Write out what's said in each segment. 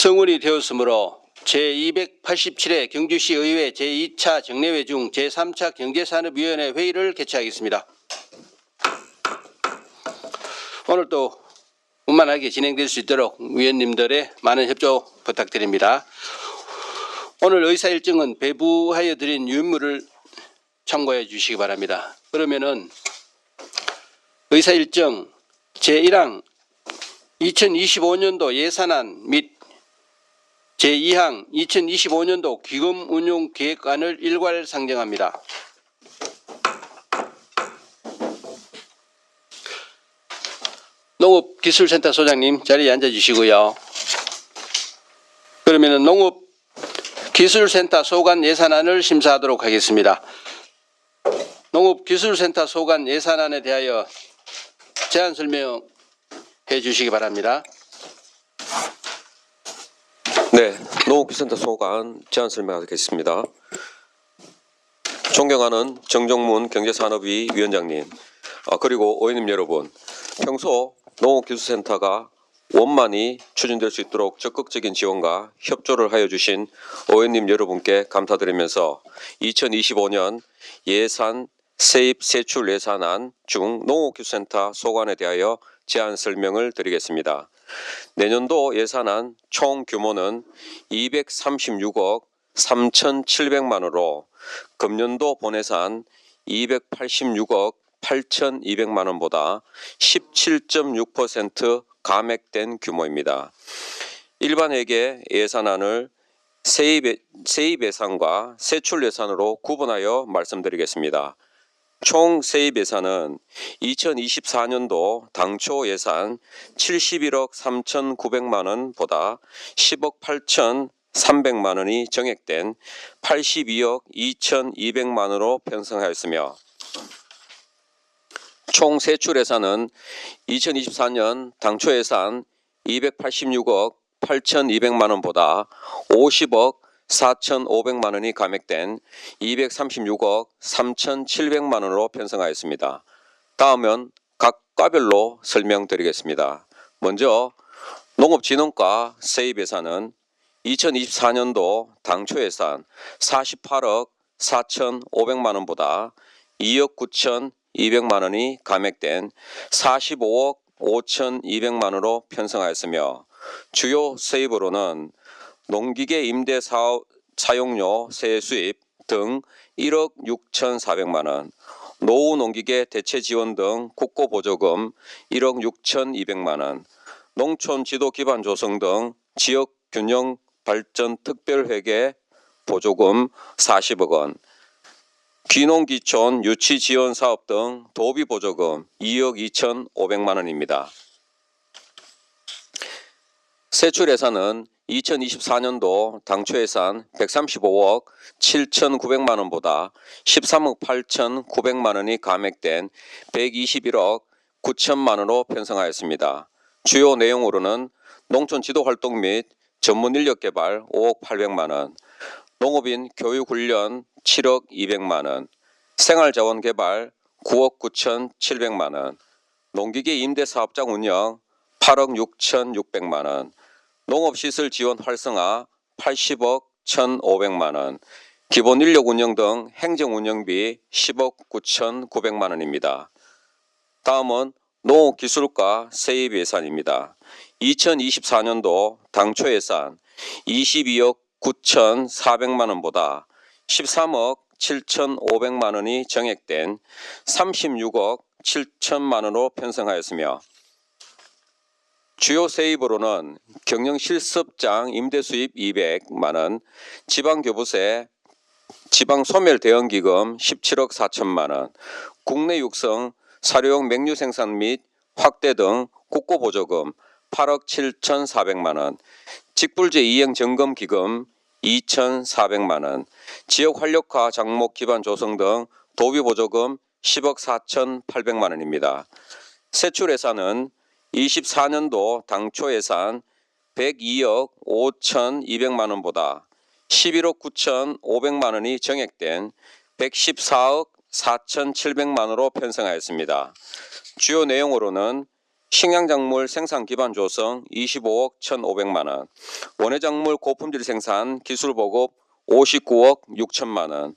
성원이 되었으므로 제287회 경주시 의회 제2차 정례회 중 제3차 경제산업위원회 회의를 개최하겠습니다. 오늘도 원만하게 진행될 수 있도록 위원님들의 많은 협조 부탁드립니다. 오늘 의사 일정은 배부하여 드린 유인물을 참고해 주시기 바랍니다. 그러면은 의사 일정 제1항 2025년도 예산안 및 제2항 2025년도 기금 운용 계획안을 일괄 상정합니다. 농업기술센터 소장님 자리에 앉아 주시고요. 그러면은 농업기술센터 소관 예산안을 심사하도록 하겠습니다. 농업기술센터 소관 예산안에 대하여 제안 설명해 주시기 바랍니다. 네, 농업기술센터 소관 제안 설명하겠습니다. 존경하는 정정문 경제산업위 위원장님, 그리고 의원님 여러분, 평소 농업기술센터가 원만히 추진될 수 있도록 적극적인 지원과 협조를 하여 주신 의원님 여러분께 감사드리면서 2025년 예산 세입 세출 예산안 중 농업기술센터 소관에 대하여 제안 설명을 드리겠습니다. 내년도 예산안 총 규모는 236억 3,700만원으로 금년도 본예산 286억 8,200만원보다 17.6% 감액된 규모입니다. 일반회계 예산안을 세입 예산과 세출 예산으로 구분하여 말씀드리겠습니다. 총 세입 예산은 2024년도 당초 예산 71억 3,900만원보다 10억 8,300만원이 정액된 82억 2,200만원으로 편성하였으며, 총 세출 예산은 2024년 당초 예산 286억 8,200만원보다 50억 4,500만원이 감액된 236억 3,700만원으로 편성하였습니다. 다음은 각 과별로 설명드리겠습니다. 먼저 농업진흥과 세입 예산은 2024년도 당초 예산 48억 4,500만원보다 2억 9,200만원이 감액된 45억 5,200만원으로 편성하였으며, 주요 세입으로는 농기계 임대 사업 사용료 세액 수입 등 1억 6,400만원, 노후 농기계 대체 지원 등 국고 보조금 1억 6,200만원, 농촌 지도 기반 조성 등 지역 균형 발전 특별회계 보조금 40억 원, 귀농귀촌 유치 지원 사업 등 도비 보조금 2억 2,500만원입니다. 세출 예산은 2024년도 당초 예산 135억 7,900만원보다 13억 8,900만원이 감액된 121억 9천만원으로 편성하였습니다. 주요 내용으로는 농촌 지도활동 및 전문인력 개발 5억 800만원, 농업인 교육훈련 7억 200만원, 생활자원 개발 9억 9,700만원, 농기계 임대사업장 운영 8억 6,600만원, 농업시설 지원 활성화 80억 1,500만원, 기본인력 운영 등 행정운영비 10억 9,900만원입니다. 다음은 농업기술과 세입 예산입니다. 2024년도 당초 예산 22억 9,400만원보다 13억 7,500만원이 정액된 36억 7천만원으로 편성하였으며, 주요 세입으로는 경영실습장 임대수입 200만원, 지방교부세, 지방소멸대응기금 17억 4천만원, 국내 육성 사료용 맹류 생산 및 확대 등 국고보조금 8억 7,400만원, 직불제 이행점검기금 2,400만원, 지역활력화 장목 기반 조성 등 도비보조금 10억 4,800만원입니다. 세출 예산은 24년도 당초 예산 102억 5,200만원보다 11억 9,500만원이 정액된 114억 4,700만원으로 편성하였습니다. 주요 내용으로는 식량작물 생산 기반 조성 25억 1,500만 원, 원예작물 고품질 생산 기술 보급 59억 6천만 원,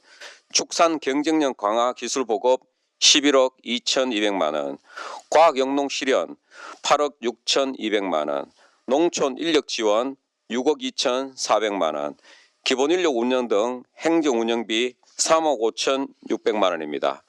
축산 경쟁력 강화 기술 보급 11억 2,200만 원, 과학영농 실현 8억 6,200만 원, 농촌 인력 지원 6억 2,400만 원, 기본 인력 운영 등 행정 운영비 3억 5,600만 원입니다.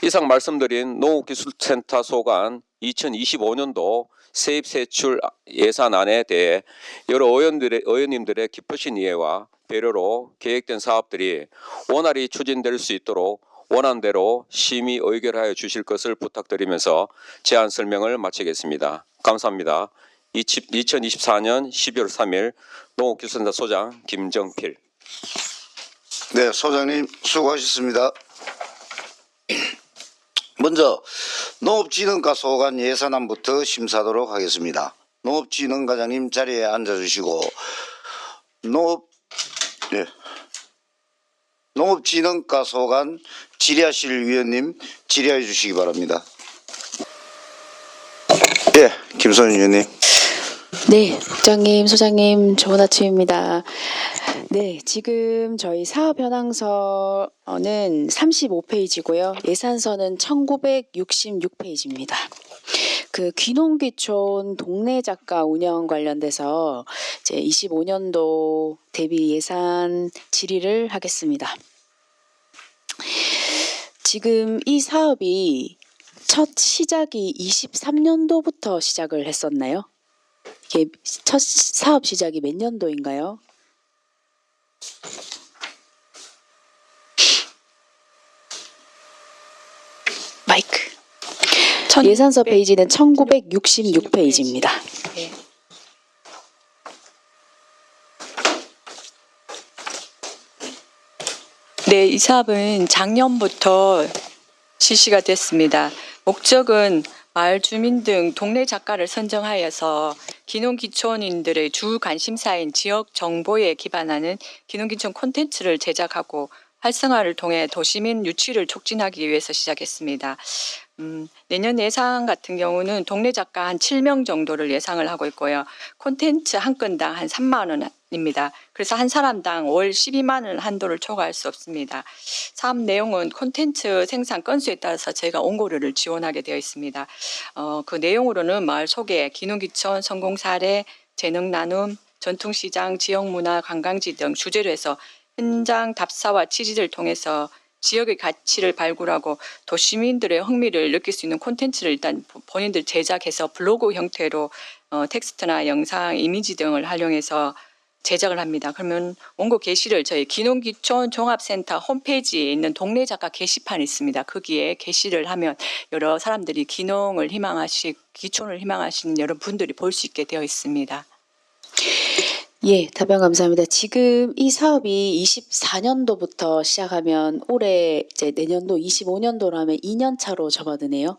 이상 말씀드린 농업기술센터 소관 2025년도 세입세출 예산안에 대해 여러 의원님들의 깊으신 이해와 배려로 계획된 사업들이 원활히 추진될 수 있도록 원안대로 심의 의결하여 주실 것을 부탁드리면서 제안 설명을 마치겠습니다. 감사합니다. 2024년 12월 3일 농업기술센터 소장 김정필. 네, 소장님 수고하셨습니다. 먼저 농업진흥과 소관 예산안부터 심사하도록 하겠습니다. 농업진흥과장님 자리에 앉아주시고 농업진흥과 소관 질의하실 위원님 질의해 주시기 바랍니다. 예, 김선희 위원님. 네, 국장님, 소장님, 좋은 아침입니다. 네, 지금 저희 사업 현황서는 35페이지고요. 예산서는 1966페이지입니다. 그 귀농귀촌 동네 작가 운영 관련돼서 이제 25년도 대비 예산 질의를 하겠습니다. 지금 이 사업이 첫 시작이 23년도부터 시작을 했었나요? 이게 첫 사업 시작이 몇 년도인가요? 마이크. 예산서 페이지는 1966페이지입니다. 네. 네, 이 사업은 작년부터 실시가 됐습니다. 목적은 마을 주민 등 동네 작가를 선정하여서 귀농귀촌인들의 주 관심사인 지역 정보에 기반하는 귀농귀촌 콘텐츠를 제작하고 활성화를 통해 도시민 유치를 촉진하기 위해서 시작했습니다. 내년 예상 같은 경우는 동네 작가 한 7명 정도를 예상을 하고 있고요. 콘텐츠 한 건당 한 3만 원입니다. 그래서 한 사람당 월 12만 원 한도를 초과할 수 없습니다. 사업 내용은 콘텐츠 생산 건수에 따라서 저희가 온고료를 지원하게 되어 있습니다. 그 내용으로는 마을 소개, 귀농귀촌, 성공 사례, 재능 나눔, 전통시장, 지역문화, 관광지 등 주제로 해서 현장 답사와 취지를 통해서 지역의 가치를 발굴하고 도시민들의 흥미를 느낄 수 있는 콘텐츠를 일단 본인들 제작해서 블로그 형태로 텍스트나 영상, 이미지 등을 활용해서 제작을 합니다. 그러면 원고 게시를 저희 귀농귀촌 종합센터 홈페이지에 있는 동네 작가 게시판이 있습니다. 거기에 게시를 하면 여러 사람들이 귀촌을 희망하시는 여러 분들이 볼 수 있게 되어 있습니다. 예, 답변 감사합니다. 지금 이 사업이 24년도부터 시작하면 올해 이제 내년도 25년도로 하면 2년 차로 접어드네요.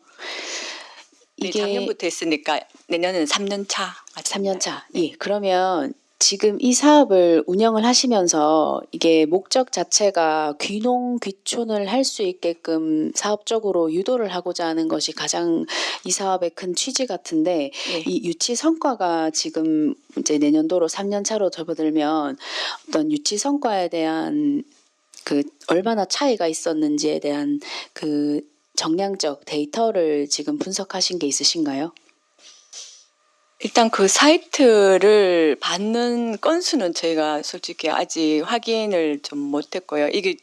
네, 이게 작년부터 했으니까 내년은 3년 차. 3년 차. 예, 그러면 지금 이 사업을 운영을 하시면서 이게 목적 자체가 귀농귀촌을 할 수 있게끔 사업적으로 유도를 하고자 하는 것이 가장 이 사업의 큰 취지 같은데 네. 이 유치 성과가 지금 이제 내년도로 3년 차로 접어들면 어떤 유치 성과에 대한 그 얼마나 차이가 있었는지에 대한 그 정량적 데이터를 지금 분석하신 게 있으신가요? 일단 그 사이트를 받는 건수는 저희가 솔직히 아직 확인을 좀 못했고요. 이게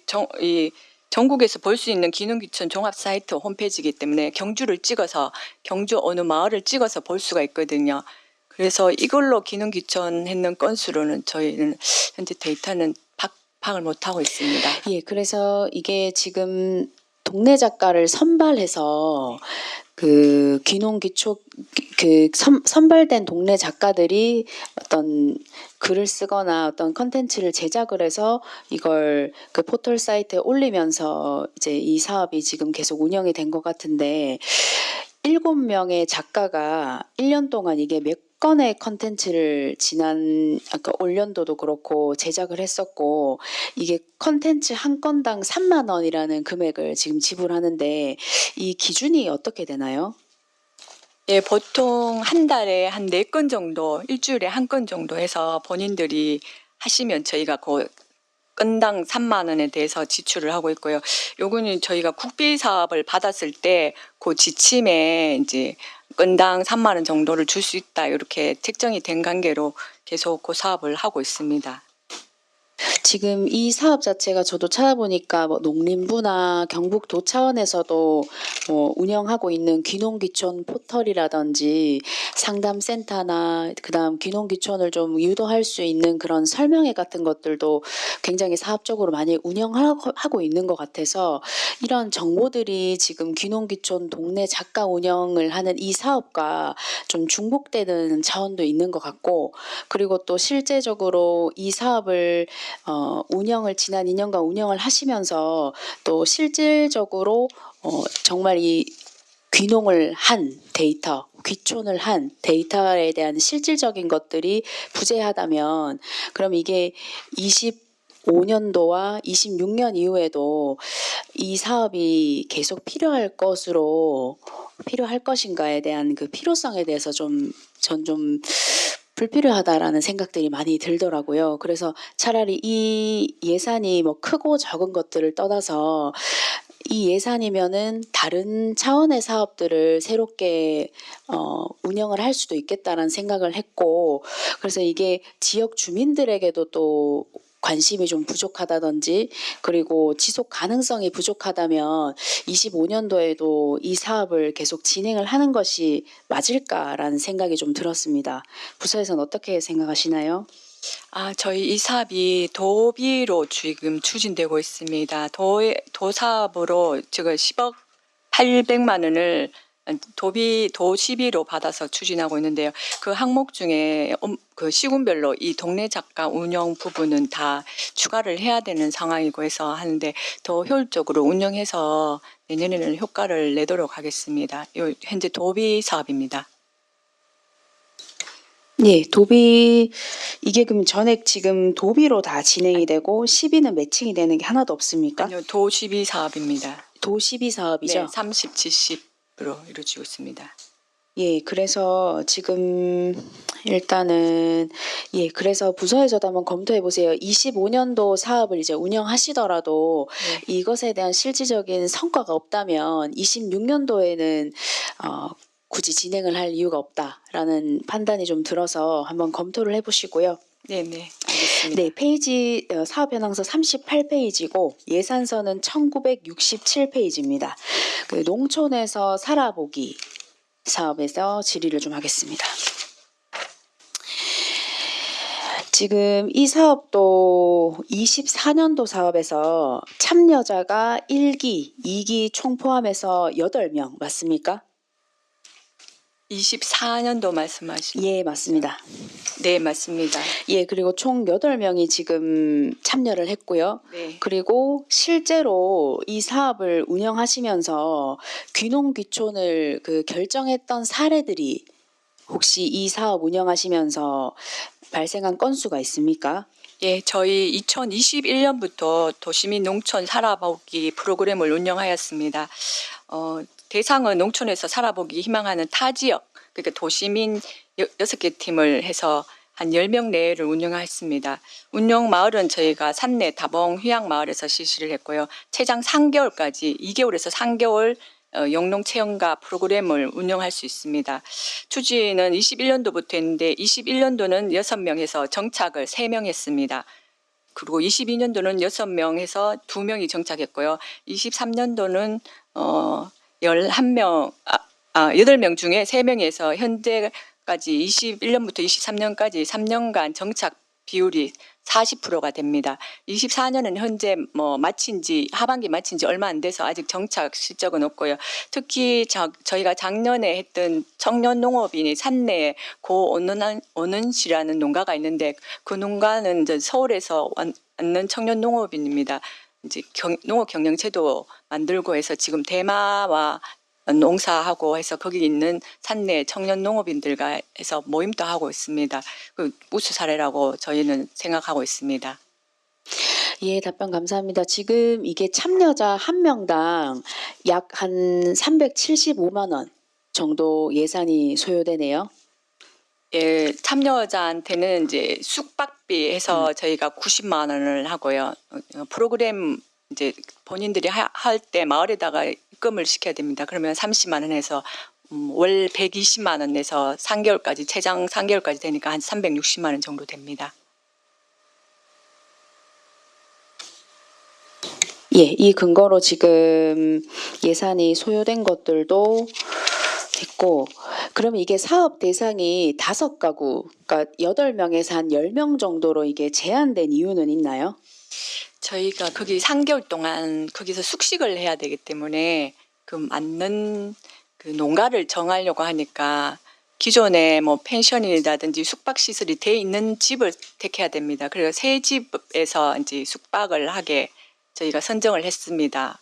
전국에서 볼 수 있는 귀농귀촌 종합 사이트 홈페이지이기 때문에 경주를 찍어서 경주 어느 마을을 찍어서 볼 수가 있거든요. 그래서 이걸로 귀농귀촌 했는 건수로는 저희는 현재 데이터는 파악을 못하고 있습니다. 예, 그래서 이게 지금 동네 작가를 선발해서 그 귀농귀촌 선발된 동네 작가들이 어떤 글을 쓰거나 어떤 컨텐츠를 제작을 해서 이걸 그 포털 사이트에 올리면서 이제 이 사업이 지금 계속 운영이 된 것 같은데 7명의 작가가 1년 동안 이게 몇 건의 컨텐츠를 아까 올연도도 그렇고 제작을 했었고 이게 컨텐츠 한 건당 3만 원이라는 금액을 지금 지불하는데 이 기준이 어떻게 되나요? 예, 보통 한 달에 한 4건 정도, 일주일에 1건 정도 해서 본인들이 하시면 저희가 그 건당 3만 원에 대해서 지출을 하고 있고요. 요거는 저희가 국비 사업을 받았을 때 그 지침에 이제 건당 3만 원 정도를 줄 수 있다 이렇게 책정이 된 관계로 계속 그 사업을 하고 있습니다. 지금 이 사업 자체가 저도 찾아보니까 뭐 농림부나 경북도 차원에서도 뭐 운영하고 있는 귀농귀촌 포털이라든지 상담센터나 그다음 귀농귀촌을 좀 유도할 수 있는 그런 설명회 같은 것들도 굉장히 사업적으로 많이 운영하고 있는 것 같아서 이런 정보들이 지금 귀농귀촌 동네 작가 운영을 하는 이 사업과 좀 중복되는 차원도 있는 것 같고 그리고 또 실제적으로 이 사업을 운영을 지난 2년간 운영을 하시면서 또 실질적으로 정말 이 귀농을 한 데이터, 귀촌을 한 데이터에 대한 실질적인 것들이 부재하다면 그럼 이게 25년도와 26년 이후에도 이 사업이 계속 필요할 것인가에 대한 그 필요성에 대해서 전 좀 불필요하다라는 생각들이 많이 들더라고요. 그래서 차라리 이 예산이 뭐 크고 적은 것들을 떠나서 이 예산이면은 다른 차원의 사업들을 새롭게 운영을 할 수도 있겠다라는 생각을 했고 그래서 이게 지역 주민들에게도 또 관심이 좀 부족하다든지 그리고 지속 가능성이 부족하다면 25년도에도 이 사업을 계속 진행을 하는 것이 맞을까라는 생각이 좀 들었습니다. 부서에서는 어떻게 생각하시나요? 저희 이 사업이 도비로 지금 추진되고 있습니다. 도 사업으로 지금 10억 800만 원을 도시비로 받아서 추진하고 있는데요. 그 항목 중에 그 시군별로 이 동네 작가 운영 부분은 다 추가를 해야 되는 상황이고 해서 하는데 더 효율적으로 운영해서 내년에는 효과를 내도록 하겠습니다. 현재 도비 사업입니다. 네, 이게 그럼 전액 지금 도비로 다 진행이 되고 시비는 매칭이 되는 게 하나도 없습니까? 아니요, 도시비 사업입니다. 도시비 사업이죠? 네, 30, 70으로 이루어지고 있습니다. 예, 그래서 지금 일단은 그래서 부서에서도 한번 검토해 보세요. 25년도 사업을 이제 운영하시더라도 이것에 대한 실질적인 성과가 없다면 26년도에는 굳이 진행을 할 이유가 없다라는 판단이 좀 들어서 한번 검토를 해보시고요. 네, 알겠습니다. 네, 페이지 사업 현황서 38페이지고 예산서는 1967페이지입니다. 그 농촌에서 살아보기 사업에서 질의를 좀 하겠습니다. 지금 이 사업도 24년도 사업에서 참여자가 1기, 2기 총 포함해서 8명 맞습니까? 24년도 말씀하시죠? 예, 맞습니다. 네, 맞습니다. 예, 그리고 총 8명이 지금 참여를 했고요. 네. 그리고 실제로 이 사업을 운영하시면서 귀농귀촌을 결정했던 사례들이 혹시 이 사업 운영하시면서 발생한 건수가 있습니까? 예, 저희 2021년부터 도시민 농촌 살아보기 프로그램을 운영하였습니다. 대상은 농촌에서 살아보기 희망하는 타 지역, 그러니까 도시민 6개 팀을 해서 한 10명 내외를 운영했습니다. 운영 마을은 저희가 산내 다봉 휴양마을에서 실시를 했고요. 최장 3개월까지 2개월에서 3개월 영농 체험과 프로그램을 운영할 수 있습니다. 추진은 21년도부터 했는데 21년도는 6명에서 정착을 3명 했습니다. 그리고 22년도는 6명에서 2명이 정착했고요. 23년도는 8명 중에 3명에서 현재까지 21년부터 23년까지 3년간 정착 비율이 40%가 됩니다. 24년은 현재 하반기 마친 지 얼마 안 돼서 아직 정착 실적은 없고요. 특히 저희가 작년에 했던 청년 농업인이 산내에 고원은시라는 농가가 있는데 그 농가는 이제 서울에서 왔는 청년 농업인입니다. 이제 농업 경영체도 만들고 해서 지금 대마와 농사하고 해서 거기 있는 산내 청년 농업인들과 해서 모임도 하고 있습니다. 그 우수 사례라고 저희는 생각하고 있습니다. 예, 답변 감사합니다. 지금 이게 참여자 한 명당 약 한 375만 원 정도 예산이 소요되네요. 예, 참여자한테는 이제 숙박비 해서 저희가 90만 원을 하고요. 프로그램 이제 본인들이 할 때 마을에다가 입금을 시켜야 됩니다. 그러면 30만 원 해서 월 120만 원 내서 3개월까지 최장 3개월까지 되니까 한 360만 원 정도 됩니다. 예, 이 근거로 지금 예산이 소요된 것들도 있고, 그러면 이게 사업 대상이 5가구, 그러니까 8명에서 한 10명 정도로 이게 제한된 이유는 있나요? 저희가 거기 3개월 동안 거기서 숙식을 해야 되기 때문에 그 맞는 그 농가를 정하려고 하니까 기존에 뭐 펜션이라든지 숙박 시설이 돼 있는 집을 택해야 됩니다. 그래서 새 집에서 이제 숙박을 하게 저희가 선정을 했습니다.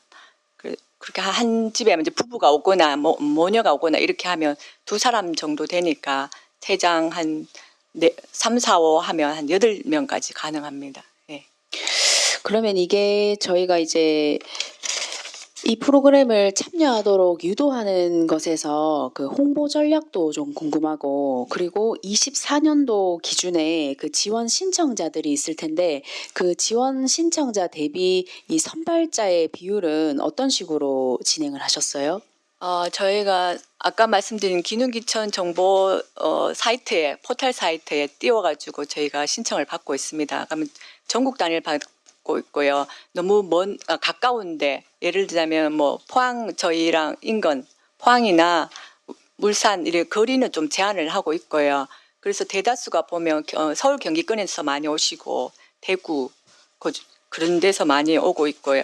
그렇게 한 집에 이제 부부가 오거나 모녀가 오거나 이렇게 하면 2사람 정도 되니까 최장 한 3, 4, 5 하면 한 8명까지 가능합니다. 예. 그러면 이게 저희가 이제 이 프로그램을 참여하도록 유도하는 것에서 그 홍보 전략도 좀 궁금하고, 그리고 24년도 기준에 그 지원 신청자들이 있을 텐데 그 지원 신청자 대비 이 선발자의 비율은 어떤 식으로 진행을 하셨어요? 저희가 아까 말씀드린 기능기천 정보 사이트에 포털 사이트에 띄워가지고 저희가 신청을 받고 있습니다. 그러면 전국 단위를 받고 있고요. 너무 가까운데 예를 들자면 뭐 포항 저희랑 인근 포항이나 물산 이런 거리는 좀 제한을 하고 있고요. 그래서 대다수가 보면 서울 경기권에서 많이 오시고 대구 그런 데서 많이 오고 있고요.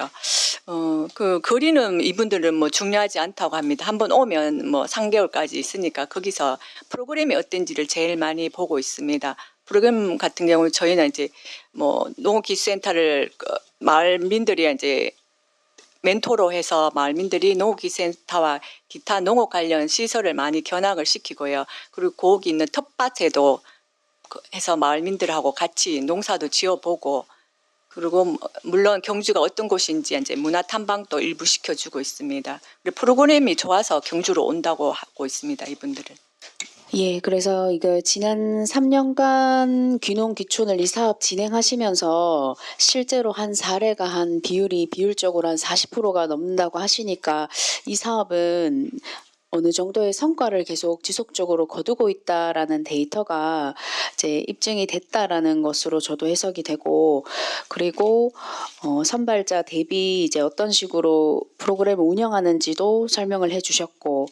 그 거리는 이분들은 뭐 중요하지 않다고 합니다. 한번 오면 뭐 3개월까지 있으니까 거기서 프로그램이 어떤지를 제일 많이 보고 있습니다. 프로그램 같은 경우 저희는 이제 뭐 농업기술센터를 마을민들이 이제 멘토로 해서 마을민들이 농업기술센터와 기타 농업 관련 시설을 많이 견학을 시키고요. 그리고 거기 있는 텃밭에도 해서 마을민들하고 같이 농사도 지어보고, 그리고 물론 경주가 어떤 곳인지 이제 문화 탐방도 일부 시켜주고 있습니다. 그리고 프로그램이 좋아서 경주로 온다고 하고 있습니다. 이분들은. 예, 그래서 이거 지난 3년간 귀농 귀촌을 이 사업 진행하시면서 실제로 한 사례가 한 비율적으로 한 40%가 넘는다고 하시니까 이 사업은 어느 정도의 성과를 계속 지속적으로 거두고 있다라는 데이터가 이제 입증이 됐다라는 것으로 저도 해석이 되고, 그리고 선발자 대비 이제 어떤 식으로 프로그램을 운영하는지도 설명을 해주셨고,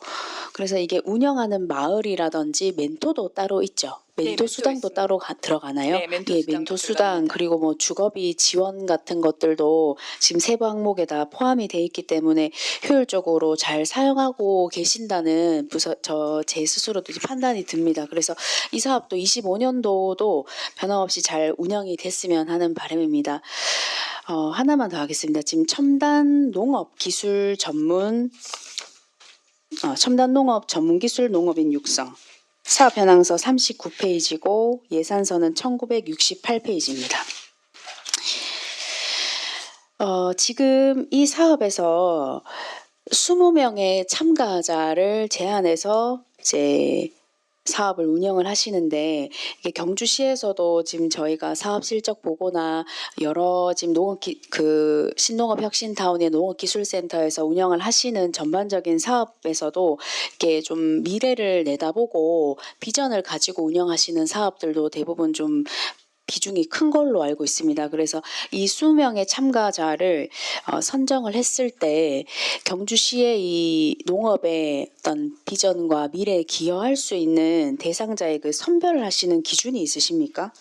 그래서 이게 운영하는 마을이라든지 멘토도 따로 있죠. 멘토 멘토 수당도 있습니다. 따로 들어가나요? 네, 멘토 예, 수당도 멘토 수당 들어갑니다. 그리고 뭐 주거비 지원 같은 것들도 지금 세부 항목에 다 포함이 돼 있기 때문에 효율적으로 잘 사용하고 계신다는 제 스스로도 판단이 듭니다. 그래서 이 사업도 25년도도 변함없이 잘 운영이 됐으면 하는 바람입니다. 하나만 더 하겠습니다. 지금 첨단 농업 기술 전문 기술 농업인 육성 사업 현황서 39페이지고 예산서는 1968페이지입니다. 지금 이 사업에서 20명의 참가자를 제한해서 이제 사업을 운영을 하시는데, 이게 경주시에서도 지금 저희가 사업 실적 보고나 여러 지금 신농업 혁신타운의 농업기술센터에서 운영을 하시는 전반적인 사업에서도 이렇게 좀 미래를 내다보고 비전을 가지고 운영하시는 사업들도 대부분 좀 비중이 큰 걸로 알고 있습니다. 그래서 이 20명의 참가자를 선정을 했을 때 경주시의 이 농업의 어떤 비전과 미래에 기여할 수 있는 대상자의 그 선별을 하시는 기준이 있으십니까?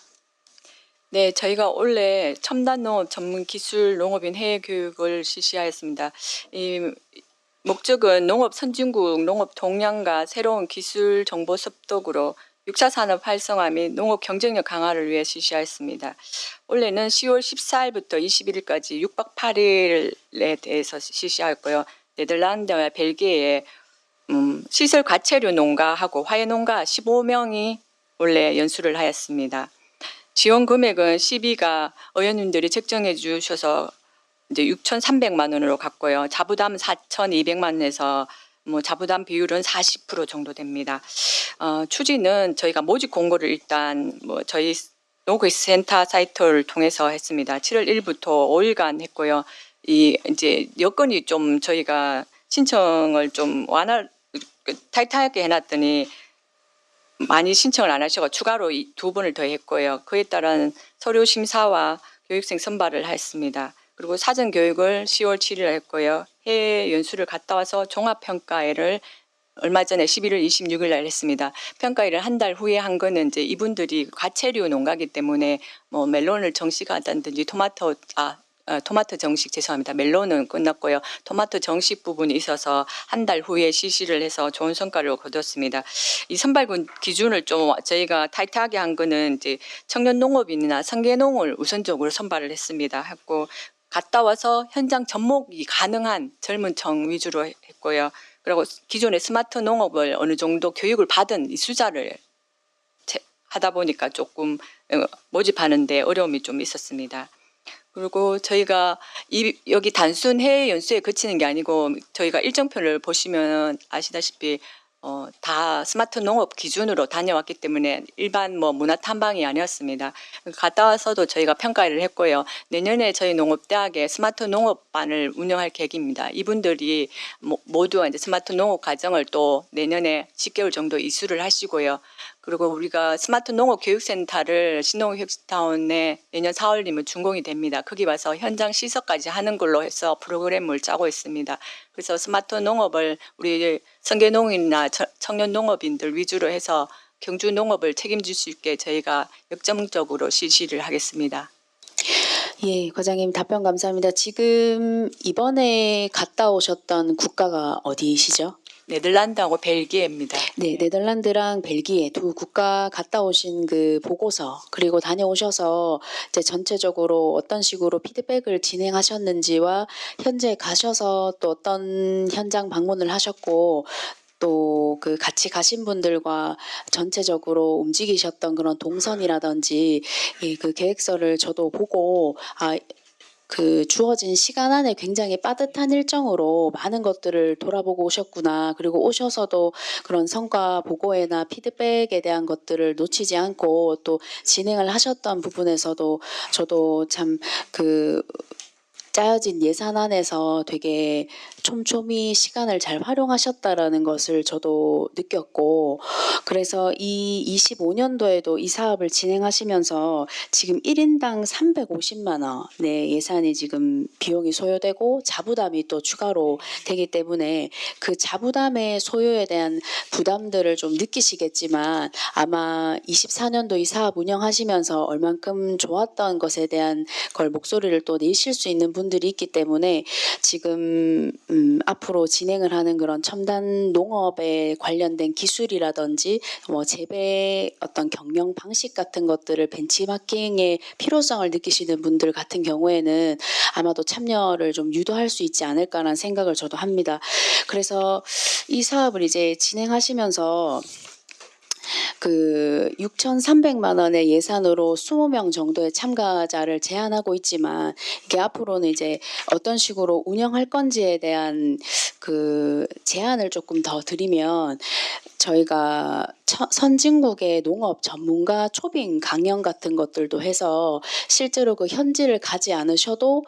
네, 저희가 원래 첨단 농업 전문 기술 농업인 해외 교육을 실시하였습니다. 이 목적은 농업 선진국 농업 동향과 새로운 기술 정보 습득으로 6차 산업 활성화 및 농업 경쟁력 강화를 위해 실시하였습니다. 원래는 10월 14일부터 21일까지 6박 8일에 대해서 실시하였고요. 네덜란드와 벨기에에 시설 과체류 농가하고 화훼 농가 15명이 원래 연수를 하였습니다. 지원 금액은 시비가 의원님들이 책정해 주셔서 이제 6,300만 원으로 갔고요. 자부담 4,200만 원에서 뭐 자부담 비율은 40% 정도 됩니다. 추진은 저희가 모집 공고를 일단 뭐 저희 노구이스 센터 사이트를 통해서 했습니다. 7월 1일부터 5일간 했고요. 이제 여건이 좀 저희가 신청을 좀 타이트하게 해놨더니 많이 신청을 안 하셔서 추가로 2번을 더 했고요. 그에 따른 서류 심사와 교육생 선발을 했습니다. 그리고 사전 교육을 10월 7일 했고요. 해외 연수를 갔다 와서 종합평가회를 얼마 전에 11월 26일 날 했습니다. 평가회를 한 달 후에 한 거는 이제 이분들이 과체류 농가기 때문에 뭐 멜론을 정식하다든지 토마토 정식 죄송합니다. 멜론은 끝났고요. 토마토 정식 부분이 있어서 한 달 후에 실시를 해서 좋은 성과를 거뒀습니다. 이 선발군 기준을 좀 저희가 타이트하게 한 거는 이제 청년 농업인이나 성계농을 우선적으로 선발을 했습니다. 했고 갔다 와서 현장 접목이 가능한 젊은 청 위주로 했고요. 그리고 기존의 스마트 농업을 어느 정도 교육을 받은 이 수자를 하다 보니까 조금 모집하는데 어려움이 좀 있었습니다. 그리고 저희가 여기 단순 해외 연수에 그치는 게 아니고 저희가 일정표를 보시면 아시다시피 다 스마트 농업 기준으로 다녀왔기 때문에 일반 뭐 문화 탐방이 아니었습니다. 갔다 와서도 저희가 평가를 했고요. 내년에 저희 농업대학에 스마트 농업반을 운영할 계획입니다. 이분들이 모두 이제 스마트 농업 과정을 또 내년에 10개월 정도 이수를 하시고요. 그리고 우리가 스마트 농업 교육센터를 신농교육타운에 내년 4월이면 준공이 됩니다. 거기 와서 현장 시설까지 하는 걸로 해서 프로그램을 짜고 있습니다. 그래서 스마트 농업을 우리 성계농인이나 청년 농업인들 위주로 해서 경주 농업을 책임질 수 있게 저희가 역점적으로 실시를 하겠습니다. 예, 과장님 답변 감사합니다. 지금 이번에 갔다 오셨던 국가가 어디시죠? 네덜란드하고 벨기에입니다. 네, 네덜란드랑 벨기에 두 국가 갔다 오신 그 보고서 그리고 다녀오셔서 이제 전체적으로 어떤 식으로 피드백을 진행하셨는지와 현재 가셔서 또 어떤 현장 방문을 하셨고 또 그 같이 가신 분들과 전체적으로 움직이셨던 그런 동선이라든지 그 계획서를 저도 보고 그 주어진 시간 안에 굉장히 빠듯한 일정으로 많은 것들을 돌아보고 오셨구나. 그리고 오셔서도 그런 성과 보고회나 피드백에 대한 것들을 놓치지 않고 또 진행을 하셨던 부분에서도 저도 참 짜여진 예산 안에서 되게 촘촘히 시간을 잘 활용하셨다라는 것을 저도 느꼈고, 그래서 이 25년도에도 이 사업을 진행하시면서 지금 1인당 350만 원의 예산이 지금 비용이 소요되고 자부담이 또 추가로 되기 때문에 그 자부담의 소요에 대한 부담들을 좀 느끼시겠지만 아마 24년도 이 사업 운영하시면서 얼만큼 좋았던 것에 대한 걸 목소리를 또 내실 수 있는 분들이 있기 때문에 지금 앞으로 진행을 하는 그런 첨단 농업에 관련된 기술이라든지 뭐 재배 어떤 경영 방식 같은 것들을 벤치마킹의 필요성을 느끼시는 분들 같은 경우에는 아마도 참여를 좀 유도할 수 있지 않을까라는 생각을 저도 합니다. 그래서 이 사업을 이제 진행하시면서 6,300만 원의 예산으로 20명 정도의 참가자를 제한하고 있지만 이게 앞으로는 이제 어떤 식으로 운영할 건지에 대한 제안을 조금 더 드리면 저희가 선진국의 농업 전문가 초빙 강연 같은 것들도 해서 실제로 그 현지를 가지 않으셔도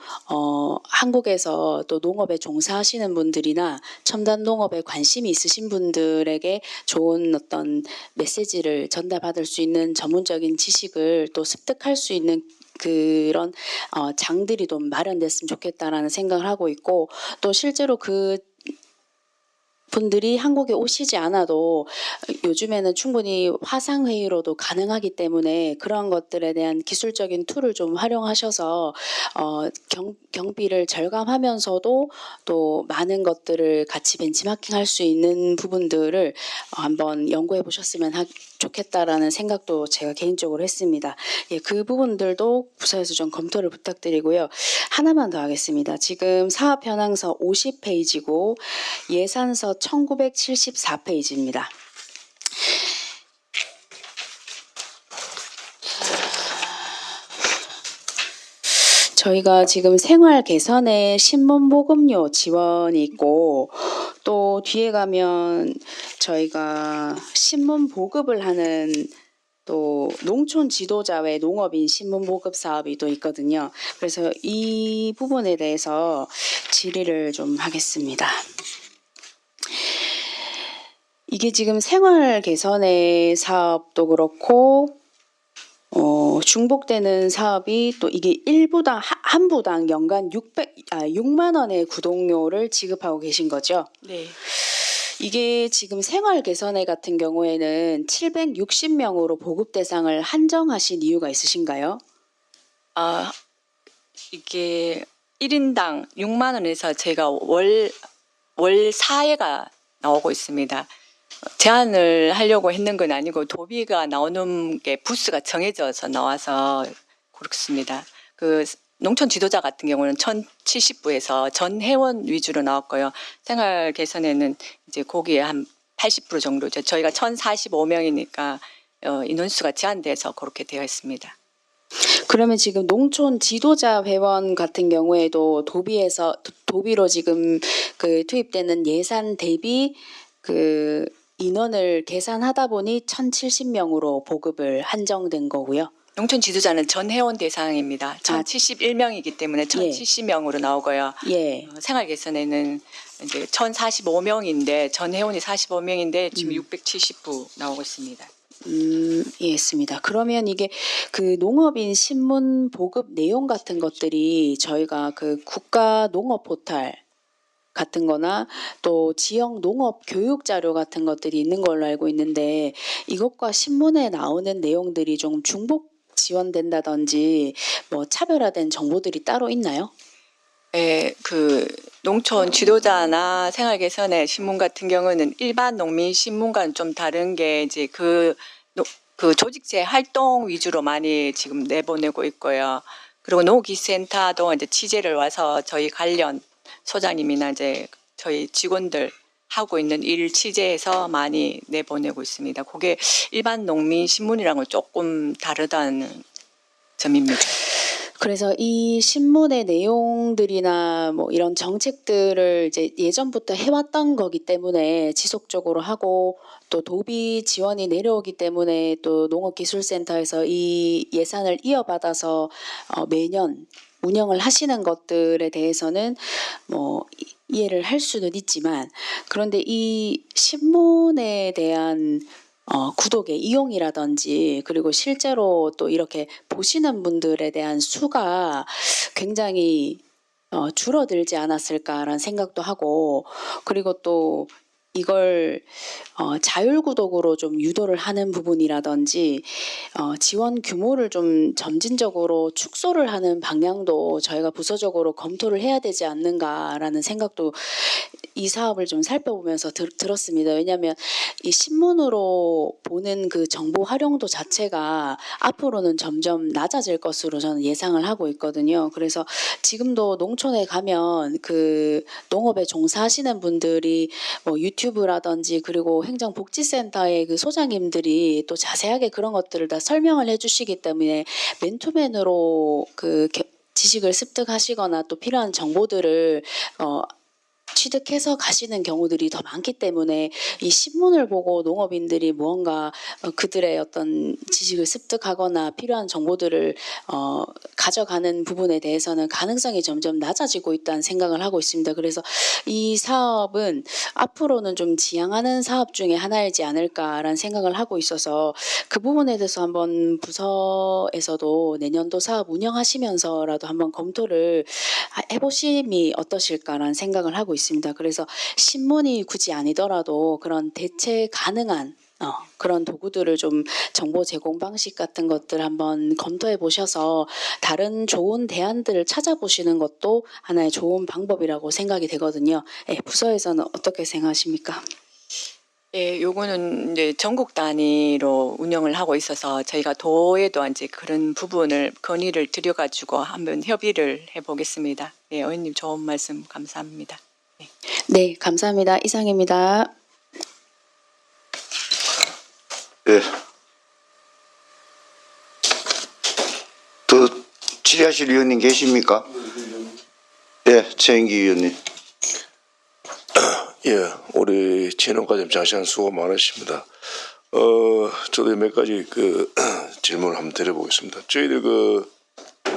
한국에서 또 농업에 종사하시는 분들이나 첨단 농업에 관심이 있으신 분들에게 좋은 어떤 메시지를 전달받을 수 있는 전문적인 지식을 또 습득할 수 있는 그런 장들이 좀 마련됐으면 좋겠다라는 생각을 하고 있고, 또 실제로 그 분들이 한국에 오시지 않아도 요즘에는 충분히 화상회의로도 가능하기 때문에 그런 것들에 대한 기술적인 툴을 좀 활용하셔서 경비를 절감하면서도 또 많은 것들을 같이 벤치마킹할 수 있는 부분들을 한번 연구해 보셨으면 좋겠다라는 생각도 제가 개인적으로 했습니다. 예, 그 부분들도 부서에서 좀 검토를 부탁드리고요. 하나만 더 하겠습니다. 지금 사업 현황서 50페이지고 예산서 1974페이지입니다. 저희가 지금 생활 개선에 신문 보급료 지원이 있고 또 뒤에 가면 저희가 신문 보급을 하는 또 농촌 지도자 외 농업인 신문 보급 사업이 또 있거든요. 그래서 이 부분에 대해서 질의를 좀 하겠습니다. 이게 지금 생활 개선의 사업도 그렇고 중복되는 사업이 또 이게 한 부당 연간 6만 원의 구독료를 지급하고 계신 거죠. 네. 이게 지금 생활 개선회 같은 경우에는 760명으로 보급 대상을 한정하신 이유가 있으신가요? 아, 이게 1인당 6만 원에서 제가 월 4회가 나오고 있습니다. 제한을 하려고 했는 건 아니고 도비가 나오는 게 부스가 정해져서 나와서 그렇습니다. 그 농촌 지도자 같은 경우는 1070부에서 전 회원 위주로 나왔고요. 생활 개선에는 이제 거기에 한 80% 정도죠. 저희가 1045명이니까 인원수가 제한돼서 그렇게 되어 있습니다. 그러면 지금 농촌 지도자 회원 같은 경우에도 도비로 지금 그 투입되는 예산 대비 그 인원을 계산하다 보니 1070명으로 보급을 한정된 거고요. 농촌 지도자는 전 회원 대상입니다. 1071명이기 때문에 1070명으로 나오고요. 예. 생활 개선에는 이제 1045명인데 전 회원이 45명인데 지금 670부 나오고 있습니다. 이해했습니다. 그러면 이게 그 농업인 신문 보급 내용 같은 것들이 저희가 그 국가 농업 포털 같은 거나 또 지역 농업 교육 자료 같은 것들이 있는 걸로 알고 있는데 이것과 신문에 나오는 내용들이 좀 중복 지원된다든지 뭐 차별화된 정보들이 따로 있나요? 예, 그 농촌 지도자나 생활 개선의 신문 같은 경우는 일반 농민 신문과는 좀 다른 게 이제 그 조직제 활동 위주로 많이 지금 내보내고 있고요. 그리고 농기센터도 이제 취재를 와서 저희 관련 소장님이나 이제 저희 직원들 하고 있는 일 취재해서 많이 내보내고 있습니다. 그게 일반 농민 신문이랑은 조금 다르다는 점입니다. 그래서 이 신문의 내용들이나 뭐 이런 정책들을 이제 예전부터 해왔던 거기 때문에 지속적으로 하고 또 도비 지원이 내려오기 때문에 또 농업기술센터에서 이 예산을 이어받아서 매년 운영을 하시는 것들에 대해서는 뭐 이해를 할 수는 있지만 그런데 이 신문에 대한 구독의 이용이라든지 그리고 실제로 또 이렇게 보시는 분들에 대한 수가 굉장히 줄어들지 않았을까라는 생각도 하고 그리고 또 이걸 자율구독으로 좀 유도를 하는 부분이라든지 지원 규모를 좀 점진적으로 축소를 하는 방향도 저희가 부서적으로 검토를 해야 되지 않는가라는 생각도 이 사업을 좀 살펴보면서 들었습니다. 왜냐하면 이 신문으로 보는 그 정보 활용도 자체가 앞으로는 점점 낮아질 것으로 저는 예상을 하고 있거든요. 그래서 지금도 농촌에 가면 그 농업에 종사하시는 분들이 뭐 유튜브라든지 그리고 행정복지센터의 그 소장님들이 또 자세하게 그런 것들을 다 설명을 해주시기 때문에 맨투맨으로 그 지식을 습득하시거나 또 필요한 정보들을 취득해서 가시는 경우들이 더 많기 때문에 이 신문을 보고 농업인들이 무언가 그들의 어떤 지식을 습득하거나 필요한 정보들을 가져가는 부분에 대해서는 가능성이 점점 낮아지고 있다는 생각을 하고 있습니다. 그래서 이 사업은 앞으로는 좀 지향하는 사업 중에 하나이지 않을까라는 생각을 하고 있어서 그 부분에 대해서 한번 부서에서도 내년도 사업 운영하시면서라도 한번 검토를 해보심이 어떠실까라는 생각을 하고 있습니다. 그래서 신문이 굳이 아니더라도 그런 대체 가능한 그런 도구들을 좀 정보 제공 방식 같은 것들 한번 검토해 보셔서 다른 좋은 대안들을 찾아보시는 것도 하나의 좋은 방법이라고 생각이 되거든요. 부서에서는 어떻게 생각하십니까? 예, 요거는 이제 전국 단위로 운영을 하고 있어서 저희가 도에도 이제 그런 부분을 건의를 드려가지고 한번 협의를 해보겠습니다. 네, 의원님 좋은 말씀 감사합니다. 네, 감사합니다. 이상입니다. 예. 더 질의하실 위원님 계십니까? 예, 최인기 위원님. 예, 우리 진흥과장 장시간 수고 많으십니다. 저도 몇 가지 질문을 한번 드려보겠습니다. 저희들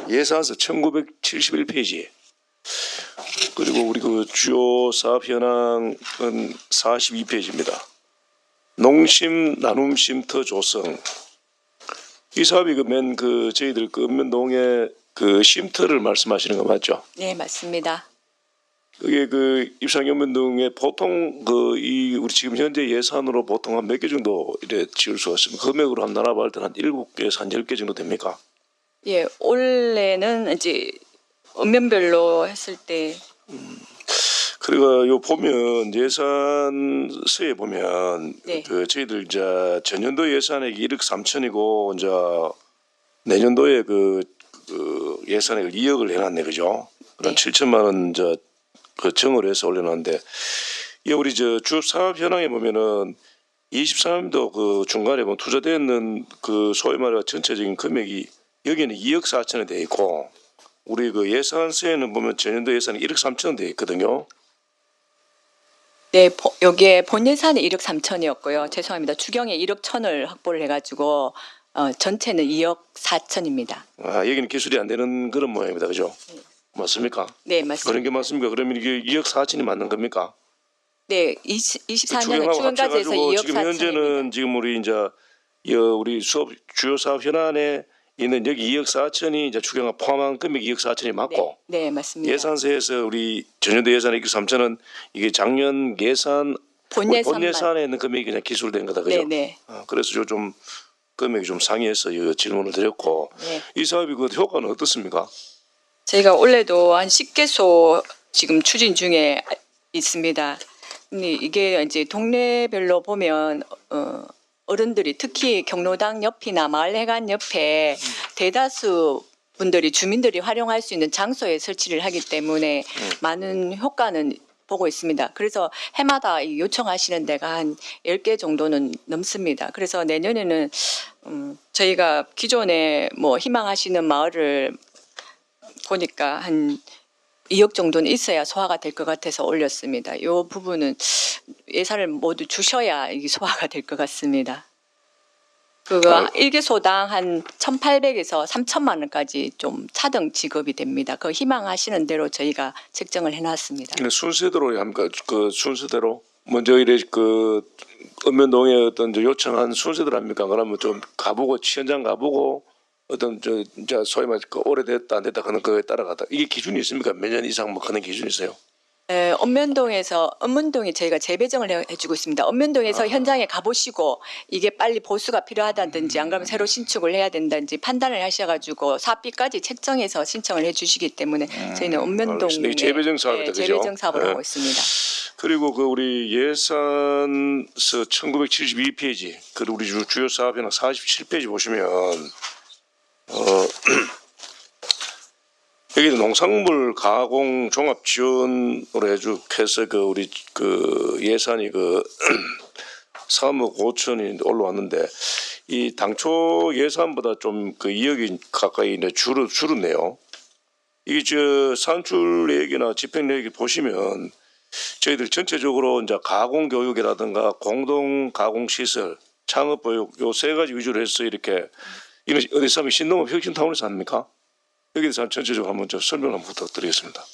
예산서 1971페이지 그리고 우리 주요 사업 현황은 42페이지입니다. 농심 나눔 쉼터 조성 이 사업이 저희들 읍면동의 쉼터를 말씀하시는 거 맞죠? 네, 맞습니다. 그게 입상연면동에 보통 우리 지금 현재 예산으로 보통 한 몇 개 정도 이래 지을 수가 있습니다. 금액으로 한 나눠볼 때는 한 7개에서 한 10개 정도 됩니까? 예, 올해는 이제 읍면별로 했을 때 그리고 요 보면 예산서에 보면 네. 저희들 이제 전년도 예산액이 1억 3천이고 이제 내년도에 예산액을 2억을 해놨네, 그죠? 그럼 네. 7천만 원 정을 해서 올려놨는데 이 우리 주요 사업 현황에 보면은 23년도 중간에 보면 투자되어 있는 소위 말해 전체적인 금액이 여기는 2억 4천에 돼 있고 우리 예산서에는 보면 전년도 예산이 1억 3천 돼 있거든요. 네, 여기에 본 예산이 1억 3천이었고요. 죄송합니다. 추경에 1억 1천을 확보를 해가지고 전체는 2억 4천입니다. 아, 여기는 기술이 안 되는 그런 모양입니다, 그죠? 맞습니까? 네, 맞습니다. 그런 게 맞습니까? 그러면 이게 2억 4천이 맞는 겁니까? 네, 24년은 추경하고 추경까지 해서 합쳐가지고 2억 지금 4천입니다. 현재는 지금 우리 이제 우리 주요 사업 현안에 있는 여기 2억 4천이 이제 추경과 포함한 금액 2억 4천이 맞고 네, 맞습니다. 예산서에서 우리 전년도 예산 2억 3천은 이게 작년 예산 본 예산만. 예산에 있는 금액이 그냥 기술된 거다, 그죠? 네, 네. 그래서 좀 금액이 좀 상이해서 이 질문을 드렸고 네. 이 사업이 효과는 어떻습니까? 저희가 올해도 한 10개소 지금 추진 중에 있습니다. 근데 이게 이제 동네별로 보면 어른들이 특히 경로당 옆이나 마을회관 옆에 대다수 분들이 주민들이 활용할 수 있는 장소에 설치를 하기 때문에 많은 효과는 보고 있습니다. 그래서 해마다 요청하시는 데가 한 10개 정도는 넘습니다. 그래서 내년에는 저희가 기존에 희망하시는 마을을 보니까 한 2억 정도는 있어야 소화가 될 것 같아서 올렸습니다. 이 부분은 예산을 모두 주셔야 이게 소화가 될 것 같습니다. 그거 1개소당 한 1,800에서 3천만 원까지 좀 차등 지급이 됩니다. 그 희망하시는 대로 저희가 책정을 해놨습니다. 순서대로 합니까? 순서대로 먼저 이래 읍면동에 어떤 요청한 순서대로 합니까? 그러면 좀 가보고 현장 가보고 어떤 소위 말해 오래됐다 안 됐다 하는 거에 따라가다 이게 기준이 있습니까? 몇 년 이상 그런 기준이 있어요? 네, 읍면동이 저희가 재배정을 해주고 있습니다. 읍면동에서 현장에 가보시고 이게 빨리 보수가 필요하다든지 안 그러면 새로 신축을 해야 된다든지 판단을 하셔가지고 사업비까지 책정해서 신청을 해주시기 때문에 저희는 읍면동에 알겠습니다. 이게 재배정 사업이다, 그죠? 재배정 사업을 네. 하고 있습니다. 그리고 우리 예산서 1972페이지 그리고 우리 주요 사업 현황 47페이지 보시면 여기도 농산물 가공 종합 지원으로 해서 우리 예산이 3억 5천이 올라왔는데 이 당초 예산보다 좀 2억이 가까이 줄었네요. 이게 산출액이나 집행액이 보시면 저희들 전체적으로 이제 가공 교육이라든가 공동 가공 시설, 창업 보육 요 세 가지 위주로 해서 이렇게 이런 어디서 하면 신농업 혁신타운에서 합니까? 여기 대해서 전체적으로 한번 설명 한번 부탁드리겠습니다.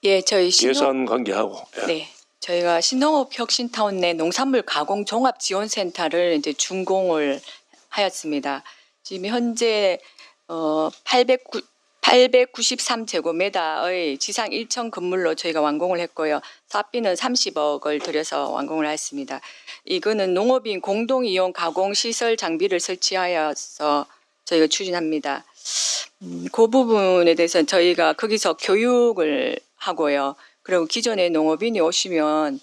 예, 저희 예산 관계하고. 예. 네. 저희가 신농업 혁신타운 내 농산물 가공 종합 지원센터를 이제 준공을 하였습니다. 지금 현재 893제곱미터의 지상 1층 건물로 저희가 완공을 했고요. 사업비는 30억을 들여서 완공을 했습니다. 이거는 농업인 공동 이용 가공 시설 장비를 설치하여서 저희가 추진합니다. 그 부분에 대해서는 저희가 거기서 교육을 하고요. 그리고 기존에 농업인이 오시면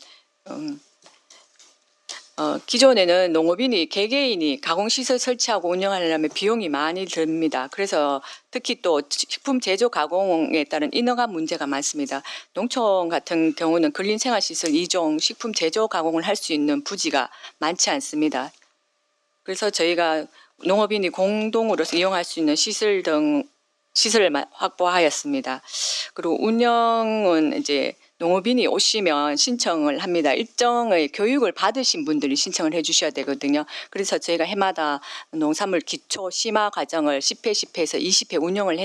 기존에는 농업인이 개개인이 가공시설 설치하고 운영하려면 비용이 많이 듭니다. 그래서 특히 또 식품 제조 가공에 따른 인허가 문제가 많습니다. 농촌 같은 경우는 근린생활시설 2종 식품 제조 가공을 할 수 있는 부지가 많지 않습니다. 그래서 저희가 농업인이 공동으로서 이용할 수 있는 시설을 확보하였습니다. 그리고 운영은 이제 농업인이 오시면 신청을 합니다. 일정의 교육을 받으신 분들이 신청을 해주셔야 되거든요. 그래서 저희가 해마다 농산물 기초 심화 과정을 10회, 10회에서 20회 운영을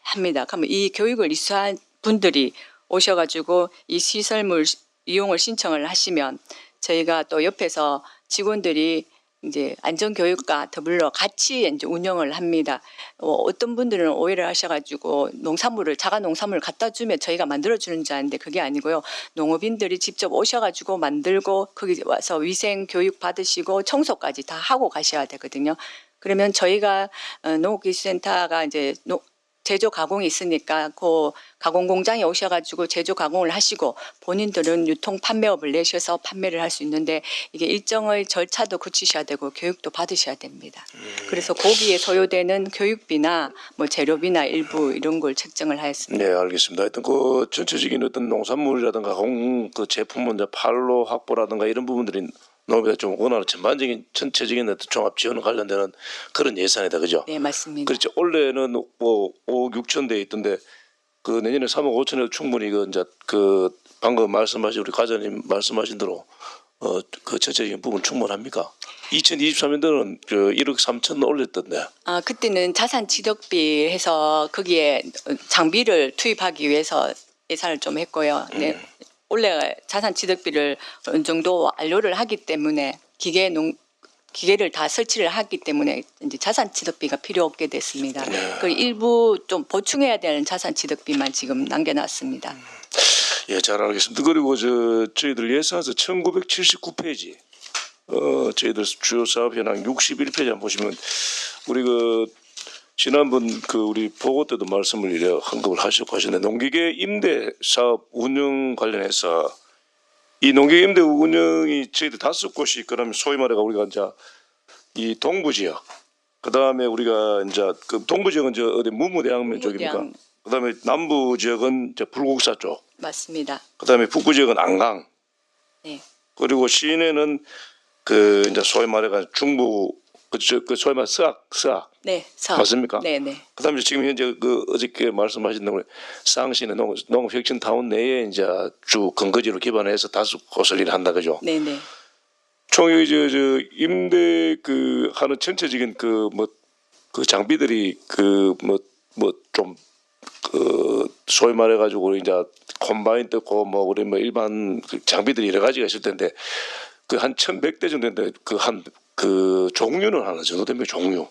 합니다. 그러면 이 교육을 이수한 분들이 오셔가지고 이 시설물 이용을 신청을 하시면 저희가 또 옆에서 직원들이 이제 안전교육과 더불어 같이 이제 운영을 합니다. 어떤 분들은 오해를 하셔가지고 자가 농산물을 갖다 주면 저희가 만들어주는 줄 아는데 그게 아니고요. 농업인들이 직접 오셔가지고 만들고 거기 와서 위생 교육 받으시고 청소까지 다 하고 가셔야 되거든요. 그러면 저희가 농업기술센터가 이제 제조 가공이 있으니까 그 가공 공장에 오셔가지고 제조 가공을 하시고 본인들은 유통 판매업을 내셔서 판매를 할 수 있는데 이게 일정의 절차도 거치셔야 되고 교육도 받으셔야 됩니다. 그래서 거기에 소요되는 교육비나 뭐 재료비나 일부 이런 걸 책정을 하였습니다. 네, 알겠습니다. 하여튼 그 전체적인 어떤 농산물이라든가 가공 그 제품 이제 판로 확보라든가 이런 부분들이 농업에 좀 원하는 전반적인 전체적인 어떤 종합 지원 관련되는 그런 예산이다, 그죠? 네, 맞습니다. 그렇죠. 원래는 뭐 5억 6천 돼 있던데 그 내년에 3억 5천에 충분히 그 이제 그 방금 말씀하신 우리 과장님 말씀하신 대로 그 전체적인 부분 충분합니까? 2023년도는 그 1억 3천 올렸던데. 그때는 자산 취득비 해서 거기에 장비를 투입하기 위해서 예산을 좀 했고요. 네. 원래 자산 취득비를 어느 정도 완료를 하기 때문에 기계를 다 설치를 하기 때문에 이제 자산 취득비가 필요 없게 됐습니다. 그 일부 좀 보충해야 되는 자산 취득비만 지금 남겨놨습니다. 예, 잘 알겠습니다. 그리고 저희들 예산에서 1979페이지 저희들 주요 사업 현황 61페이지 한번 보시면 우리 그 지난번 그 우리 보고 때도 말씀을 이래 언급을 하셨고 하셨는데 농기계 임대 사업 운영 관련해서 이 농기계 임대 운영이 저희들 5곳이 그러면 소위 말해가 우리가 이제 이 동부 지역 그다음에 우리가 이제 그 동부 지역은 저 어디 무무대항면 쪽입니까? 그다음에 남부 지역은 저 불국사 쪽. 맞습니다. 그다음에 북부 지역은 안강. 네. 그리고 시내는 그 이제 소위 말해가 중부 그 소위 말 서악 네, 맞습니까? 네네. 그다음에 지금 현재 그 어저께 말씀하신 대로 쌍시내 농업혁신타운 내에 이제 주 근거지로 기반해서 5곳을 일한다 그죠? 네네. 총이 저 임대 그 하는 전체적인 그 장비들이 그 좀 그 소위 말해가지고 이제 콤바인 뜯고 뭐 우리 뭐 일반 그 장비들이 여러 가지가 있을 텐데 그 한 1,100대 정도인데 그 종류는 하나 정도 되면 종류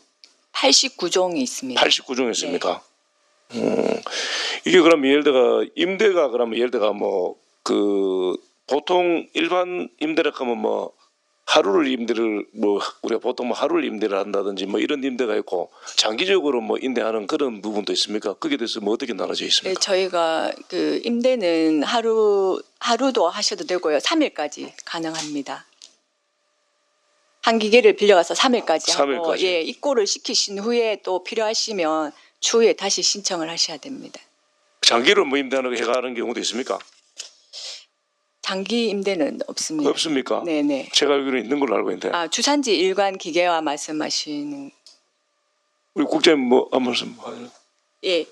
89종이 있습니다. 89종 있습니까? 이게 그럼 예를 들어 임대가 그러면 예를 들어 뭐 그 보통 일반 임대라 하면 뭐 하루를 임대를 뭐 우리가 보통 뭐 하루를 임대를 한다든지 뭐 이런 임대가 있고 장기적으로 뭐 임대하는 그런 부분도 있습니까? 거기에 대해서 뭐 어떻게 나눠져 네, 있습니까? 저희가 그 임대는 하루도 하셔도 되고요. 3일까지 가능합니다. 한 기계를 빌려가서 3일까지 하고 3일까지. 예, 입고를 시키신 후에 또 필요하시면 추후에 다시 신청을 하셔야 됩니다. 장기로 뭐 임대하는 거 해가는 경우도 있습니까? 장기 임대는 없습니다. 없습니까? 네네. 제가 알기로는 있는 걸로 알고 있는데 주산지 일관 기계와 말씀하시는 우리 국장님 뭐 한 말씀 예.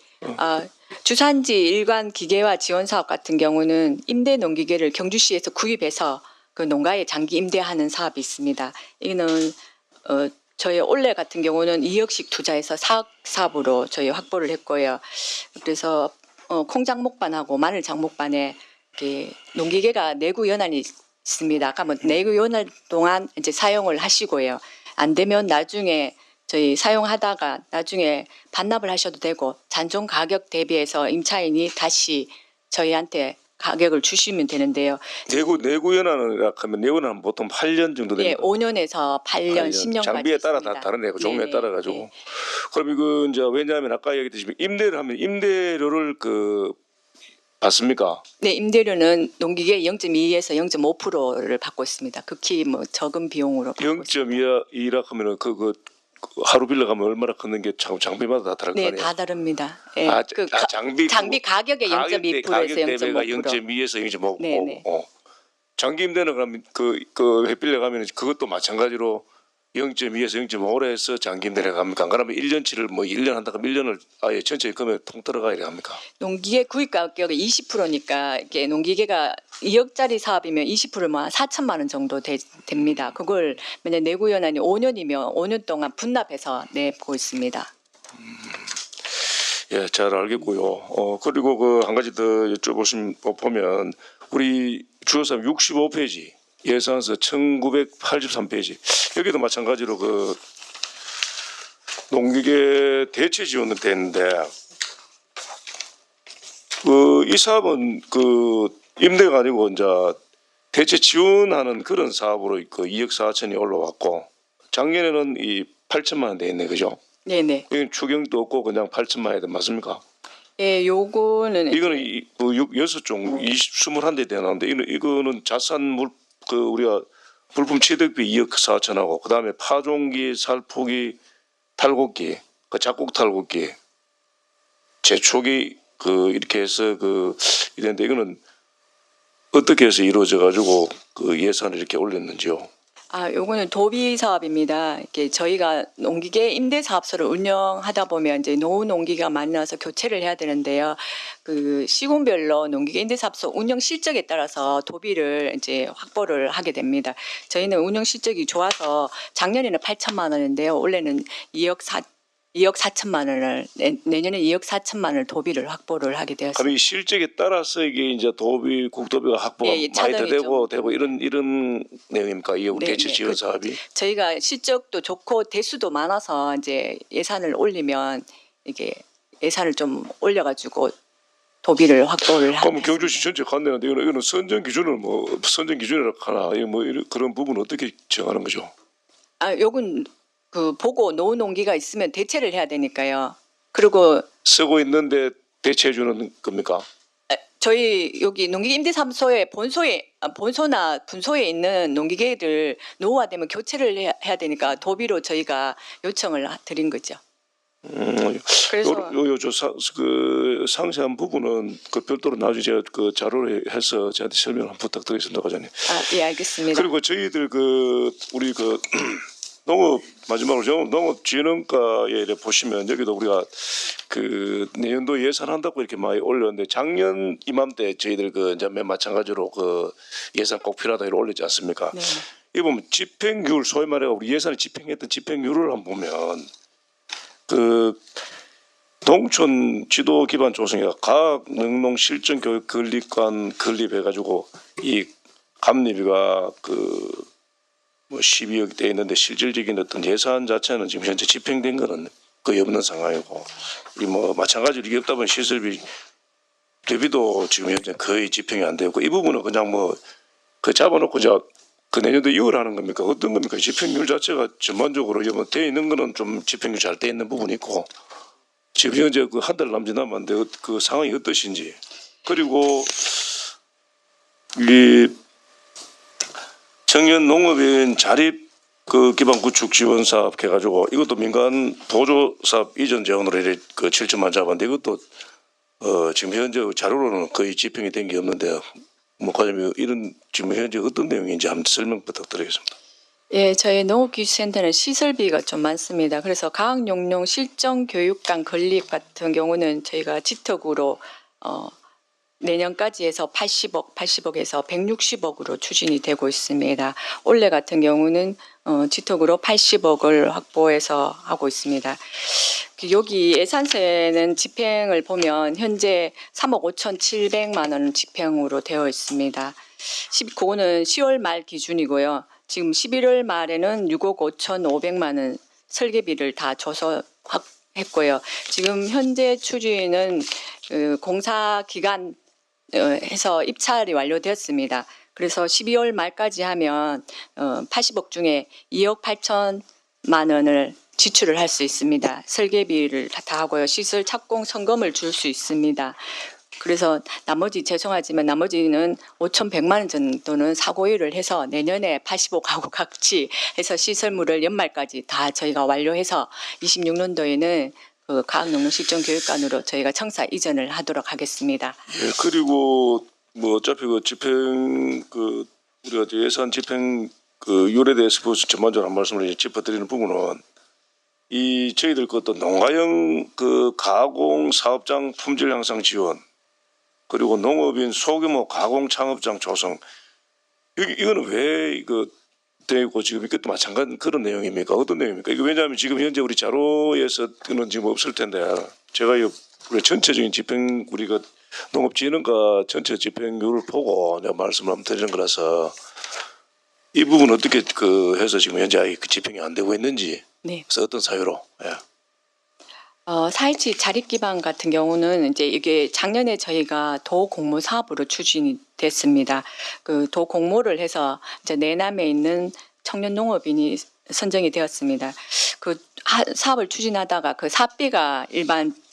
주산지 일관 기계화 지원 사업 같은 경우는 임대 농기계를 경주시에서 구입해서 그 농가에 장기 임대하는 사업이 있습니다. 이거는 저희 올해 같은 경우는 2억씩 투자해서 4억 사업으로 저희 확보를 했고요. 그래서 콩장목반하고 마늘 장목반에 이렇게 농기계가 내구 연한이 있습니다. 그러면 내구 연한 동안 이제 사용을 하시고요. 안 되면 나중에 저희 사용하다가 나중에 반납을 하셔도 되고 잔존 가격 대비해서 임차인이 다시 저희한테 가격을 주시면 되는데요. 내구 연한을 하면 내구 연한은 보통 8년 정도 예, 됩니다. 5년에서 8년, 10년까지 장비에 따라 있습니다. 다 다르네요. 종류에 네네, 따라 가지고. 네. 그럼 이거 이제 왜냐하면 아까 얘기했듯이 임대를 하면 임대료를 그 받습니까? 네, 임대료는 농기계 0.2에서 0.5%를 받고 있습니다. 극히 뭐 적은 비용으로 받고 있습니다. 0.2라 하면은 그 하루 빌려 가면 얼마나 걷는 게 장비마다 다 다를 거 네, 아니에요? 다 다릅니다. 예, 장비 가격의 0.2%에서 가격 대비가 0.5%. 0.2에서 0.5. 네네. 장기 임대는 그러면 그 빌려 가면 그것도 마찬가지로 0.2에서 0.5로 해서 장기 내려갑니까? 안 그러면 1년치를 뭐 1년 한다고 1년을 아예 전체 금액 통틀어가 이래 합니까? 농기계 구입 가격이 20%니까 이게 농기계가 2억짜리 사업이면 20%면 4천만 원 정도 됩니다. 그걸 만약 내구 연한이 5년이면 5년 동안 분납해서 내고 있습니다. 예, 잘 알겠고요. 그리고 그 한 가지 더 여쭤보면 우리 주요사항 65페이지 예산서 1983페이지 여기도 마찬가지로 그 농기계 대체 지원은 되는데 이 사업은 그 임대가 아니고 이제 대체 지원하는 그런 사업으로 그 2억 4천이 올라왔고 작년에는 이 8천만 원 돼 있네, 그죠? 네네. 이건 추경도 없고 그냥 8천만 원 맞습니까? 예, 요거는 이거는 여섯 종 21대 되나는데 이거는 자산물 그 우리가 불품 취득비 2억 4천하고 그다음에 파종기, 살포기, 탈곡기, 그 작곡 탈곡기, 제초기 그 이렇게 해서 그 이랬는데 이거는 어떻게 해서 이루어져 가지고 그 예산을 이렇게 올렸는지요? 요거는 도비 사업입니다. 이렇게 저희가 농기계 임대 사업소를 운영하다 보면 이제 노후 농기가 만나서 교체를 해야 되는데요. 그 시군별로 농기계 임대 사업소 운영 실적에 따라서 도비를 이제 확보를 하게 됩니다. 저희는 운영 실적이 좋아서 작년에는 8천만 원인데요. 올해는 2억 4천만 원을 내년에 2억 4천만 원을 도비를 확보를 하게 되었습니다. 그럼 이 실적에 따라서 이게 이제 국도비가 확보가 예, 많이 더 차등이죠. 되고 이런 내용입니까? 이게 우리 네, 대체 네. 지원 사업이? 저희가 실적도 좋고 대수도 많아서 이제 예산을 올리면 이게 예산을 좀 올려가지고 도비를 확보를 하고. 그럼 경주시 전체 간내는데 이거는 선정 기준을 선정 기준이라 하나 그런 부분은 어떻게 정하는 거죠? 요건 그 보고 노후 농기가 있으면 대체를 해야 되니까요. 그리고 쓰고 있는데 대체해 주는 겁니까? 저희 여기 농기계 임대사무소에 본소나 분소에 있는 농기계들 노후화되면 교체를 해야 되니까 도비로 저희가 요청을 드린 거죠. 그래서 그 상세한 부분은 그 별도로 나중에 제가 그 자료를 해서 저한테 설명 한번 부탁드리겠습니다, 과장님. 예, 알겠습니다. 그리고 저희들 우리 농업 마지막으로 농업진흥과에 이렇게 보시면 여기도 우리가 그 내년도 예산한다고 이렇게 많이 올렸는데 작년 이맘때 저희들 이제 맨 마찬가지로 그 예산 꼭 필요하다 이렇게 올렸지 않습니까? 네. 이 보면 집행률 소위 말해 우리 예산에 집행했던 집행률을 한번 보면 그 농촌 지도 기반 조성이가 과학 능농 실전 교육 건립관 건립해가지고 이 감리비가 뭐 12억 돼 있는데 실질적인 어떤 예산 자체는 지금 현재 집행된 거는 거의 없는 상황이고 이 뭐 마찬가지로 이게 없다 보면 시설비 대비도 지금 현재 거의 집행이 안 되고 이 부분은 그냥 그 잡아놓고 그 내년도 2월 하는 겁니까? 어떤 겁니까? 집행률 자체가 전반적으로 돼 있는 거는 좀 집행률 잘 돼 있는 부분이 있고 지금 현재 그 한 달 남짓 남았는데 그 상황이 어떠신지 그리고 이 청년 농업인 자립 그 기반 구축 지원 사업 해가지고 이것도 민간 보조 사업 이전 재원으로 이렇게 그 7천만 잡았는데 이것도 지금 현재 자료로는 거의 집행이 된 게 없는데 과장님 이런 지금 현재 어떤 내용인지 한번 설명 부탁드리겠습니다. 예, 저희 농업기술센터는 시설비가 좀 많습니다. 그래서 과학용농 실전교육관 건립 같은 경우는 저희가 지턱으로 내년까지 해서 80억에서 160억으로 추진이 되고 있습니다. 올해 같은 경우는 지턱으로 80억을 확보해서 하고 있습니다. 여기 예산세는 집행을 보면 현재 3억 5,700만 원 집행으로 되어 있습니다. 그거는 10월 말 기준이고요. 지금 11월 말에는 6억 5,500만 원 설계비를 다 줘서 했고요. 지금 현재 추진은 공사 기간 해서 입찰이 완료되었습니다. 그래서 12월 말까지 하면 80억 중에 2억 8천만 원을 지출을 할 수 있습니다. 설계비를 다 하고요. 시설 착공 성금을 줄 수 있습니다. 그래서 죄송하지만 나머지는 5,100만 원 정도는 사고일을 해서 내년에 80억하고 같이 해서 시설물을 연말까지 다 저희가 완료해서 26년도에는 그 과학농림실전교육관으로 저희가 청사 이전을 하도록 하겠습니다. 예, 그리고 어차피 집행 우리가 예산 집행 그 율에 대해서 전반적으로 한 말씀을 이제 짚어드리는 부분은 이 저희들 것도 농가형 그 가공 사업장 품질 향상 지원 그리고 농업인 소규모 가공 창업장 조성 이거는 왜 이거 되고 지금 이것도 마찬가지 그런 내용입니까? 어떤 내용입니까? 이거 왜냐하면 지금 현재 우리 자료에서는 지금 없을 텐데 제가 이 우리 전체적인 집행 우리가 농업진흥과 전체 집행률을 보고 내가 말씀을 한번 드리는 거라서 이 부분 어떻게 그 해서 지금 현재 그 집행이 안 되고 있는지 네. 그래서 어떤 사유로 예. 4.17 자립기반 같은 경우는 이제 이게 작년에 저희가 도 공모 사업으로 추진이 됐습니다. 그 도 공모를 해서 이제 내남에 있는 청년 농업인이 선정이 되었습니다. 그 사업을 추진하다가 그 사업비가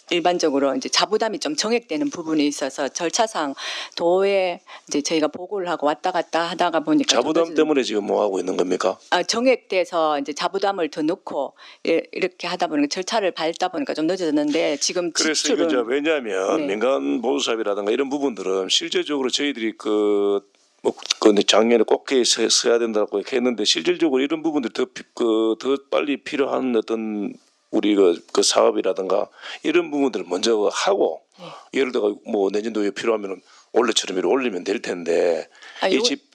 일반적으로 이제 자부담이 좀 정액되는 부분이 있어서 절차상 도에 이제 저희가 보고를 하고 왔다 갔다 하다가 보니까 자부담 때문에 지금 뭐 하고 있는 겁니까? 정액돼서 이제 자부담을 더 넣고 이렇게 하다 보니까 절차를 밟다 보니까 좀 늦어졌는데 지금 그래서 이거 이제 지출은 왜냐하면 네. 민간 보조사업이라든가 이런 부분들은 실제적으로 저희들이 그 작년에 꼭 써야 된다고 했는데 실질적으로 이런 부분들이 더 빨리 필요한 어떤 우리 그 사업이라든가 이런 부분들을 먼저 하고 예를 들어 뭐 내년도에 필요하면 올해처럼 이렇게 올리면 될 텐데 이 집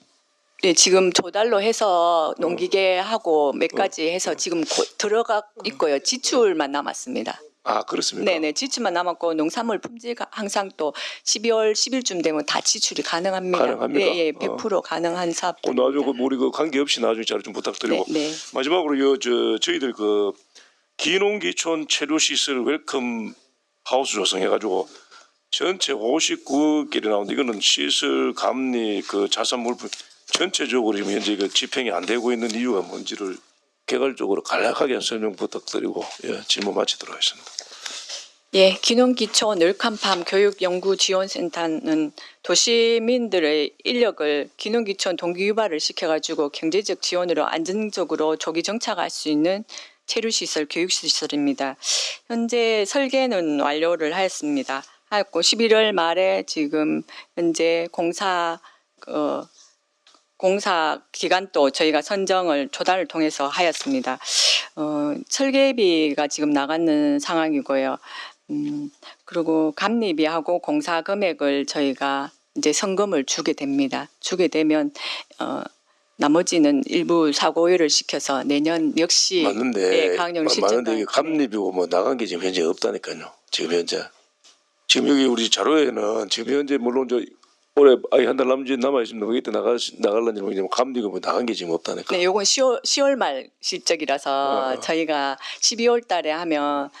네, 지금 조달로 해서 농기계하고 몇 가지 해서 지금 들어가 있고요. 지출만 남았습니다. 그렇습니까? 네네, 지출만 남았고 농산물 품질 항상 또 12월 10일쯤 되면 다 지출이 가능합니다. 가능합니까? 예, 100% 가능한 사업. 나중에 우리 그 관계 없이 나중에 자료 좀 부탁드리고 네, 네. 마지막으로 저희들 그 기농기촌 체류시설 웰컴 하우스 조성해가지고 전체 59개를 나오는데 이거는 시설 감리 그 자산 물품 전체적으로 지금 현재 그 집행이 안 되고 있는 이유가 뭔지를 개괄적으로 간략하게 설명 부탁드리고 질문 마치도록 하겠습니다. 예, 기농기촌 늘칸팜 교육연구지원센터는 도시민들의 인력을 기농기촌 동기유발을 시켜가지고 경제적 지원으로 안정적으로 조기 정착할 수 있는 체류시설, 교육시설입니다. 현재 설계는 완료를 하였습니다. 하였고 11월 말에 지금 현재 공사 기간도 저희가 선정을 조달을 통해서 하였습니다. 설계비가 지금 나가는 상황이고요. 그리고 감리비하고 공사 금액을 저희가 이제 성금을 주게 됩니다. 주게 되면 나머지는 일부 사고율을 시켜서 내년 역시 맞는데 강령 맞는데 이게 감리비고 뭐 나간 게 지금 현재 없다니까요. 지금 현재 지금 여기 우리 자료에는 지금 현재 물론 저 올해 한 달 남아 있습니다. 거기 때 나갈런지 모르겠지만 감리가 뭐 나간 게 지금 없다니까. 네, 요건 10월 말 실적이라서 저희가 12월 달에 하면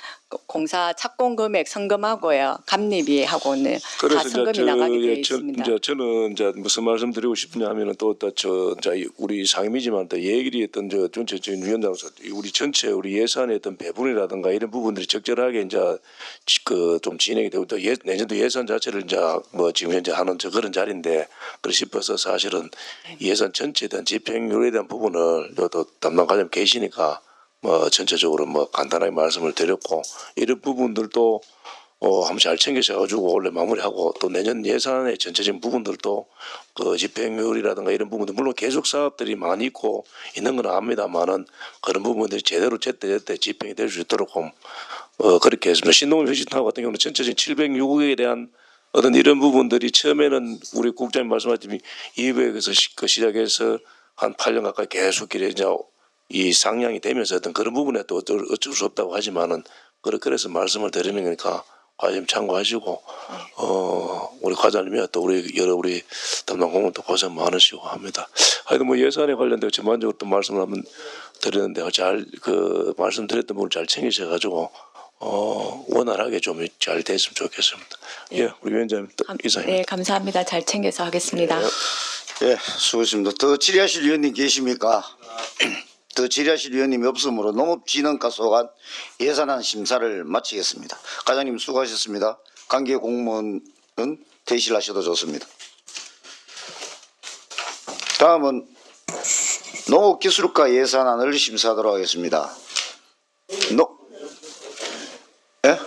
공사 착공 금액 성금하고요. 감리비하고는 다 그래서 성금이 나가게 되어 있습니다. 저는 이제 무슨 말씀드리고 싶냐 하면은 또 우리 상임이지만 또 얘기를 했던 전체적인 위원장으로서 우리 전체 우리 예산의 어떤 배분이라든가 이런 부분들이 적절하게 이제 그 좀 진행이 되고 또 내년도 예산 자체를 이제 뭐 지금 현재 하는 그런 자리인데 그러 싶어서 사실은 예산 전체에 대한 집행률에 대한 부분을 또 담당 과장 계시니까 뭐 전체적으로 뭐 간단하게 말씀을 드렸고 이런 부분들도 한번 잘 챙기셔가지고 원래 마무리하고 또 내년 예산의 전체적인 부분들도 그 집행률이라든가 이런 부분들 물론 계속 사업들이 많이 있고 있는 건 압니다만은 그런 부분들이 제대로 제때 집행이 될 수 있도록 그렇게 했습니다. 신농업 혁신타워 같은 경우는 전체적인 706억에 대한 어떤 이런 부분들이 처음에는 우리 국장님 말씀하셨지만 200에서 시작해서 한 8년 가까이 계속 이제 이 상향이 되면서 어떤 그런 부분에 또 어쩔 수 없다고 하지만은 그래서 말씀을 드리는 거니까 과장님 참고하시고 우리 과장님이 또 우리 담당 공무원도 고생 많으시고 합니다. 하여튼 뭐 예산에 관련되어 전반적으로 또 말씀을 한번 드렸는데 잘 그 말씀드렸던 부분을 잘 챙기셔가지고 원활하게 좀 잘 됐으면 좋겠습니다. 예, 우리 위원장님 이상입니다. 네, 감사합니다. 잘 챙겨서 하겠습니다. 예, 수고하셨습니다. 더 질의하실 위원님 계십니까? 더 질의하실 위원님이 없으므로 농업진흥과 소관 예산안 심사를 마치겠습니다. 과장님 수고하셨습니다. 관계 공무원은 퇴실하셔도 좋습니다. 다음은 농업기술과 예산안을 심사하도록 하겠습니다. 예?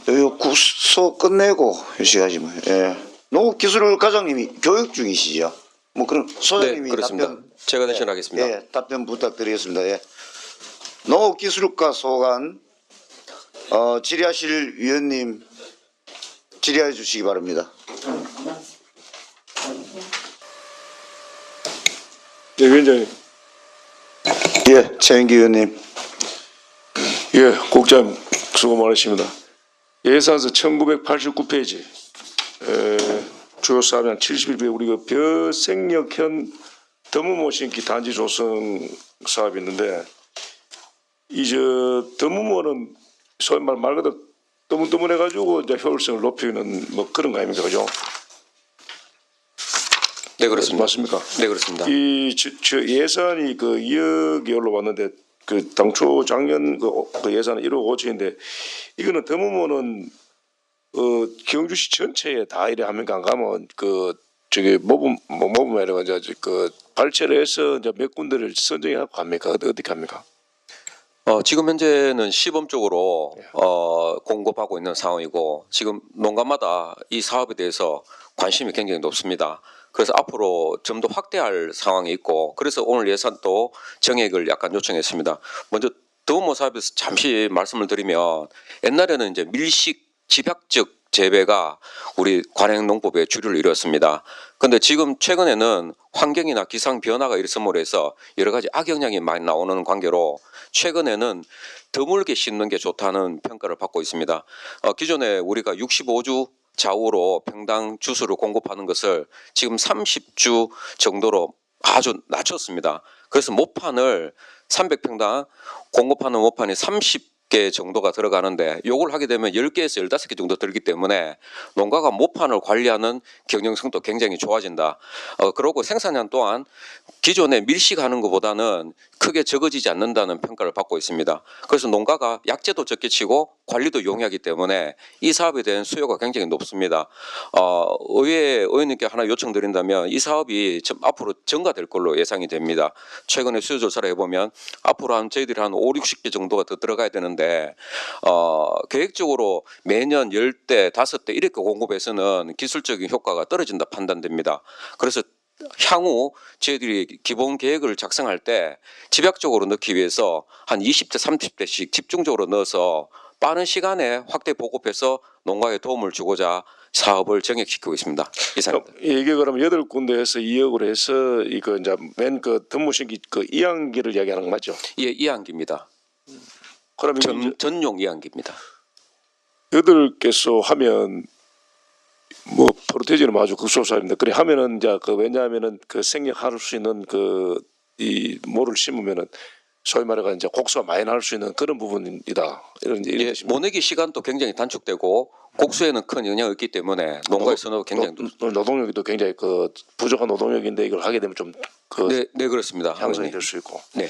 여기 국소 끝내고 휴식하지 뭐. 예. 농업기술 과장님이 교육 중이시죠? 뭐 그럼 소장님이 네, 그렇습니다. 답변 제가 대신하겠습니다. 예, 답변 부탁드리겠습니다. 예. 농업기술과 소관 질의하실 위원님 질의해 주시기 바랍니다. 네, 위원장님. 예, 최영기 의원님. 예, 국장님 수고 많으십니다. 예산서 1989페이지 주요 사업이 한 71배 우리 그 벼생력현 더무모 심기 단지 조성 사업이 있는데 이 저 더무모는 소위 말 그대로 뜨문뜨문해 가지고 이제 효율성을 높이는 뭐 그런 거 아닙니까, 그죠? 네, 그렇습니다. 맞습니까? 네, 그렇습니다. 이 저 예산이 그 2억이 올라왔는데 그 당초 작년 그 예산은 1억 5천인데 이거는 더무모는 경주시 전체에 다 이래 합니까? 안 가면 그 저기 모범 이래가 이제 그 발췌를 해서 이제 몇 군데를 선정해 갖고 합니까? 어떻게 합니까? 지금 현재는 시범 쪽으로 공급하고 있는 상황이고 지금 농가마다 이 사업에 대해서 관심이 굉장히 높습니다. 그래서 앞으로 좀 더 확대할 상황이 있고 그래서 오늘 예산도 정액을 약간 요청했습니다. 먼저 더무모 사업에서 잠시 말씀을 드리면 옛날에는 이제 밀식 집약적 재배가 우리 관행농법의 주류를 이뤘습니다. 그런데 지금 최근에는 환경이나 기상 변화가 일어섬으로 해서 여러 가지 악영향이 많이 나오는 관계로 최근에는 드물게 심는 게 좋다는 평가를 받고 있습니다. 기존에 우리가 65주 좌우로 평당 주수를 공급하는 것을 지금 30주 정도로 아주 낮췄습니다. 그래서 모판을 300평당 공급하는 모판이 30개 정도가 들어가는데 요걸 하게 되면 10개에서 15개 정도 들기 때문에 농가가 모판을 관리하는 경영성도 굉장히 좋아진다. 그리고 생산량 또한 기존에 밀식하는 것보다는 크게 적어지지 않는다는 평가를 받고 있습니다. 그래서 농가가 약재도 적게 치고 관리도 용이하기 때문에 이 사업에 대한 수요가 굉장히 높습니다. 의회 의원님께 하나 요청드린다면 이 사업이 앞으로 증가될 걸로 예상이 됩니다. 최근에 수요 조사를 해보면 앞으로 저희들이 한 5, 60개 정도가 더 들어가야 되는데 계획적으로 매년 10대, 5대 이렇게 공급해서는 기술적인 효과가 떨어진다 판단됩니다. 그래서 향후 저희들이 기본 계획을 작성할 때 집약적으로 넣기 위해서 한 20대, 30대씩 집중적으로 넣어서 빠른 시간에 확대 보급해서 농가에 도움을 주고자 사업을 정액시키고 있습니다. 이상입니다. 이게 그러면 8군데에서 2억으로 해서 이거 이제 맨 그 더무신기 그 이항기를 이야기하는 거 맞죠? 예, 이항기입니다. 그러면 이제 전용 이항기입니다. 8개소 하면 뭐 프로테이지는 아주 극소수입니다. 그래 하면은 이제 그 왜냐하면은 그 생략할 수 있는 그 이 모를 심으면은 소위 말해가 이제 곡수가 많이 날 수 있는 그런 부분이다. 이런 예, 뜻입니다. 모내기 시간도 굉장히 단축되고 곡수에는 큰 영향이 없기 때문에 농가에서는 굉장히 노동력도 굉장히 그 부족한 노동력인데 이걸 하게 되면 좀 그 네, 그렇습니다. 향상이 될 수 있고. 네.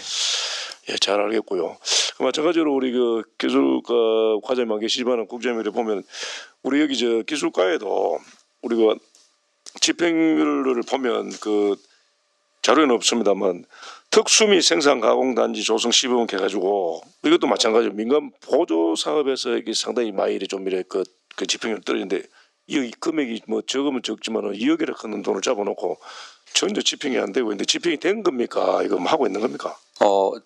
예, 잘 알겠고요. 마찬가지로 우리 그 기술과 과장님만 계시지만 국장님을 보면 우리 여기 저 기술과에도 우리가 집행률을 보면 그 자료는 없습니다만 특수미 생산 가공 단지 조성 시범을 해가지고 이것도 마찬가지로 민간 보조 사업에서 이게 상당히 많이 좀 이래 그 집행률 떨어지는데 이 금액이 뭐 적으면 적지만 2억이라 큰 돈을 잡아놓고 전혀 집행이 안 되고 있는데 집행이 된 겁니까? 이거 뭐 하고 있는 겁니까?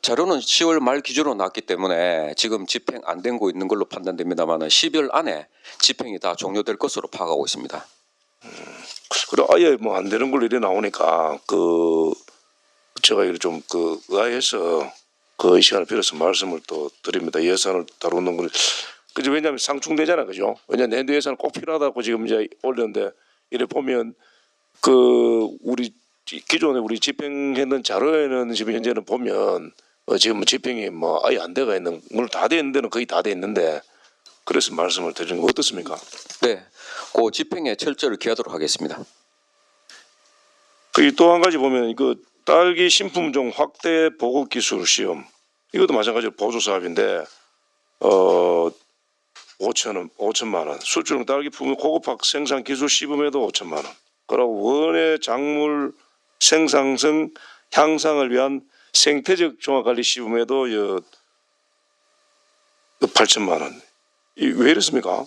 자료는 10월 말 기준으로 나왔기 때문에 지금 집행 안 된 거 있는 걸로 판단됩니다만 12월 안에 집행이 다 종료될 것으로 파악하고 있습니다. 그래 아예 뭐 안 되는 걸로 이래 나오니까 그 제가 이를 좀 그 의아해서 그 시간을 빌어서 말씀을 또 드립니다. 예산을 다루는 걸 그죠? 왜냐하면 상충되잖아, 그죠? 왜냐하면 내년 예산은 꼭 필요하다고 지금 이제 올렸는데 이래 보면 그 우리 기존에 우리 집행했는 자료에는 지금 현재는 보면 지금 집행이 뭐 아예 안 돼가 있는 물론 다 돼 있는 데는 거의 다 돼 있는데 그래서 말씀을 드리는 거 어떻습니까? 네, 그 집행에 철저를 기하도록 하겠습니다. 그 또 한 가지 보면 이거 딸기 신품종 확대 보급 기술 시험 이것도 마찬가지로 보조 사업인데 5천만 원 수출용 딸기 품목 고급학 생산 기술 시범에도 5천만 원 그리고 원예 작물 생산성 향상을 위한 생태적 종합관리 시범에도 8천만 원. 왜 이렇습니까?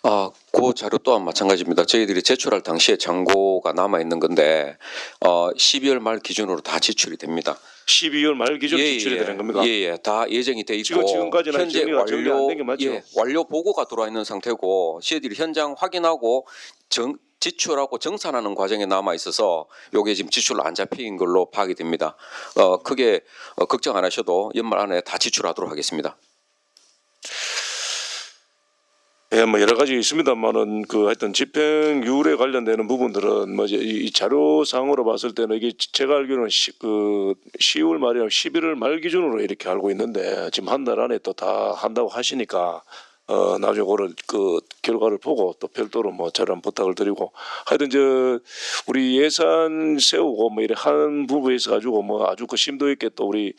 그 자료 또한 마찬가지입니다. 저희들이 제출할 당시에 잔고가 남아 있는 건데 12월 말 기준으로 다 지출이 됩니다. 12월 말 기준 지출이 되는 겁니까? 예, 다 예정이 돼 있고 지금까지는 현재 정리가 안 된 게 맞죠? 완료 보고가 들어와 있는 상태고 저희들이 현장 확인하고 지출하고 정산하는 과정에 남아 있어서 요게 지금 지출로 안 잡힌 걸로 파악이 됩니다. 크게 걱정 안 하셔도 연말 안에 다 지출하도록 하겠습니다. 예, 뭐 여러 가지 있습니다만은 그 하여튼 집행유율에 관련되는 부분들은 뭐 이제 이 자료상으로 봤을 때는 이게 제가 알기로는 10월 말이나 11월 말 기준으로 이렇게 알고 있는데 지금 한 달 안에 또 다 한다고 하시니까 나중에 그걸 그 결과를 보고 또 별도로 뭐 저런 부탁을 드리고 하여튼 우리 예산 세우고 뭐 이래 한 부분에 있어 가지고 뭐 아주 그 심도 있게 또 우리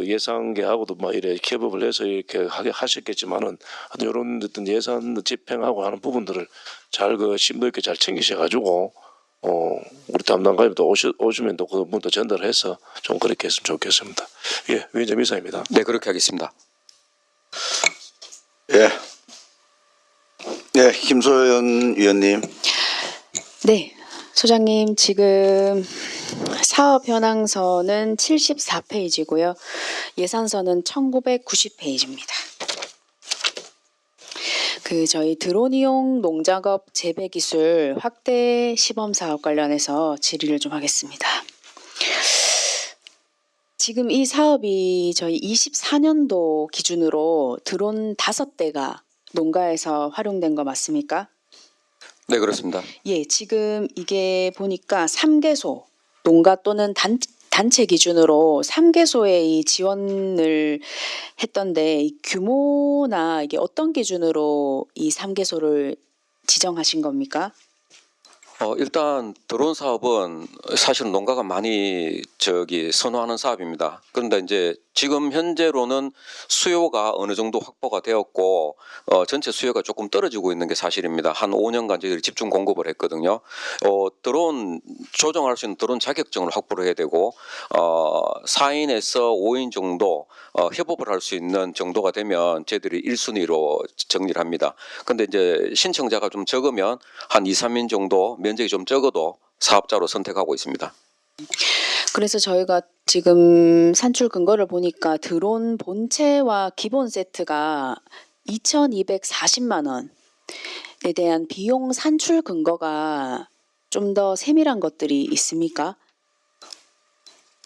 예산계하고도 뭐 이래 협업을 해서 이렇게 하셨겠지만은 하여튼 이런 어떤 예산 집행하고 하는 부분들을 잘 그 심도 있게 잘 챙기셔 가지고 우리 담당관님도 오시면 또 그 부분도 전달해서 좀 그렇게 했으면 좋겠습니다. 예, 위원장 이사입니다. 네, 그렇게 하겠습니다. 예. 네, 김소연 위원님. 네, 소장님 지금 사업 현황서는 74페이지고요. 예산서는 1990페이지입니다. 저희 드론 이용 농작업 재배 기술 확대 시범 사업 관련해서 질의를 좀 하겠습니다. 지금 이 사업이 저희 24년도 기준으로 드론 5대가 농가에서 활용된 거 맞습니까? 네, 그렇습니다. 예, 지금 이게 보니까 3개소 농가 또는 단체 기준으로 3개소에 이 지원을 했던데 이 규모나 이게 어떤 기준으로 이 3개소를 지정하신 겁니까? 일단 드론 사업은 사실 농가가 많이 선호하는 사업입니다. 그런데 이제 지금 현재로는 수요가 어느 정도 확보가 되었고 전체 수요가 조금 떨어지고 있는 게 사실입니다. 한 5년간 저희들이 집중 공급을 했거든요. 드론 조정할 수 있는 드론 자격증을 확보를 해야 되고 4인에서 5인 정도 협업을 할 수 있는 정도가 되면 저희들이 1순위로 정리를 합니다. 근데 이제 신청자가 좀 적으면 한 2, 3인 정도 면적이 좀 적어도 사업자로 선택하고 있습니다. 그래서 저희가 지금 산출 근거를 보니까 드론 본체와 기본 세트가 2,240만 원에 대한 비용 산출 근거가 좀 더 세밀한 것들이 있습니까?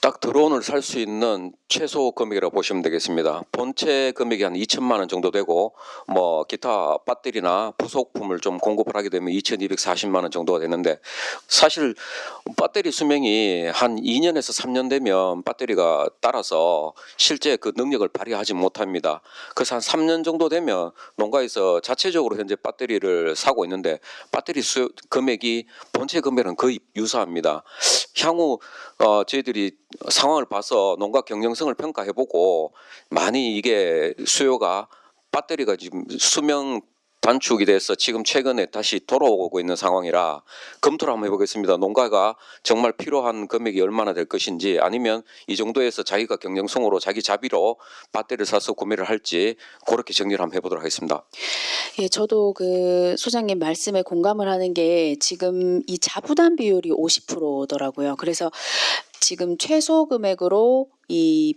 딱 드론을 살 수 있는 최소 금액이라고 보시면 되겠습니다. 본체 금액이 한 2천만 원 정도 되고 뭐 기타 배터리나 부속품을 좀 공급을 하게 되면 2,240만 원 정도가 되는데 사실 배터리 수명이 한 2년에서 3년 되면 배터리가 따라서 실제 그 능력을 발휘하지 못합니다. 그래서 한 3년 정도 되면 농가에서 자체적으로 현재 배터리를 사고 있는데 배터리 금액이 본체 금액은 거의 유사합니다. 향후 저희들이 상황을 봐서 농가 경영성을 평가해보고 많이 이게 수요가 배터리가 지금 수명 단축이 돼서 지금 최근에 다시 돌아오고 있는 상황이라 검토를 한번 해보겠습니다. 농가가 정말 필요한 금액이 얼마나 될 것인지 아니면 이 정도에서 자기가 경영성으로 자기 자비로 배터리를 사서 구매를 할지 그렇게 정리를 한번 해보도록 하겠습니다. 예, 저도 그 소장님 말씀에 공감을 하는 게 지금 이 자부담 비율이 50%더라고요. 그래서 지금 최소 금액으로 이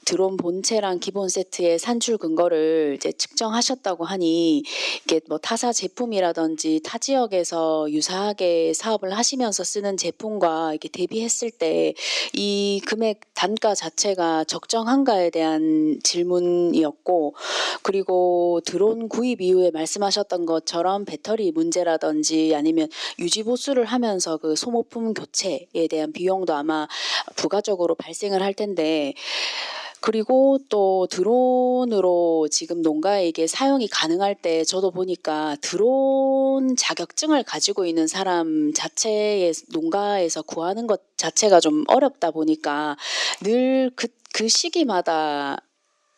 드론 본체랑 기본 세트의 산출 근거를 이제 측정하셨다고 하니 이게 뭐 타사 제품이라든지 타 지역에서 유사하게 사업을 하시면서 쓰는 제품과 이렇게 대비했을 때 이 금액 단가 자체가 적정한가에 대한 질문이었고, 그리고 드론 구입 이후에 말씀하셨던 것처럼 배터리 문제라든지 아니면 유지 보수를 하면서 그 소모품 교체에 대한 비용도 아마 부가적으로 발생을 할 텐데, 그리고 또 드론으로 지금 농가에게 사용이 가능할 때 저도 보니까 드론 자격증을 가지고 있는 사람 자체의 농가에서 구하는 것 자체가 좀 어렵다 보니까 늘 그 시기마다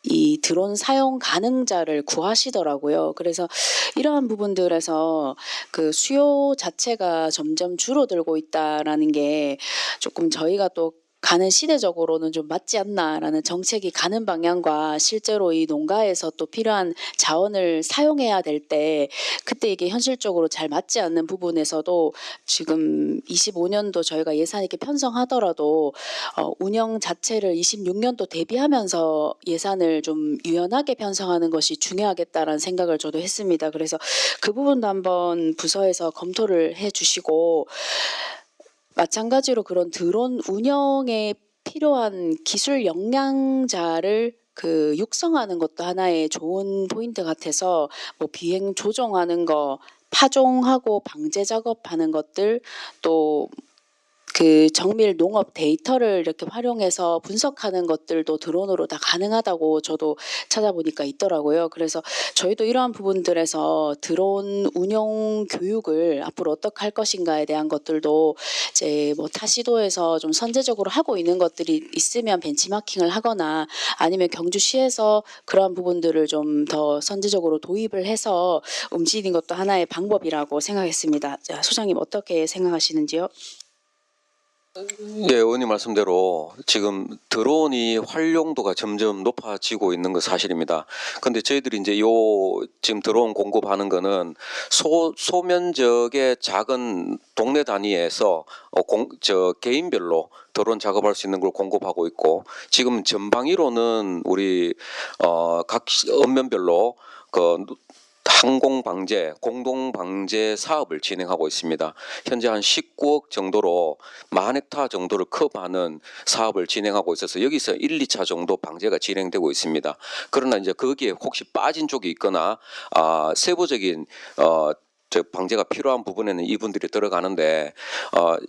이 드론 사용 가능자를 구하시더라고요. 그래서 이러한 부분들에서 그 수요 자체가 점점 줄어들고 있다라는 게 조금 저희가 또 가는 시대적으로는 좀 맞지 않나라는 정책이 가는 방향과 실제로 이 농가에서 또 필요한 자원을 사용해야 될 때 그때 이게 현실적으로 잘 맞지 않는 부분에서도 지금 25년도 저희가 예산 이렇게 편성하더라도 운영 자체를 26년도 대비하면서 예산을 좀 유연하게 편성하는 것이 중요하겠다라는 생각을 저도 했습니다. 그래서 그 부분도 한번 부서에서 검토를 해주시고 마찬가지로 그런 드론 운영에 필요한 기술 역량자를 육성하는 것도 하나의 좋은 포인트 같아서 뭐 비행 조종하는 거, 파종하고 방제 작업하는 것들 또 정밀 농업 데이터를 이렇게 활용해서 분석하는 것들도 드론으로 다 가능하다고 저도 찾아보니까 있더라고요. 그래서 저희도 이러한 부분들에서 드론 운용 교육을 앞으로 어떻게 할 것인가에 대한 것들도 이제 뭐 타 시도에서 좀 선제적으로 하고 있는 것들이 있으면 벤치마킹을 하거나 아니면 경주시에서 그러한 부분들을 좀 더 선제적으로 도입을 해서 움직이는 것도 하나의 방법이라고 생각했습니다. 자, 소장님 어떻게 생각하시는지요? 예, 의원님 말씀대로 지금 드론이 활용도가 점점 높아지고 있는 건 사실입니다. 근데 저희들이 이제 지금 드론 공급하는 거는 소면적의 작은 동네 단위에서 개인별로 드론 작업할 수 있는 걸 공급하고 있고 지금 전방위로는 우리 각 읍면별로 항공 방제, 공동 방제 사업을 진행하고 있습니다. 현재 한 19억 정도로 10,000헥타 정도를 커버하는 사업을 진행하고 있어서 여기서 1, 2차 정도 방제가 진행되고 있습니다. 그러나 이제 거기에 혹시 빠진 쪽이 있거나 세부적인 방제가 필요한 부분에는 이분들이 들어가는데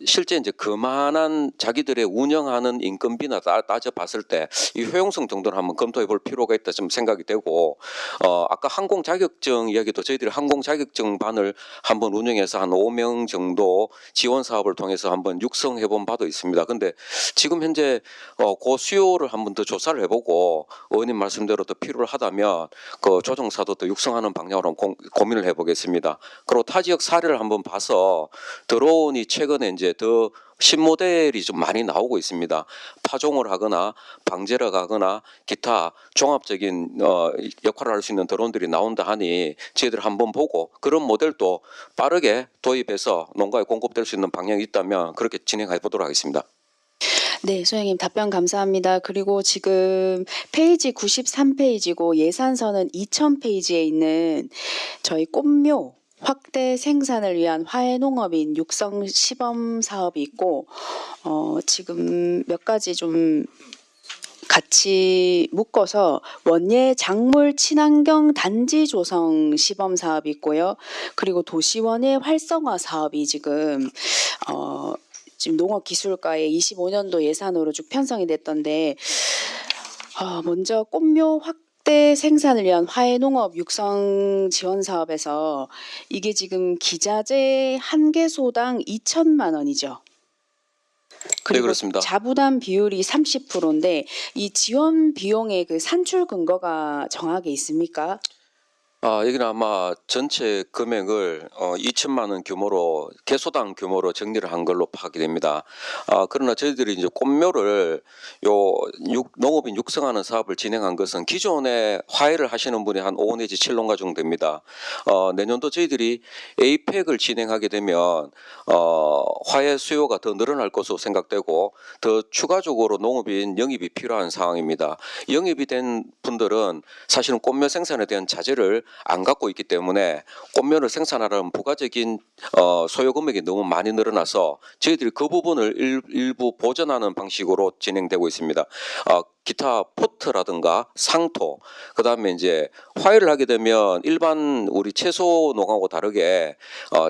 실제 이제 그만한 자기들의 운영하는 인건비나 따져봤을 때 이 효용성 정도는 한번 검토해 볼 필요가 있다 좀 생각이 되고 아까 항공 자격증 이야기도 저희들이 항공 자격증 반을 한번 운영해서 한 5명 정도 지원 사업을 통해서 한번 육성해 본 바도 있습니다. 근데 지금 현재 그 수요를 한번 더 조사를 해보고 의원님 말씀대로 더 필요하다면 그 조종사도 더 육성하는 방향으로 고민을 해보겠습니다. 그리고 타 지역 사례를 한번 봐서 드론이 최근에 이제 더 신모델이 좀 많이 나오고 있습니다. 파종을 하거나 방제를 하거나 기타 종합적인 역할을 할 수 있는 드론들이 나온다 하니 저희들 한번 보고 그런 모델도 빠르게 도입해서 농가에 공급될 수 있는 방향이 있다면 그렇게 진행해 보도록 하겠습니다. 네, 소장님 답변 감사합니다. 그리고 지금 페이지 93페이지고 예산서는 2000페이지에 있는 저희 꽃묘 확대 생산을 위한 화훼농업인 육성 시범 사업이 있고 지금 몇 가지 좀 같이 묶어서 원예 작물 친환경 단지 조성 시범 사업이 있고요. 그리고 도시원예 활성화 사업이 지금 농업기술과의 25년도 예산으로 쭉 편성이 됐던데 먼저 꽃묘 확대 생산을 위한 화훼농업 육성 지원 사업에서 이게 지금 기자재 한 개소당 2천만 원이죠. 그리고 그렇습니다. 자부담 비율이 30%인데 이 지원 비용의 산출 근거가 정하게 있습니까? 여기는 아마 전체 금액을 2천만 원 규모로 개소당 규모로 정리를 한 걸로 파악이 됩니다. 그러나 저희들이 이제 꽃묘를 농업인 육성하는 사업을 진행한 것은 기존에 화훼를 하시는 분이 한 5 내지 7농가 정도 됩니다. 내년도 저희들이 에이펙을 진행하게 되면 화훼 수요가 더 늘어날 것으로 생각되고 더 추가적으로 농업인 영입이 필요한 상황입니다. 영입이 된 분들은 사실은 꽃묘 생산에 대한 자재를 안 갖고 있기 때문에 꽃묘를 생산하려면 부가적인 소요 금액이 너무 많이 늘어나서 저희들이 그 부분을 일부 보전하는 방식으로 진행되고 있습니다. 기타 포트라든가 상토, 그 다음에 이제 화훼를 하게 되면 일반 우리 채소 농하고 다르게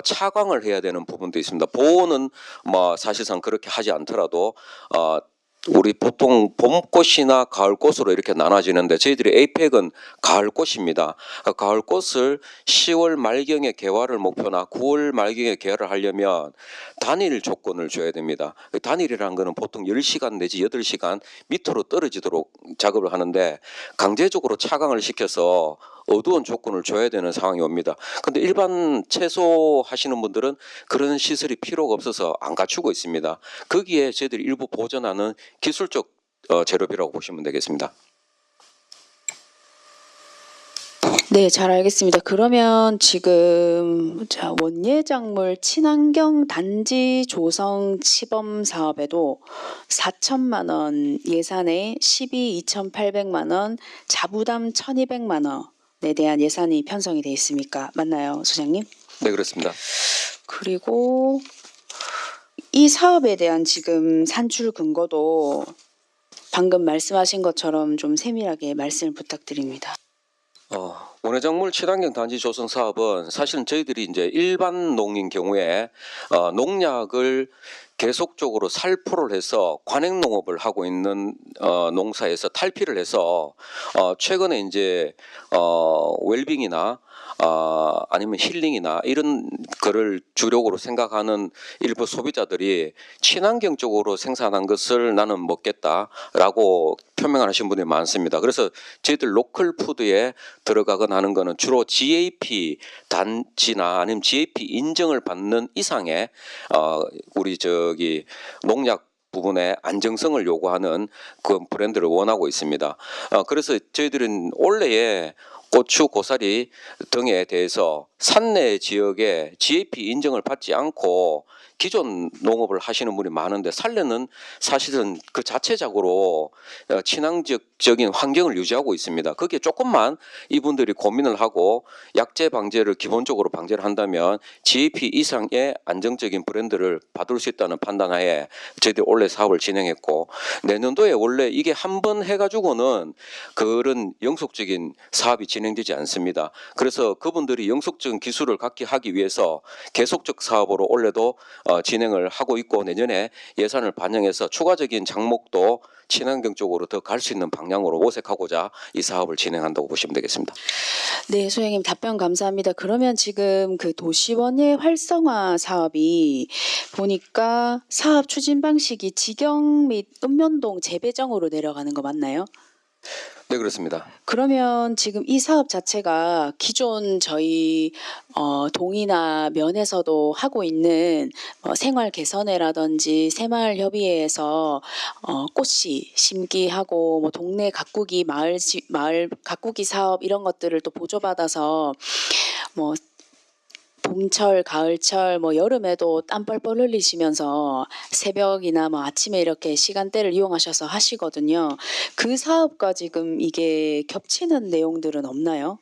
차광을 해야 되는 부분도 있습니다. 보호는 뭐 사실상 그렇게 하지 않더라도 우리 보통 봄꽃이나 가을꽃으로 이렇게 나눠지는데 저희들이 에이펙은 가을꽃입니다. 가을꽃을 10월 말경에 개화를 목표나 9월 말경에 개화를 하려면 단일 조건을 줘야 됩니다. 단일이라는 거는 보통 10시간 내지 8시간 밑으로 떨어지도록 작업을 하는데 강제적으로 차광을 시켜서 어두운 조건을 줘야 되는 상황이 옵니다. 그런데 일반 채소 하시는 분들은 그런 시설이 필요가 없어서 안 갖추고 있습니다. 거기에 저희들이 일부 보전하는 기술적 재료비라고 보시면 되겠습니다. 네, 잘 알겠습니다. 그러면 지금 원예작물 친환경 단지 조성 시범 사업에도 4천만 원 예산에 2,800만 원, 자부담 1,200만 원에 대한 예산이 편성이 돼 있습니까? 맞나요, 소장님? 네, 그렇습니다. 그리고 이 사업에 대한 지금 산출 근거도 방금 말씀하신 것처럼 좀 세밀하게 말씀을 부탁드립니다. 원예작물 친환경 단지 조성 사업은 사실은 저희들이 이제 일반 농인 경우에 농약을 계속적으로 살포를 해서 관행 농업을 하고 있는 농사에서 탈피를 해서 최근에 이제 웰빙이나 아니면 힐링이나 이런 거를 주력으로 생각하는 일부 소비자들이 친환경 쪽으로 생산한 것을 나는 먹겠다라고 표명하시는 분들이 많습니다. 그래서 저희들 로컬 푸드에 들어가거나 하는 거는 주로 GAP 단지나 아니면 GAP 인정을 받는 이상의 우리 저기 농약 부분의 안정성을 요구하는 그 브랜드를 원하고 있습니다. 그래서 저희들은 올해에 고추, 고사리 등에 대해서 산내 지역에 GAP 인정을 받지 않고 기존 농업을 하시는 분이 많은데 산내는 사실은 그 자체적으로 친환경적인 환경을 유지하고 있습니다. 거기에 조금만 이분들이 고민을 하고 약재 방제를 기본적으로 방제를 한다면 GAP 이상의 안정적인 브랜드를 받을 수 있다는 판단하에 저희들이 올해 사업을 진행했고 내년도에 원래 이게 한 번 해가지고는 그런 영속적인 사업이 진행되지 않습니다. 그래서 그분들이 영속적인 기술을 갖게 하기 위해서 계속적 사업으로 올해도 진행을 하고 있고 내년에 예산을 반영해서 추가적인 장목도 친환경 쪽으로 더 갈 수 있는 방향으로 모색하고자 이 사업을 진행한다고 보시면 되겠습니다. 네, 소장님 답변 감사합니다. 그러면 지금 그 도시원예 활성화 사업이 보니까 사업 추진 방식이 직영 및 읍면동 재배정으로 내려가는 거 맞나요? 네, 그렇습니다. 그러면 지금 이 사업 자체가 기존 저희 동이나 면에서도 하고 있는 생활 개선회라든지 새마을 협의회에서 꽃씨 심기하고 뭐 동네 가꾸기 마을 가꾸기 사업 이런 것들을 또 보조받아서 뭐 봄철, 가을철, 뭐 여름에도 땀 뻘뻘 흘리시면서 새벽이나 뭐 아침에 이렇게 시간대를 이용하셔서 하시거든요. 그 사업과 지금 이게 겹치는 내용들은 없나요?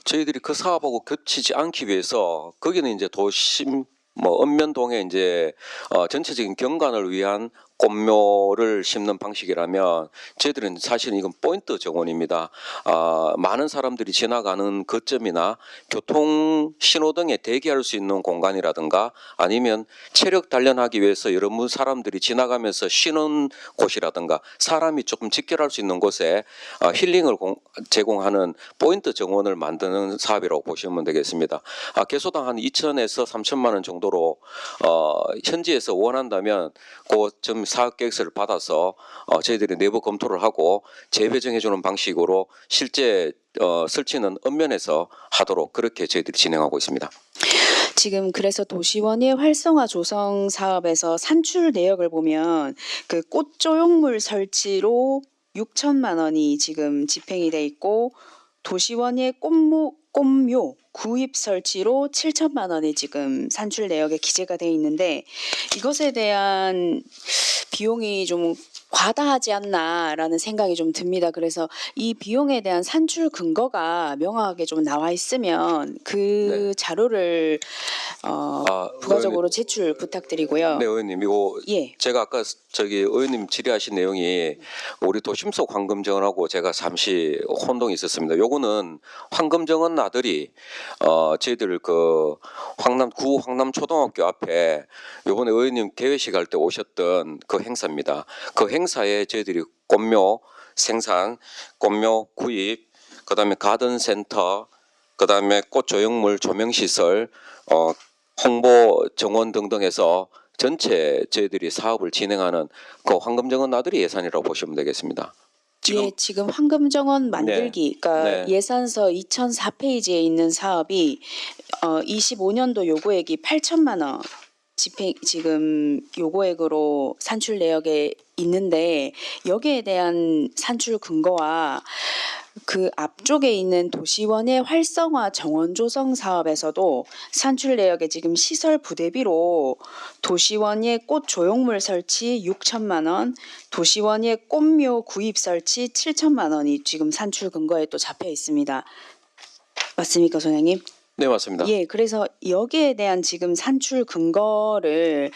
저희들이 그 사업하고 겹치지 않기 위해서 거기는 이제 도심 읍면동에 이제 전체적인 경관을 위한 꽃묘를 심는 방식이라면 저희들은 사실은 이건 포인트 정원입니다. 많은 사람들이 지나가는 거점이나 교통 신호등에 대기할 수 있는 공간이라든가 아니면 체력 단련하기 위해서 여러 사람들이 지나가면서 쉬는 곳이라든가 사람이 조금 직결할 수 있는 곳에 힐링을 제공하는 포인트 정원을 만드는 사업이라고 보시면 되겠습니다. 개소당 한 2천에서 3천만 원 정도로 현지에서 원한다면 그 좀 사업 계획서를 받아서 저희들이 내부 검토를 하고 재배정해 주는 방식으로 실제 설치는 읍면에서 하도록 그렇게 저희들이 진행하고 있습니다. 지금 그래서 도시원예 활성화 조성 사업에서 산출 내역을 보면 그 꽃조형물 설치로 6천만 원이 지금 집행이 돼 있고 도시원예 꽃묘 구입 설치로 7천만 원이 지금 산출 내역에 기재가 돼 있는데 이것에 대한 비용이 좀 과다하지 않나라는 생각이 좀 듭니다. 그래서 이 비용에 대한 산출 근거가 명확하게 좀 나와 있으면 그 자료를 부가적으로 제출 부탁드리고요. 네, 의원님 이거 예. 제가 아까 저기 의원님 질의하신 내용이 우리 도심속 황금정원하고 제가 잠시 혼동이 있었습니다. 요거는 황금정원 아들이 저희들 그 구 황남초등학교 앞에 요번에 의원님 개회식 할 때 오셨던 그 행사입니다. 그 행사에 저희들이 꽃묘 생산, 꽃묘 구입, 그다음에 가든센터, 그다음에 꽃 조형물 조명 시설, 홍보 정원 등등해서 전체 저희들이 사업을 진행하는 그 황금정원 나들이 예산이라고 보시면 되겠습니다. 지금 황금정원 만들기, 그러니까 예산서 2004페이지에 있는 사업이 25년도 요구액이 8천만 원. 집행 지금 요구액으로 산출 내역에 있는데 여기에 대한 산출 근거와 그 앞쪽에 있는 도시원의 활성화 정원 조성 사업에서도 산출 내역에 지금 시설 부대비로 도시원의 꽃 조형물 설치 6천만 원, 도시원의 꽃묘 구입 설치 7천만 원이 지금 산출 근거에 또 잡혀 있습니다. 맞습니까, 소장님? 네, 맞습니다. 예, 그래서 여기에 대한 지금 산출 근거를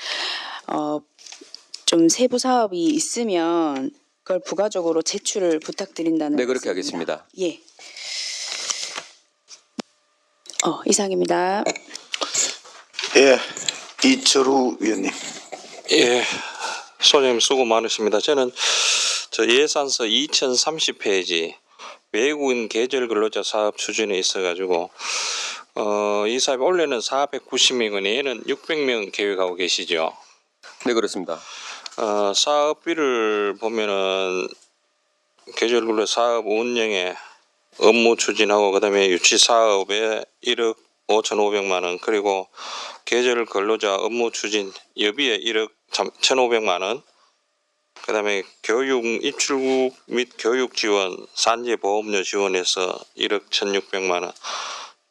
좀 세부 사업이 있으면 그걸 부가적으로 제출을 부탁드린다는 네, 그렇게 말씀입니다. 하겠습니다. 예. 이상입니다. 예, 이철우 위원님. 예, 소장님 수고 많으십니다. 저는 저 예산서 2030페이지 외국인 계절 근로자 사업 추진에 있어가지고 이 사업이 원래는 490명은 얘는 600명 계획하고 계시죠. 네, 그렇습니다. 사업비를 보면은 계절 근로 사업 운영에 업무 추진하고 그다음에 유치 사업에 1억 5,500만 원 그리고 계절 근로자 업무 추진 여비에 1억 1,500만 원 그다음에 교육 입출국 및 교육 지원 산재 보험료 지원해서 1억 1,600만 원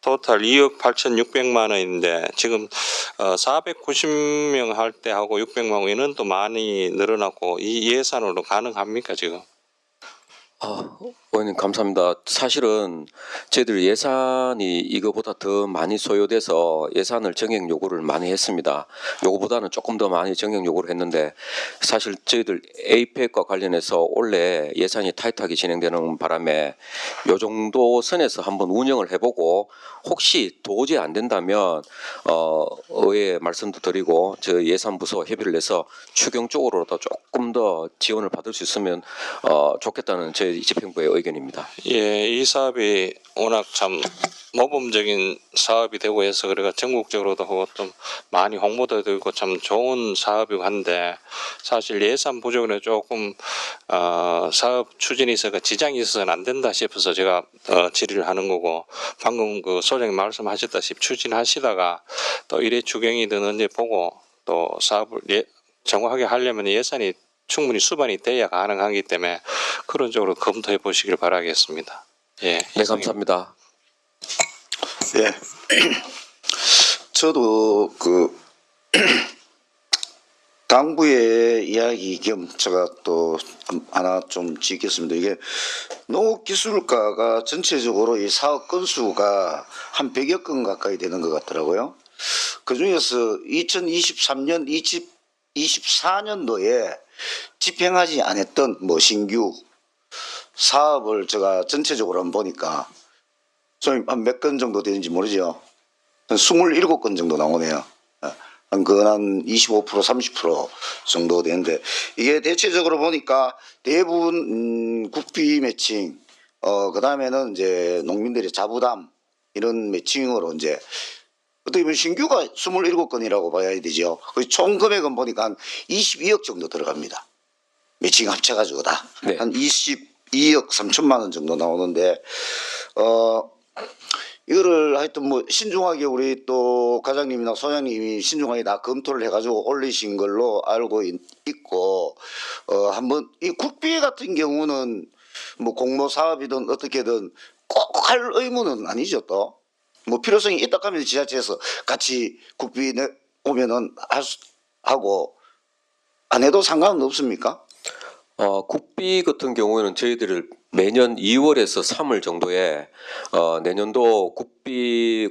토탈 2억 8,600만 원인데 지금 490명 할 때 하고 600만 원은 또 많이 늘어났고 이 예산으로 가능합니까 지금? 의원님 감사합니다. 사실은 저희들 예산이 이거보다 더 많이 소요돼서 예산을 정액 요구를 많이 했습니다. 요거보다는 조금 더 많이 정액 요구를 했는데 사실 저희들 APEC과 관련해서 원래 예산이 타이트하게 진행되는 바람에 요 정도 선에서 한번 운영을 해보고 혹시 도저히 안 된다면 의회 말씀도 드리고 저 예산부서 협의를 해서 추경 쪽으로도 조금 더 지원을 받을 수 있으면 좋겠다는 저희 집행부의 의견입니다. 예, 이 사업이 워낙 참 모범적인 사업이 되고 해서 그래가 전국적으로도 하고 좀 많이 홍보도 되고 참 좋은 사업이고 한데 사실 예산 부족에 조금 사업 추진에 있어서 지장이 있어서는 안 된다 싶어서 제가 질의를 하는 거고 방금 그 소장님 말씀하셨다시피 추진하시다가 또 일회 추경이 드는지 보고 또 사업을 정확하게 하려면 예산이 충분히 수반이 돼야 가능하기 때문에 그런 쪽으로 검토해 보시길 바라겠습니다. 예, 네, 감사합니다. 예. 저도 그 당부의 이야기 겸 제가 또 하나 좀 짓겠습니다. 이게 농업기술과가 전체적으로 이 사업 건수가 한 100여 건 가까이 되는 것 같더라고요. 그 중에서 2023년, 24년도에 집행하지 않았던 뭐 신규 사업을 제가 전체적으로 한번 보니까 한 몇 건 정도 되는지 모르죠. 한 27건 정도 나오네요. 한 25% 30% 정도 되는데 이게 대체적으로 보니까 대부분 국비 매칭 그 다음에는 이제 농민들의 자부담 이런 매칭으로 이제 어떻게 보면 신규가 27건이라고 봐야 되죠. 총 금액은 보니까 한 22억 정도 들어갑니다. 매칭 합쳐가지고 다. 네. 한 22억 3천만 원 정도 나오는데, 이거를 하여튼 뭐 신중하게 우리 또 과장님이나 소장님이 신중하게 다 검토를 해가지고 올리신 걸로 알고 있고, 한번 이 국비 같은 경우는 뭐 공모 사업이든 어떻게든 꼭 할 의무는 아니죠 또. 뭐 필요성이 있다 하면 지자체에서 같이 국비 오면은 하고 안 해도 상관은 없습니까? 국비 같은 경우에는 저희들 매년 2월에서 3월 정도에 내년도 국비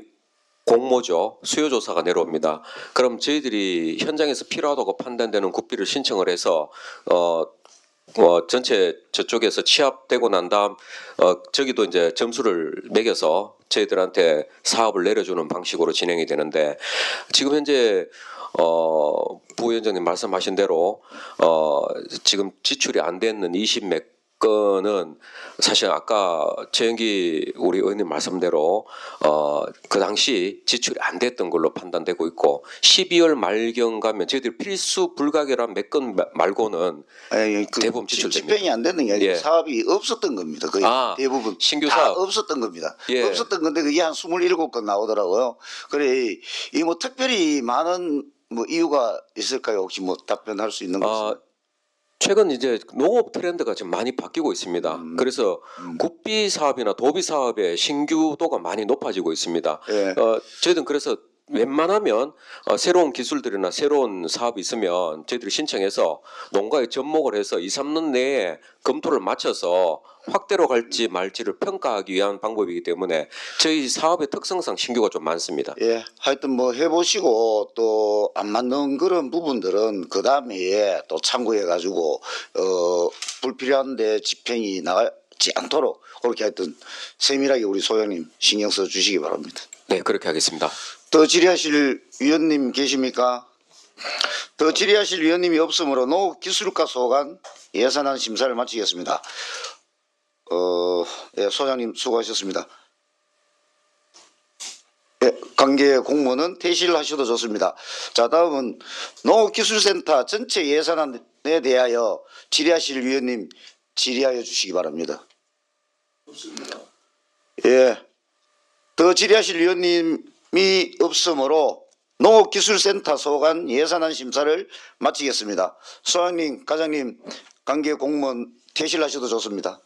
공모죠. 수요조사가 내려옵니다. 그럼 저희들이 현장에서 필요하다고 판단되는 국비를 신청을 해서 전체 저쪽에서 취합되고 난 다음 저기도 이제 점수를 매겨서 저희들한테 사업을 내려주는 방식으로 진행이 되는데 지금 현재 부위원장님 말씀하신 대로 지금 지출이 안 되는 20몇 건은 사실 아까 최영기 우리 의원님 말씀대로 그 당시 지출이 안 됐던 걸로 판단되고 있고 12월 말경 가면 저희들 필수 불가결한 몇 건 말고는 대부분 지출됩니다. 집행이 안 되는 게 아니고 예. 사업이 없었던 겁니다. 거의 대부분 신규 다 사업 없었던 겁니다. 예. 없었던 건데 그게 한 27건 나오더라고요. 그래 이 뭐 특별히 많은 뭐 이유가 있을까요? 혹시 뭐 답변할 수 있는 거 있어요? 최근 이제 농업 트렌드가 지금 많이 바뀌고 있습니다. 그래서 국비 사업이나 도비 사업의 신규도가 많이 높아지고 있습니다. 예. 저희들은 그래서 웬만하면 새로운 기술들이나 새로운 사업이 있으면 저희들이 신청해서 농가에 접목을 해서 2, 3년 내에 검토를 마쳐서 확대로 갈지 말지를 평가하기 위한 방법이기 때문에 저희 사업의 특성상 신규가 좀 많습니다. 예, 하여튼 뭐 해보시고 또 안 맞는 그런 부분들은 그 다음에 또 참고해가지고 불필요한데 집행이 나가지 않도록 그렇게 하여튼 세밀하게 우리 소장님 신경 써 주시기 바랍니다. 네, 그렇게 하겠습니다. 더 질의하실 위원님 계십니까? 더 질의하실 위원님이 없으므로 농업기술과 소관 예산안 심사를 마치겠습니다. 예, 소장님 수고하셨습니다. 예, 관계 공무원은 퇴실 하셔도 좋습니다. 자, 다음은 농업기술센터 전체 예산안에 대하여 질의하실 위원님 질의하여 주시기 바랍니다. 예, 더 질의하실 위원님이 없으므로 농업기술센터 소관 예산안 심사를 마치겠습니다. 소장님, 과장님, 관계 공무원 퇴실하셔도 좋습니다.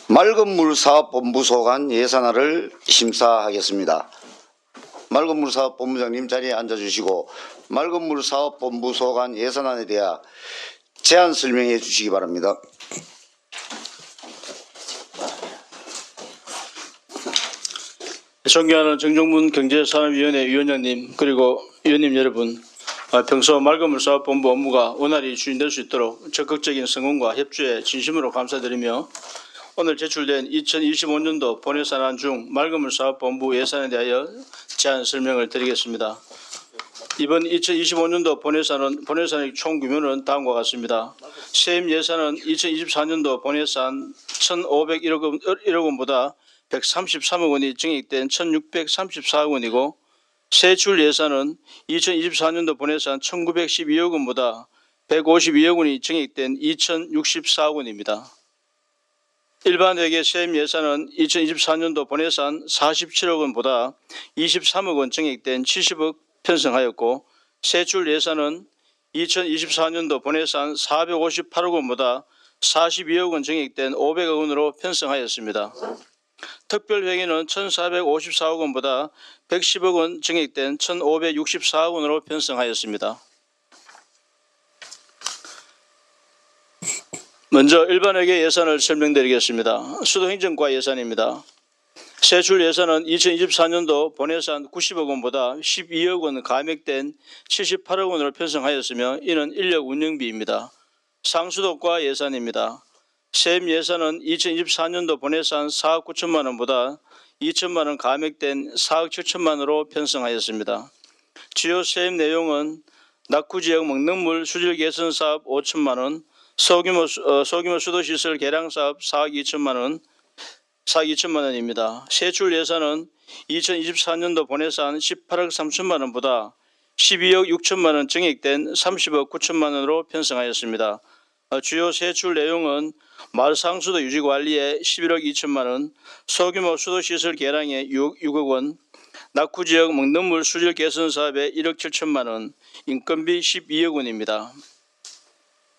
맑은물 사업본부 소관 예산안을 심사하겠습니다. 맑은물 사업본부장님 자리에 앉아주시고 맑은물 사업본부 소관 예산안에 대한 제안 설명해 주시기 바랍니다. 존경하는 정종문 경제산업위원회 위원장님 그리고 위원님 여러분, 평소 맑은물 사업본부 업무가 원활히 추진될 수 있도록 적극적인 성원과 협조에 진심으로 감사드리며 오늘 제출된 2025년도 본예산안 중 맑은물 사업본부 예산에 대하여 제안 설명을 드리겠습니다. 이번 2025년도 본예산의 총 규모는 다음과 같습니다. 세임 예산은 2024년도 본예산 1,501억 원보다 133억 원이 증액된 1,634억 원이고 세출 예산은 2024년도 본예산 1,912억 원보다 152억 원이 증액된 2,064억 원입니다. 일반 회계 세임 예산은 2024년도 본예산 47억 원보다 23억 원 증액된 70억 편성하였고 세출 예산은 2024년도 본예산 458억 원보다 42억 원 증액된 500억 원으로 편성하였습니다. 특별회계는 1,454억 원보다 110억 원 증액된 1,564억 원으로 편성하였습니다. 먼저 일반회계 예산을 설명드리겠습니다. 수도행정과 예산입니다. 세출 예산은 2024년도 본예산 90억 원보다 12억 원 감액된 78억 원으로 편성하였으며 이는 인력 운영비입니다. 상수도과 예산입니다. 세임 예산은 2024년도 본예산 4억 9천만 원보다 2천만 원 감액된 4억 7천만 원으로 편성하였습니다. 주요 세임 내용은 낙후지역 먹는물 수질 개선 사업 5천만 원, 소규모 수도시설 개량 사업 4억 2천만 원입니다. 세출 예산은 2024년도 본예산 18억 3천만 원보다 12억 6천만 원 증액된 30억 9천만 원으로 편성하였습니다. 주요 세출 내용은 마을상수도 유지관리에 11억 2천만 원, 소규모 수도시설 개량에 6억 원, 낙후지역 먹는물 수질 개선 사업에 1억 7천만 원, 인건비 12억 원입니다.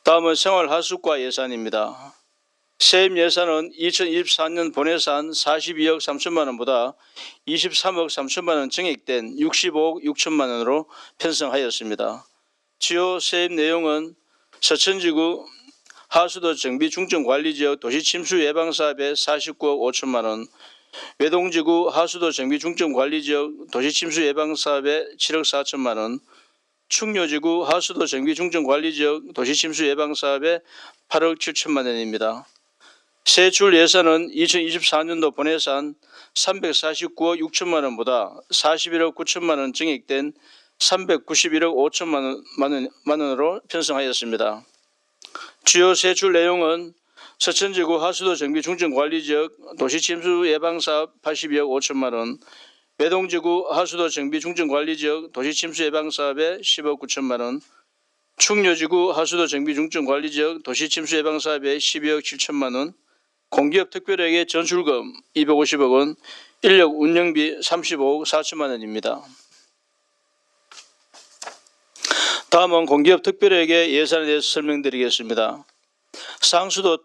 다음은 생활하수과 예산입니다. 세임 예산은 2024년 본예산 42억 3천만 원보다 23억 3천만 원 증액된 65억 6천만 원으로 편성하였습니다. 주요 세임 내용은 서천지구 하수도 정비 중점관리지역 도시침수 예방사업에 49억 5천만 원, 외동지구 하수도 정비 중점관리지역 도시침수 예방사업에 7억 4천만 원, 충묘지구 하수도 정비 중점관리지역 도시침수 예방사업에 8억 7천만 원입니다. 세출 예산은 2024년도 본예산 349억 6천만 원보다 41억 9천만 원 증액된 391억 5천만 원으로 편성하였습니다. 주요 세출 내용은 서천지구 하수도 정비 중점관리지역 도시침수 예방사업 82억 5천만 원, 외동지구 하수도 정비 중점관리지역 도시침수 예방사업에 10억 9천만 원, 충묘지구 하수도 정비 중점관리지역 도시침수 예방사업에 12억 7천만 원, 공기업 특별회계 전출금 250억 원, 인력 운영비 35억 4천만 원입니다. 다음은 공기업 특별회계 예산에 대해서 설명드리겠습니다. 상수도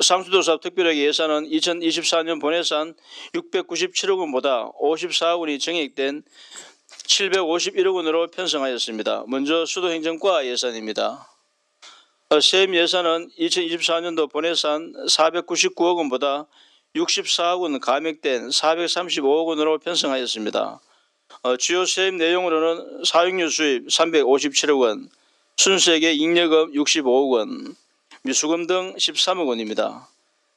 사업 특별회계 예산은 2024년 본예산 697억 원보다 54억 원이 증액된 751억 원으로 편성하였습니다. 먼저 수도행정과 예산입니다. 세임 예산은 2024년도 본예산 499억 원보다 64억 원 감액된 435억 원으로 편성하였습니다. 주요 세임 내용으로는 사용료 수입 357억 원, 순세계 잉여금 65억 원, 미수금 등 13억 원입니다.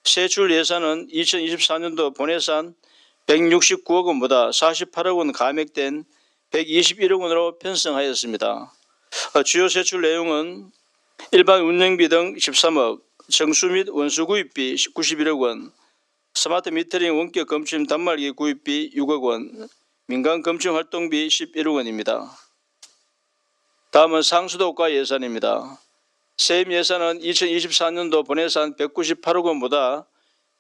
세출 예산은 2024년도 본예산 169억 원보다 48억 원 감액된 121억 원으로 편성하였습니다. 주요 세출 내용은 일반 운영비 등 13억, 정수 및 원수 구입비 91억 원, 스마트 미터링 원격 검침 단말기 구입비 6억 원, 민간 검침 활동비 11억 원입니다. 다음은 상수도과 예산입니다. 세임 예산은 2024년도 본예산 198억 원보다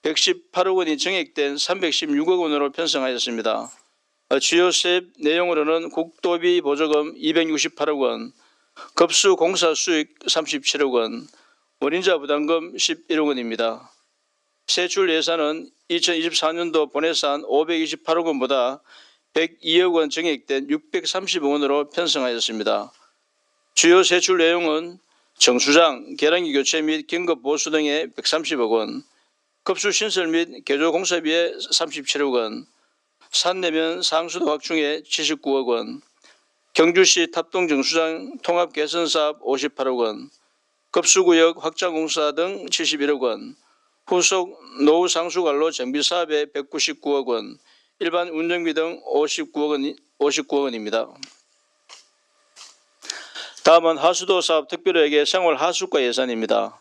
118억 원이 증액된 316억 원으로 편성하였습니다. 주요 세입 내용으로는 국도비 보조금 268억 원, 급수 공사 수익 37억 원, 원인자 부담금 11억 원입니다. 세출 예산은 2024년도 본예산 528억 원보다 102억 원 증액된 630억 원으로 편성하였습니다. 주요 세출 내용은 정수장, 계량기 교체 및 긴급 보수 등에 130억 원, 급수 신설 및 개조 공사비에 37억 원, 산내면 상수도 확충에 79억 원, 경주시 탑동 정수장 통합 개선 사업 58억 원, 급수구역 확장 공사 등 71억 원, 후속 노후 상수관로 정비 사업에 199억 원, 일반 운영비 등 59억 원입니다. 다음은 하수도 사업 특별회계 생활 하수과 예산입니다.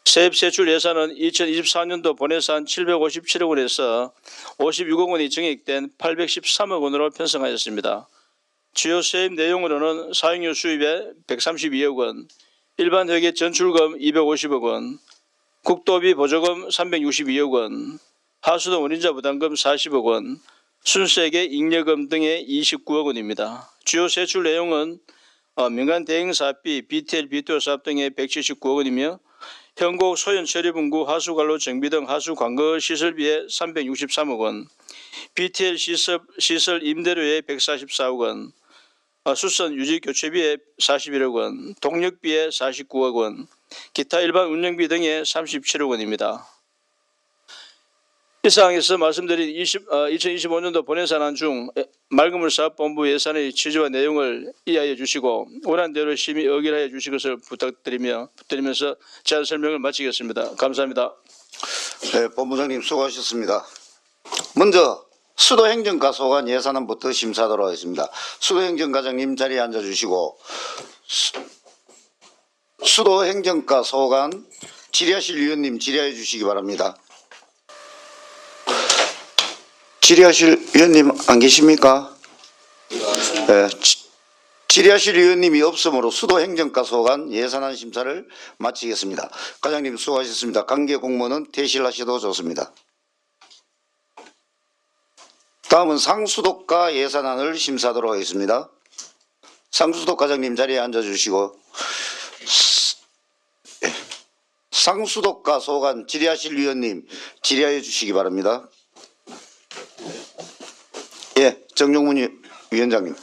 세입 세출 예산은 2024년도 본예산 757억 원에서 56억 원이 증액된 813억 원으로 편성하였습니다. 주요 세입 내용으로는 사용료 수입에 132억 원, 일반 회계 전출금 250억 원, 국도비 보조금 362억 원, 하수도 원인자 부담금 40억 원, 순세계 잉여금 등의 29억 원입니다. 주요 세출 내용은 민간 대행사업비, BTL, BTO 사업 등의 179억 원이며 현곡 소연 처리분구 하수관로 정비 등 하수 관거 시설비에 363억 원, BTL 시설 임대료에 144억 원, 수선 유지 교체비에 41억 원, 동력비에 49억 원, 기타 일반 운영비 등에 37억 원입니다. 이 사항에서 말씀드린 2025년도 본예산안 중 맑은물 사업본부 예산의 취지와 내용을 이해하여 주시고 원하는 대로 심의 의결하여 주실 것을 부탁드리면서 제안 설명을 마치겠습니다. 감사합니다. 네, 본부장님 수고하셨습니다. 먼저 수도행정과 소관 예산안부터 심사하도록 하겠습니다. 수도행정과장님 자리에 앉아주시고 수도행정과 소관 질의하실 위원님 질의해 주시기 바랍니다. 질의하실 위원님 안 계십니까? 네, 질의하실 위원님이 없으므로 수도행정과 소관 예산안 심사를 마치겠습니다. 과장님 수고하셨습니다. 관계 공무원은 퇴실하셔도 좋습니다. 다음은 상수도과 예산안을 심사하도록 하겠습니다. 상수도 과장님 자리에 앉아주시고 상수도과 소관 질의하실 위원님 질의하여 주시기 바랍니다. 예, 정용문 위원장님.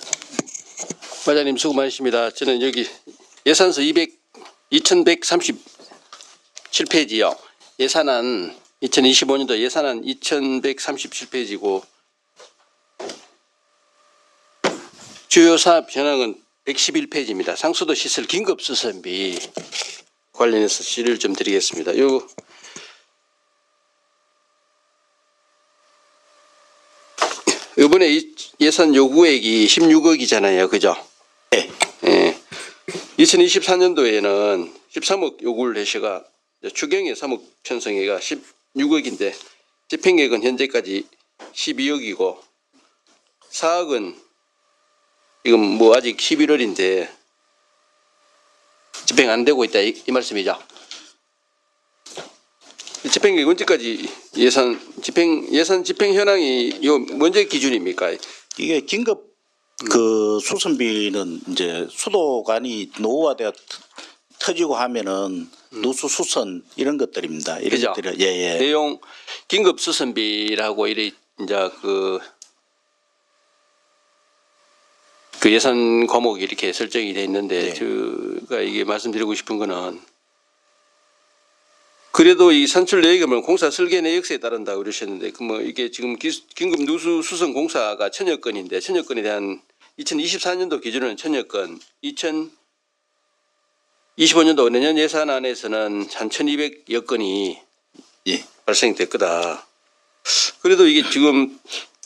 과장님 수고 많으십니다. 저는 여기 예산서 2137페이지요. 예산안 2025년도 예산안 2137페이지고 주요 사업 현황은 111페이지입니다. 상수도 시설 긴급 수선비 관련해서 질의를 좀 드리겠습니다. 이번에 예산 요구액이 16억이잖아요. 그죠? 네. 예. 2024년도에는 13억 요구를 해셔가 추경의 3억 편성액가 16억인데 집행액은 현재까지 12억이고 4억은 이건 뭐 아직 11월인데 집행 안 되고 있다 이 말씀이죠. 집행액 언제까지 예산 집행 현황이 요 언제 기준입니까? 이게 긴급 그 수선비는 이제 수도관이 노후화되어 터지고 하면은 누수 수선 이런 것들입니다. 이런 그죠? 것들이 예예. 내용 긴급 수선비라고 이래 이제 그 예산 과목이 이렇게 설정이 돼 있는데 네. 제가 이게 말씀드리고 싶은 거는 그래도 이 산출 내역은 공사 설계 내역서에 따른다 그러셨는데 그 뭐 이게 지금 긴급 누수 수선 공사가 1000여 건인데 1000여 건에 대한 2024년도 기준으로는 1000여 건, 2025년도 내년 예산안에서는 한 1200여 건이 예. 발생될 거다. 그래도 이게 지금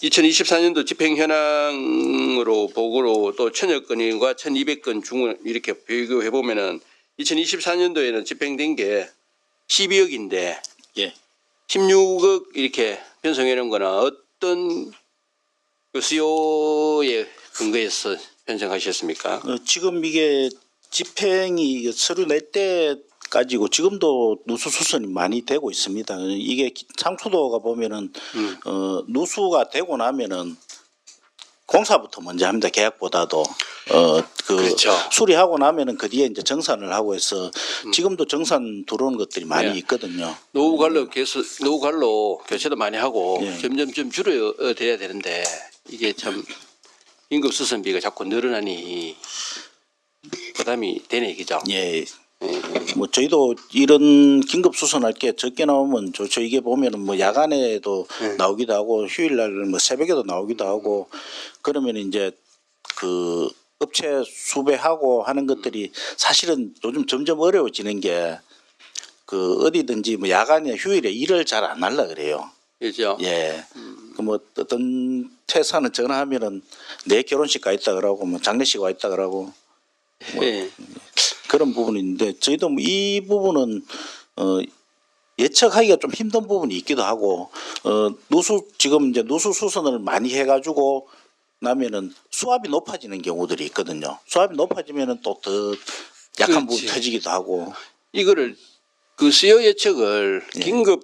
2024년도 집행 현황으로 보고로 또 1000여 건과 1200건 중을 이렇게 비교해 보면은 2024년도에는 집행된 게 12억인데 예. 16억 이렇게 편성해 놓은 거나 어떤 그 수요에 근거해서 편성하셨습니까? 지금 이게 집행이 서류 낼 때까지고 지금도 누수 수선이 많이 되고 있습니다. 이게 상수도가 보면은 누수가 되고 나면은 공사부터 먼저 합니다. 계약보다도 그렇죠. 수리하고 나면은 그 뒤에 이제 정산을 하고 해서 지금도 정산 들어오는 것들이 많이 네. 있거든요. 노후 관로 교체도 많이 하고 예. 점점 좀 줄어들어야 되는데 이게 참 긴급 수선비가 자꾸 늘어나니 부담이 되네, 그죠? 예. 뭐 저희도 이런 긴급 수선할 게 적게 나오면 좋죠. 이게 보면은 뭐 야간에도 나오기도 하고 휴일날 뭐 새벽에도 나오기도 하고 그러면 이제 그 업체 수배하고 하는 것들이 사실은 요즘 점점 어려워지는 게 그 어디든지 뭐 야간에 휴일에 일을 잘 안 하려 그래요. 그죠? 예. 그 뭐 어떤 회사는 전화하면은 내 결혼식 가 있다 그러고 뭐 장례식 와 있다 그러고 예. 그런 부분인데 저희도 뭐이 부분은 예측하기가 좀 힘든 부분이 있기도 하고 누수 지금 이제 누수 수선을 많이 해가지고 나면은 수압이 높아지는 경우들이 있거든요. 수압이 높아지면은 또 더 약한 부분 그렇지. 터지기도 하고 이거를 그 수요 예측을 예. 긴급하게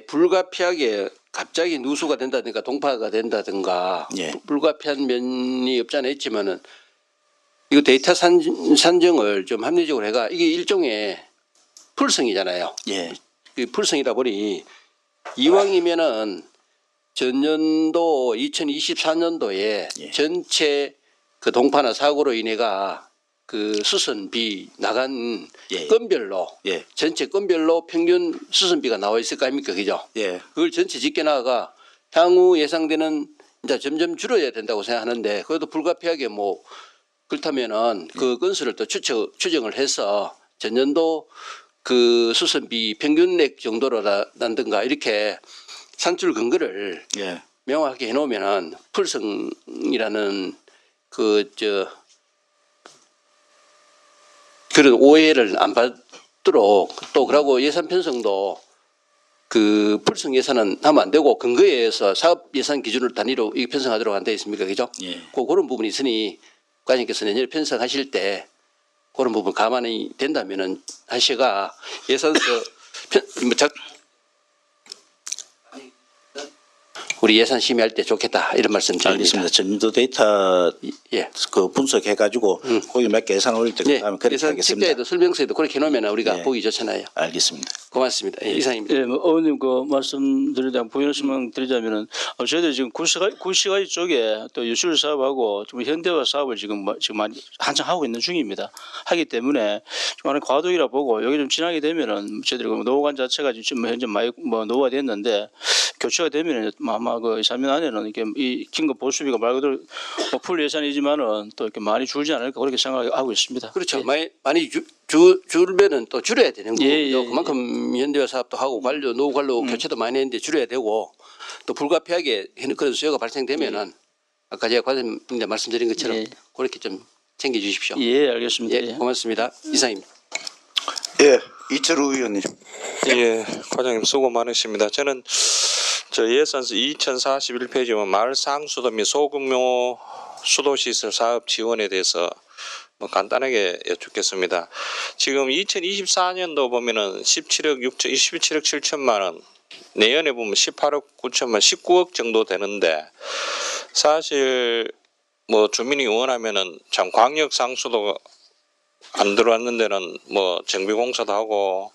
불가피하게 갑자기 누수가 된다든가 동파가 된다든가 예. 불가피한 면이 없지 않아 있지만은 이거 데이터 산정을 좀 합리적으로 해가 이게 일종의 풀성이잖아요. 예. 그 풀성이다 보니 이왕이면은 전년도 2024년도에 예. 전체 그 동파나 사고로 인해가 그 수선비 나간 예. 건별로 예. 전체 건별로 평균 수선비가 나와 있을 거 아닙니까, 그죠? 예. 그걸 전체 집계 나가 향후 예상되는 이제 점점 줄어야 된다고 생각하는데 그래도 불가피하게 뭐 그렇다면은 그 건수를 또 추정을 해서 전년도 그 수선비 평균액 정도로 난든가 이렇게 산출 근거를 예. 명확하게 해놓으면은 풀성이라는 그런 오해를 안 받도록 또 그러고 예산 편성도 그 풀성 예산은 하면 안 되고 근거에 의해서 사업 예산 기준을 단위로 이 편성하도록 안 되어 있습니까, 그죠? 예. 그런 부분이 있으니 과장님께서 내년에 편성하실 때 그런 부분 감안이 된다면은 하시가 예산서 우리 예산 심의할 때 좋겠다 이런 말씀 드립니다. 알겠습니다. 전년도 데이터 예. 그 분석해 가지고 거기 몇 개 예산 올릴 때 네. 그다음에 그렇게 예산 하겠습니다. 책자에도 설명서에도 그렇게 해놓으면 우리가 예. 보기 좋잖아요. 알겠습니다. 고맙습니다. 예, 이상입니다. 예, 뭐 의원님 그 말씀드리자면 부연 설명 드리자면은 저희들 지금 구시가지 쪽에 또 유출 사업하고 좀 현대화 사업을 지금 많이 한창 하고 있는 중입니다. 하기 때문에 좀 많은 과도기라 보고 여기 좀 지나게 되면은 저희들이 그 노후관 자체가 지금 현재 많이 뭐 노후화됐는데 교체가 되면은 아마 그 2~3년 안에는 이렇게 이 긴급 보수비가 말 그대로 뭐 풀 예산이지만은 또 이렇게 많이 줄지 않을까 그렇게 생각하고 있습니다. 그렇죠. 많이 줄면은 또 줄여야 되는 거고 예, 예, 그만큼 현대화 사업도 하고 관료 노후 관료 교체도 많이 했는데 줄여야 되고 또 불가피하게 그런 수요가 발생되면은 아까 제가 과장님 말씀드린 것처럼 예. 그렇게 좀 챙겨 주십시오. 예, 알겠습니다. 예, 예. 고맙습니다. 이상입니다. 예. 이철우 의원님. 예, 과장님 수고 많으십니다. 저는 저 예산서 2041페이지 보면 마을 상수도 및 소규모 수도시설 사업 지원에 대해서 뭐 간단하게 여쭙겠습니다. 지금 2024년도 보면은 17억 7천만 원, 내년에 보면 18억 9천만, 19억 정도 되는데 사실 뭐 주민이 원하면은 참 광역 상수도 안 들어왔는 데는 뭐 정비공사도 하고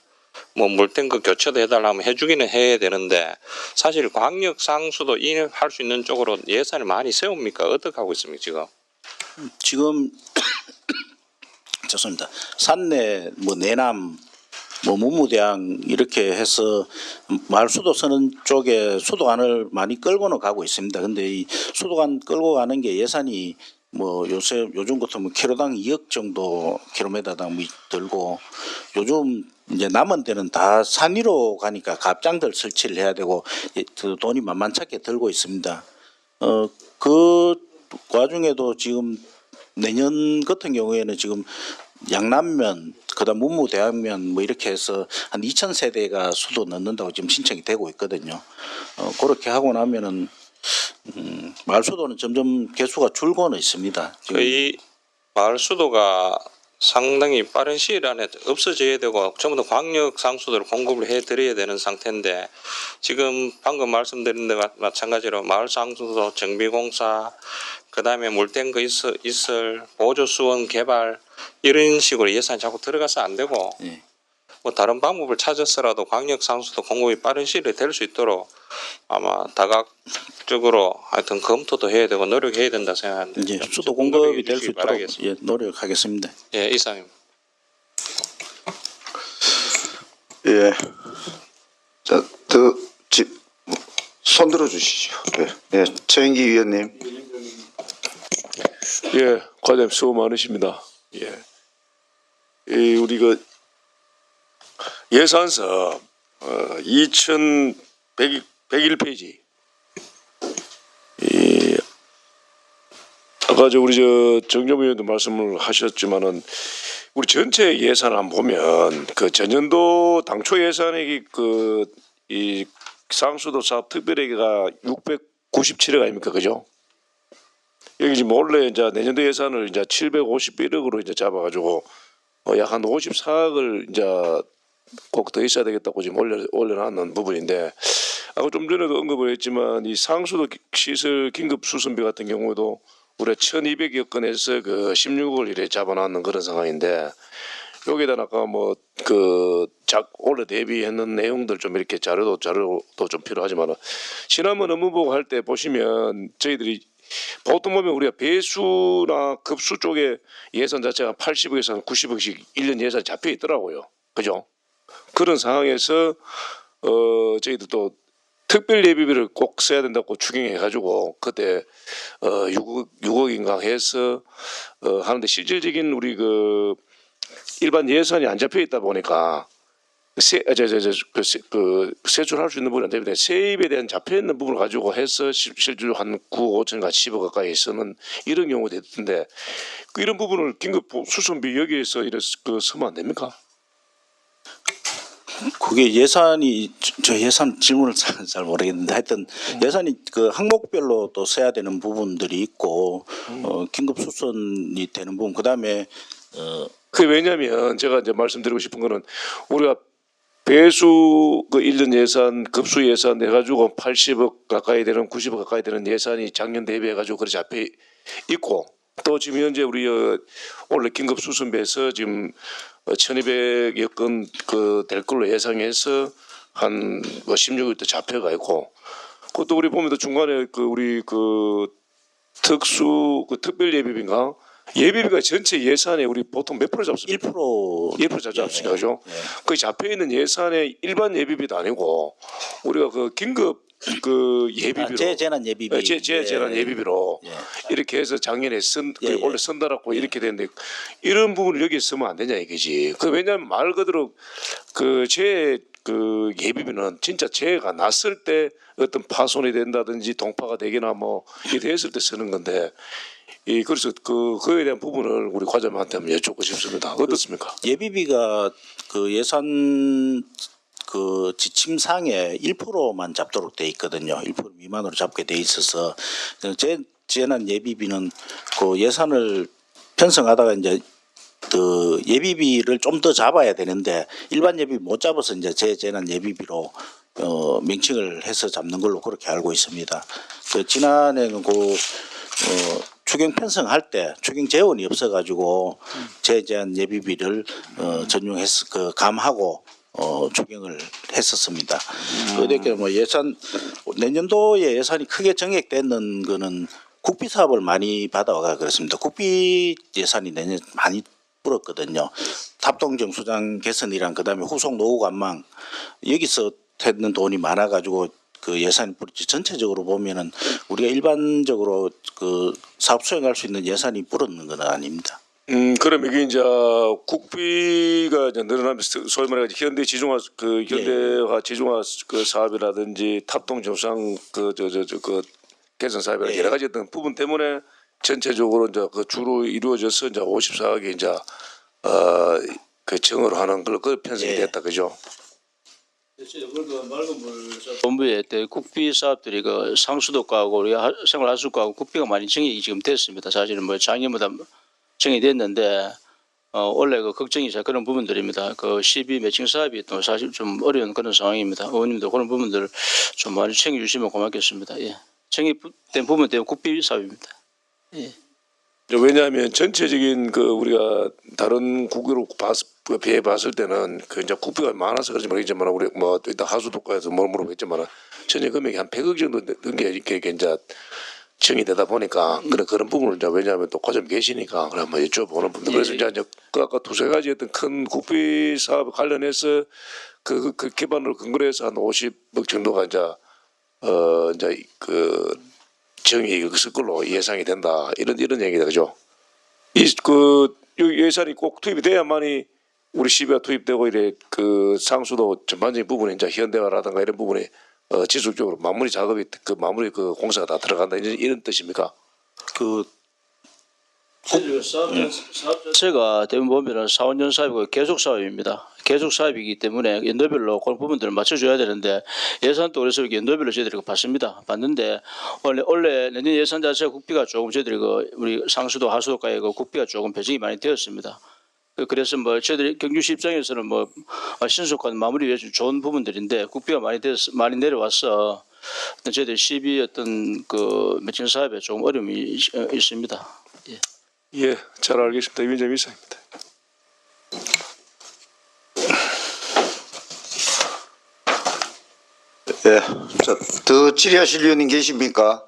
뭐 물탱크 교체도 해달라면 해주기는 해야 되는데 사실 광역 상수도 인할 수 있는 쪽으로 예산을 많이 세웁니까? 어떻게 하고 있습니까 지금? 지금 죄송합니다. 산내 뭐 내남 뭐 문무대항 이렇게 해서 마을 수도서는 쪽에 수도관을 많이 끌고는 가고 있습니다. 근데 이 수도관 끌고 가는 게 예산이 뭐 요즘 같으면 킬로당 2억 정도 킬로미터당 들고 요즘 이제 남은 데는 다 산 위로 가니까 갑장들 설치를 해야 되고 그 돈이 만만찮게 들고 있습니다. 그 와중에도 지금 내년 같은 경우에는 지금 양남면 그다음 문무대학면 뭐 이렇게 해서 한 2,000세대가 수도 넣는다고 지금 신청이 되고 있거든요. 그렇게 하고 나면은 마을 수도는 점점 개수가 줄고는 있습니다. 지금. 이 마을 수도가 상당히 빠른 시일 안에 없어져야 되고 전부 다 광역 상수도를 공급을 해드려야 되는 상태인데 지금 방금 말씀드린 데가 마찬가지로 마을 상수도 정비공사 그다음에 물탱크 있을 보조 수원 개발 이런 식으로 예산이 자꾸 들어가서 안 되고 예. 뭐 다른 방법을 찾아서라도 광역 상수도 공급이 빠른 시일에 될 수 있도록 아마 다각적으로 하여튼 검토도 해야 되고 노력해야 된다 생각하는데 이제 좀 수도 노력해 공급이 될 수 주시기 있도록 바라겠습니다. 예, 노력하겠습니다. 예, 이상입니다. 예. 자, 손 들어 주시죠. 예, 예, 최인기 위원님. 예, 과장님 수고 많으십니다. 예. 우리 그 예산서 2101페이지. 아까 우리 정점 의원도 말씀을 하셨지만은 우리 전체 예산을 한번 보면 그 전년도 당초 예산액이 이 상수도 사업 특별회계가 697억 아닙니까, 그죠? 여기 지금 원래 이제 내년도 예산을 이제 751억으로 이제 잡아가지고 약 한 54억을 이제 꼭 더 있어야 되겠다고 지금 올려놨는 부분인데, 아까 좀 전에도 언급을 했지만 이 상수도 시설 긴급 수선비 같은 경우도 우리가 1,200여 건에서 그 16억을 이래 잡아놨는 그런 상황인데, 여기다 아까 원래 대비했는 내용들 좀 이렇게 자료도 좀 필요하지만 지난번 업무보고 할 때 보시면 저희들이 보통 보면 우리가 배수나 급수 쪽에 예산 자체가 80억에서 90억씩 1년 예산이 잡혀 있더라고요. 그죠? 그런 상황에서 저희들 또 특별 예비비를 꼭 써야 된다고 추경해 가지고 그때 6억인가 해서 하는데 실질적인 우리 일반 예산이 안 잡혀 있다 보니까 세출할 수 있는 부분이 안 되는데 세입에 대한 잡혀 있는 부분을 가지고 해서 실제로 한 9억 5천과 10억 가까이 쓰는 이런 경우가 됐던데 이런 부분을 긴급 수선비 여기에서 쓰면 안 됩니까? 그게 예산이 저 예산 질문을 잘 모르겠는데 하여튼 예산이 그 항목별로 또 써야 되는 부분들이 있고 긴급 수선이 되는 부분 그다음에 그게 왜냐하면 제가 이제 말씀드리고 싶은 거는 우리가 배수 1년 예산 급수 예산 해가지고 80억 가까이 되는 90억 가까이 되는 예산이 작년 대비해가지고 그렇게 잡혀 있고 또 지금 현재 우리 원래 긴급 수선비에서 지금 1,200여 건 될 걸로 예상해서 한 16일 때 잡혀가 있고 그것도 우리 보면 또 중간에 우리 특별 예비비인가 예비비가 전체 예산에 우리 보통 몇 프로 잡습니까? 1% 잡지 않습니까? 그죠? 그 잡혀 있는 예산의 일반 예비비도 아니고 우리가 긴급 예비비로 재재난 예비비 재재난 예비비로 이렇게 해서 작년에 원래 쓴다라고 이렇게 되는데 이런 부분을 여기에 쓰면 안 되냐 이거지. 왜냐하면 말 그대로 예비비는 진짜 재해가 났을 때 어떤 파손이 된다든지 동파가 되거나 뭐 이렇게 됐을 때 쓰는 건데 그래서 그에 대한 부분을 우리 과장님한테 한번 여쭙고 싶습니다. 어떻습니까? 예비비가 예산 지침상에 1%만 잡도록 돼 있거든요. 1% 미만으로 잡게 돼 있어서 재난 예비비는 예산을 편성하다가 이제 예비비를 좀 더 잡아야 되는데 일반 예비 못 잡아서 이제 재난 예비비로 명칭을 해서 잡는 걸로 그렇게 알고 있습니다. 그 지난해는 추경 편성할 때 추경 재원이 없어가지고 제한 예비비를 전용해서 감하고 추경을 했었습니다. 그렇게 뭐 예산 내년도에 예산이 크게 정액되는 거는 국비 사업을 많이 받아와 그렇습니다. 국비 예산이 내년 많이 불었거든요. 합동정수장 개선이랑 그다음에 후속 노후 관망 여기서 했는 돈이 많아가지고 그 예산이 불었지 전체적으로 보면은 우리가 일반적으로 그 사업 수행할 수 있는 예산이 불었는 건 아닙니다. 그럼 이게 이제 국비가 이제 늘어나면서 소위 말해 현대 지중화 현대화 지중화 그 사업이라든지 탑동 정상 그 개선 사업이나 여러 가지 어떤 부분 때문에 전체적으로 이제 그 주로 이루어져서 이제 54억이 이제 그 정으로 하는 걸 그 편성이 됐다 그죠? 본부에 때 국비 사업들이 그 상수도과하고 우리가 생활하수과하고 국비가 많이 정액이 지금 됐습니다. 사실은 뭐 작년보다 정액이 됐는데 원래 그 걱정이 자 그런 부분들입니다. 그 12 매칭 사업이 또 사실 좀 어려운 그런 상황입니다. 의원님도 그런 부분들 좀 많이 챙겨주시면 고맙겠습니다. 예. 정액된 부분 때문에 국비 사업입니다. 예. 왜냐하면 전체적인 그 우리가 다른 국유로 비해 봤을 때는 그 이제 국비가 많아서 그러지 모르겠지만 우리 뭐 일단 하수도과에서 물어보겠지만 전체 금액이 한 100억 정도 는 게 이렇게 이제 정이 되다 보니까 그런 부분을 이제 왜냐하면 또 고점 계시니까 그래 한번 여쭤보는 분들 그래서 이제 그 아까 두세 가지 어떤 큰 국비 사업 관련해서 그 기반을 근거로 해서 한 50억 정도가 이제 그 정이 있을 걸로 예상이 된다 이런 얘기다 그죠? 예산이 꼭 투입이 돼야만이 우리 시비가 투입되고 이래 그 상수도 전반적인 부분에 이제 현대화라든가 이런 부분에 지속적으로 마무리 작업이 마무리 공사가 다 들어간다 이런 뜻입니까? 그 사업 자체가 대부분 보면은 4, 5년 사업이고 계속 사업입니다. 계속 사업이기 때문에 연도별로 그런 부분들을 맞춰줘야 되는데 예산도 그래서 이렇게 연도별로 저희들이 받습니다. 받는데 원래 내년 예산 자체가 국비가 조금 저희들이 우리 상수도 하수도가에 국비가 조금 배정이 많이 되었습니다. 그래서 뭐 저희들이 경주시 입장에서는 뭐 신속한 마무리 위해 좋은 부분들인데 국비가 많이 내려와서 저희들 12 어떤 그 매칭 사업에 조금 어려움이 있습니다. 예. 예, 잘 알겠습니다. 이민정 이사입니다. 예, 더 질의하실 위원님 계십니까?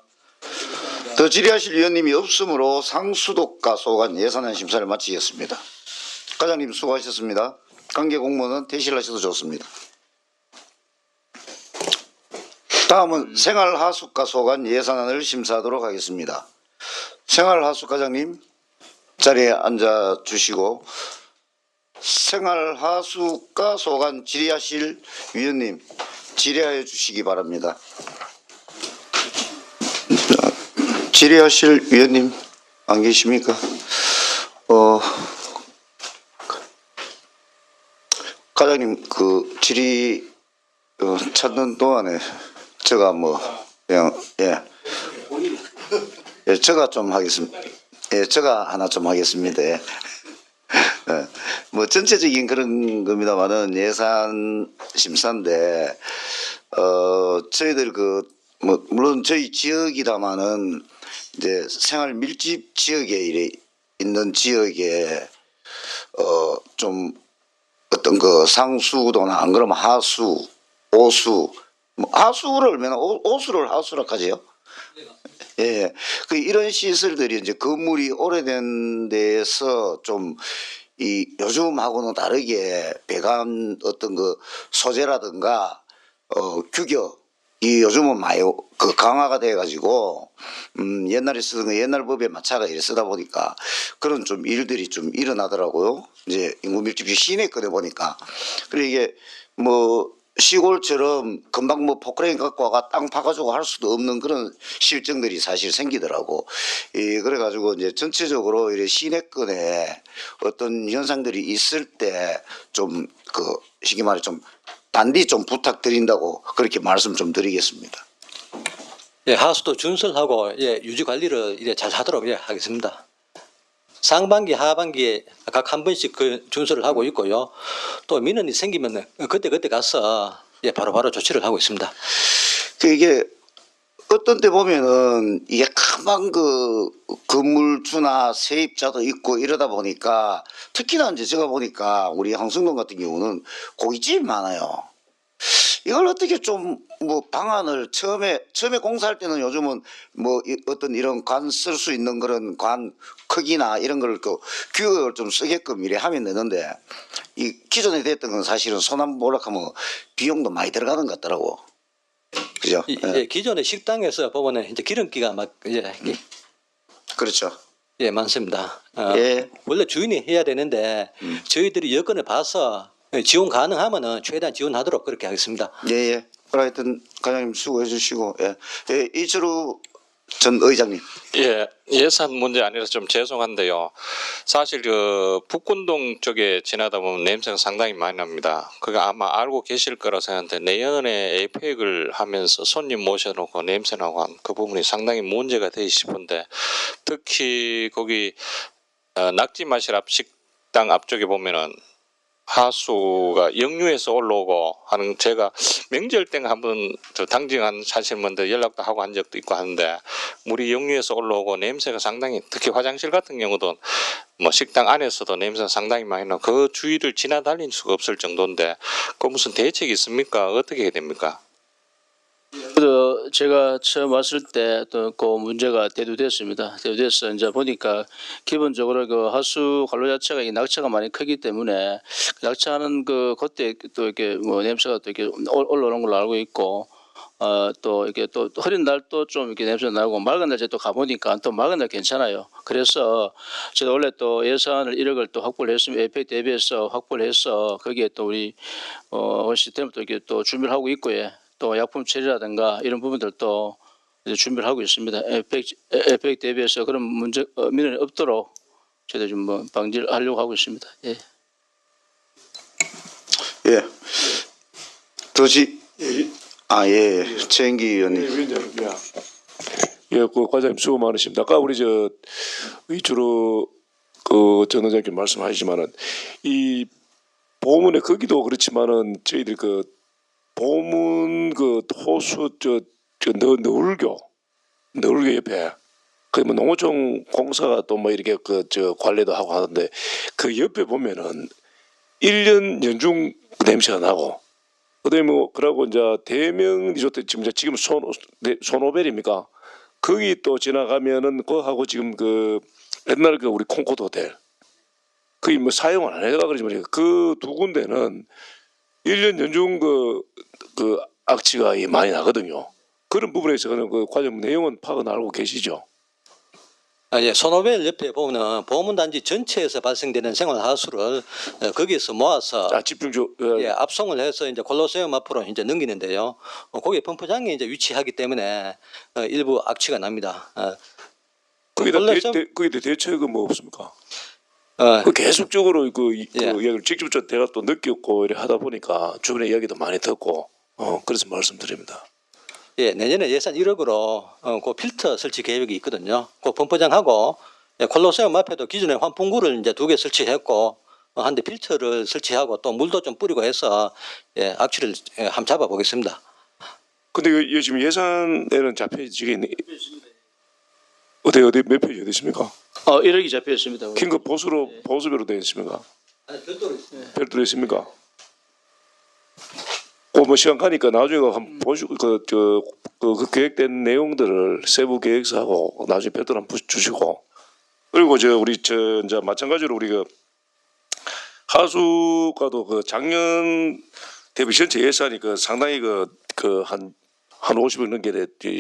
더 질의하실 위원님이 없으므로 상수도과 소관 예산안 심사를 마치겠습니다. 과장님 수고하셨습니다. 관계 공무원은 퇴실하셔도 좋습니다. 다음은 생활하수과 소관 예산안을 심사하도록 하겠습니다. 생활하수과장님 자리에 앉아 주시고 생활하수과 소관 질의하실 위원님 질의하여 주시기 바랍니다. 질의하실 위원님 안 계십니까? 과장님 그 질의 찾는 동안에 제가 뭐 그냥 예, 제가 좀 하겠습니다. 예, 제가 하나 좀 하겠습니다. 예. 뭐 전체적인 그런 겁니다만은 예산 심사인데 저희들 뭐 물론 저희 지역이다마는 이제 생활 밀집 지역에 있는 지역에 좀 어떤 그 상수도나 안 그러면 하수, 오수, 뭐 하수를 맨날 오수를 하수라 하지요. 예, 그 이런 시설들이 이제 건물이 오래된 데서 좀 요즘하고는 다르게 배관 어떤 그 소재라든가 규격이 요즘은 많이 강화가 돼 가지고 옛날에 쓰던 거 옛날 법에 맞춰가 쓰다 보니까 그런 좀 일들이 좀 일어나더라고요. 이제 인구 밀집이 시내권에 보니까. 그리고 이게 뭐 시골처럼 금방 뭐 포크레인 갖고 와가 땅 파가지고 할 수도 없는 그런 실정들이 사실 생기더라고. 그래가지고 이제 전체적으로 이래 시내권에 어떤 현상들이 있을 때 좀 쉽게 말해 좀 단디 좀 부탁드린다고 그렇게 말씀 좀 드리겠습니다. 예, 하수도 준설하고 유지 관리를 잘 하도록 하겠습니다. 상반기, 하반기에 각 한 번씩 그 준설을 하고 있고요. 또 민원이 생기면 그때 가서 예, 바로바로 조치를 하고 있습니다. 그 이게 어떤 때 보면은 이게 가만 그 건물주나 세입자도 있고 이러다 보니까 특히나 이제 제가 보니까 우리 황성동 같은 경우는 고깃집이 많아요. 이걸 어떻게 좀 뭐 방안을 처음에 공사할 때는 요즘은 뭐 어떤 이런 관 쓸 수 있는 그런 관 크기나 이런 걸 그 규격을 좀 쓰게끔 이래 하면 되는데 이 기존에 됐던 건 사실은 소나무 몰락하면 비용도 많이 들어가는 것 같더라고. 그죠? 예, 기존의 식당에서 보면은 이제 기름기가 막 그렇죠. 예, 많습니다. 예. 원래 주인이 해야 되는데 저희들이 여건을 봐서 지원 가능하면은 최대한 지원하도록 그렇게 하겠습니다. 예. 하여튼 과장님 수고해 주시고 예, 이철우 전 의장님. 예, 예산 문제 아니라 좀 죄송한데요. 사실 그 북군동 쪽에 지나다 보면 냄새가 상당히 많이 납니다. 그게 아마 알고 계실 거라 생각하는데 내년에 에이펙을 하면서 손님 모셔놓고 냄새 나고 한 그 부분이 상당히 문제가 되기 싶은데 특히 거기 낙지 마실 앞 식당 앞쪽에 보면은 하수가 역류해서 올라오고 하는 제가 명절 때 한번 당직한 사실문데 연락도 하고 한 적도 있고 하는데 물이 역류해서 올라오고 냄새가 상당히 특히 화장실 같은 경우도 뭐 식당 안에서도 냄새가 상당히 많이 나고 그 주위를 지나다닐 수가 없을 정도인데 그 무슨 대책이 있습니까? 어떻게 해야 됩니까? 그 제가 처음 왔을 때 또 그 문제가 대두됐습니다. 대두돼서 이제 보니까 기본적으로 그 하수 관로 자체가 이 낙차가 많이 크기 때문에 낙차하는 그 그때 또 이렇게 뭐 냄새가 또 이렇게 올라오는 걸로 알고 있고 또 이렇게 또 흐린 날 또 좀 이렇게 냄새 나고 맑은 날에 또 가보니까 또 맑은 날 괜찮아요. 그래서 제가 원래 또 예산을 1억을 또 확보를 했으면 에펙 대비해서 확보를 해서 거기에 또 우리 시스템을 또 이렇게 또 준비를 하고 있고요. 또 약품 처리라든가 이런 부분들도 이제 준비를 하고 있습니다. 에펙 대비해서 그런 문제 민원이 없도록 저희들 좀 뭐 방지를 하려고 하고 있습니다. 예. 예. 최영기 의원님. 위원장님. 예, 그 과장님 수고 많으십니다. 아까 우리 저 이주로 전 의장님 말씀하시지만은 이 보문의 거기도 그렇지만은 저희들 그 보문 그 호수 너울교 옆에 그 뭐 농어촌 공사가 또 뭐 이렇게 관리도 하고 하는데 그 옆에 보면은 1년 연중 냄새가 나고 그다음에 뭐 그러고 이제 대명 리조트 지금 손오벨입니까? 거기 또 지나가면은 그하고 지금 그 옛날 그 우리 콩코드 호텔 거의 뭐 사용을 안 해가 그러지만 그 두 군데는 1년 연중 그 악취가 많이 나거든요. 그런 부분에서 그 과정 내용은 파악은 알고 계시죠? 예, 손오벨 옆에 보면은 보문단지 전체에서 발생되는 생활하수를 거기에서 모아서 압송을 해서 이제 콜로세움 앞으로 이제 넘기는데요. 거기에 펌프장이 이제 위치하기 때문에 일부 악취가 납니다. 거기다 대책은 뭐 없습니까? 그 계속적으로 그 이야기를 직접 제가 또 느꼈고 이래 하다 보니까 주변에 이야기도 많이 듣고 그래서 말씀드립니다. 예, 내년에 예산 1억으로 그 필터 설치 계획이 있거든요. 그 펌프장하고 콜로세움 앞에도 기존에 환풍구를 이제 2개 설치했고 한 대 필터를 설치하고 또 물도 좀 뿌리고 해서 악취를 한번 잡아보겠습니다. 근데 지금 예산에는 잡혀지게 어디 몇 페이지 어디 있습니까? 1억이 잡혀 있습니다. 긴급 보수별로 되어 있습니까? 아니, 별도로 있습니다. 별도로 있습니까? 뭐 시간 가니까 나중에 한번 보시고 그 계획된 내용들을 세부 계획서하고 나중에 별도로 한번 주시고 그리고 우리 이제 마찬가지로 우리 그 하수과도 그 작년 대비 전체 예산이 상당히 한 50억 넘게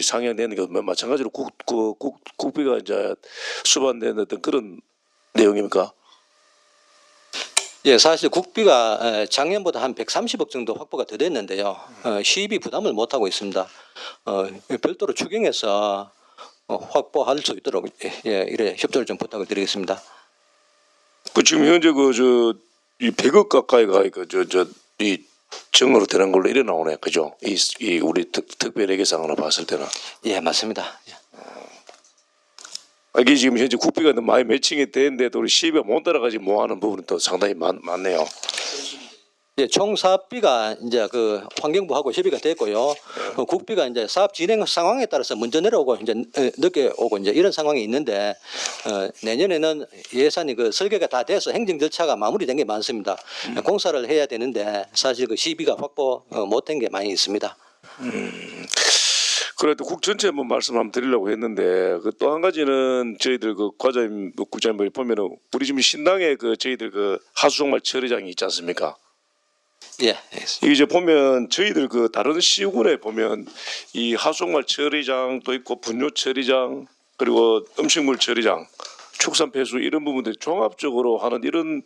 상향되는 게 마찬가지로 국비가 이제 수반되는 어떤 그런 내용입니까? 예, 사실 국비가 작년보다 한 130억 정도 확보가 더 됐는데요. 시입이 부담을 못 하고 있습니다. 별도로 추경해서 확보할 수 있도록 이래 협조를 좀 부탁을 드리겠습니다. 지금 현재 이 100억 가까이가 이 정으로 되는 걸로 이래 나오네, 그죠? 이 우리 특별회계상으로 봤을 때는. 예, 맞습니다. 이게 지금 현재 국비가 너무 많이 매칭이 되는데도 우리 시비가 못 따라가지 못하는 부분은 또 상당히 많네요. 예, 총 사업비가 이제 그 환경부하고 협의가 됐고요. 국비가 이제 사업 진행 상황에 따라서 먼저 내려오고 이제 늦게 오고 이제 이런 상황이 있는데 내년에는 예산이 그 설계가 다 돼서 행정 절차가 마무리된 게 많습니다. 공사를 해야 되는데 사실 그 시비가 확보 못된 게 많이 있습니다. 그래도 국 전체 한번 말씀 한번 드리려고 했는데 그 또 한 가지는 저희들 그 과장님, 국장님 보면은 우리 지금 신당에 그 저희들 그 하수종말 처리장이 있지 않습니까? 예, 이게 이제 보면 저희들 그 다른 시군에 보면 이 하수종말 처리장도 있고 분뇨 처리장 그리고 음식물 처리장, 축산 폐수 이런 부분들 종합적으로 하는 이런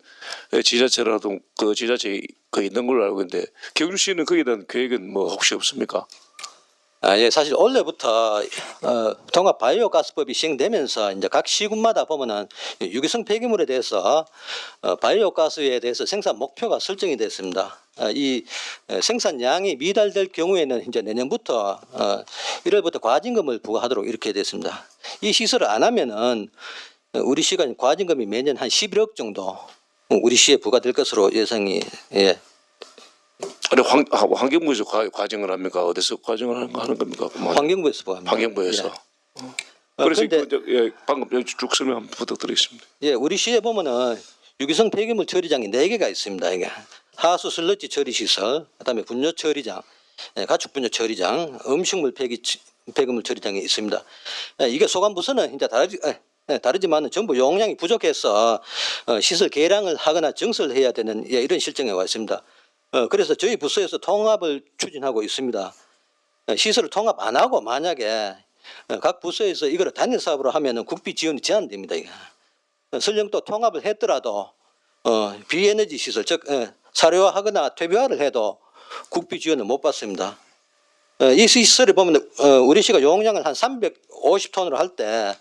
지자체라도 그 지자체 그 있는 걸로 알고 있는데 경주시는 거기에 대한 계획은 뭐 혹시 없습니까? 예, 사실 원래부터 통합 바이오가스법이 시행되면서 이제 각 시군마다 보면은 유기성 폐기물에 대해서 바이오가스에 대해서 생산 목표가 설정이 됐습니다. 이 생산량이 미달될 경우에는 이제 내년부터 1월부터 과징금을 부과하도록 이렇게 됐습니다. 이 시설을 안 하면은 우리 시가 과징금이 매년 한 11억 정도 우리 시에 부과될 것으로 예상이 예. 아니 환경부에서 과정을 합니까? 어디서 과정을 하는 겁니까? 환경부에서 부과합니다. 환경부에서. 예. 그래서 그런데 예, 방금 쭉 설명 한번 부탁드리겠습니다. 예, 우리 시에 보면은 유기성 폐기물 처리장이 4개가 있습니다. 이게 하수 슬러지 처리 시설, 그다음에 분뇨 처리장, 가축 분뇨 처리장, 음식물 폐기물 처리장이 있습니다. 이게 소관 부서는 이제 다르지만은 전부 용량이 부족해서 시설 개량을 하거나 증설을 해야 되는 이런 실정에 와 있습니다. 그래서 저희 부서에서 통합을 추진하고 있습니다. 시설을 통합 안 하고 만약에 각 부서에서 이걸 단일 사업으로 하면은 국비 지원이 제한됩니다. 이게. 설령 또 통합을 했더라도 비에너지 시설 즉 사료화하거나 퇴비화를 해도 국비 지원을 못 받습니다. 이 시설을 보면 우리 시가 용량을 한 350톤으로 할 때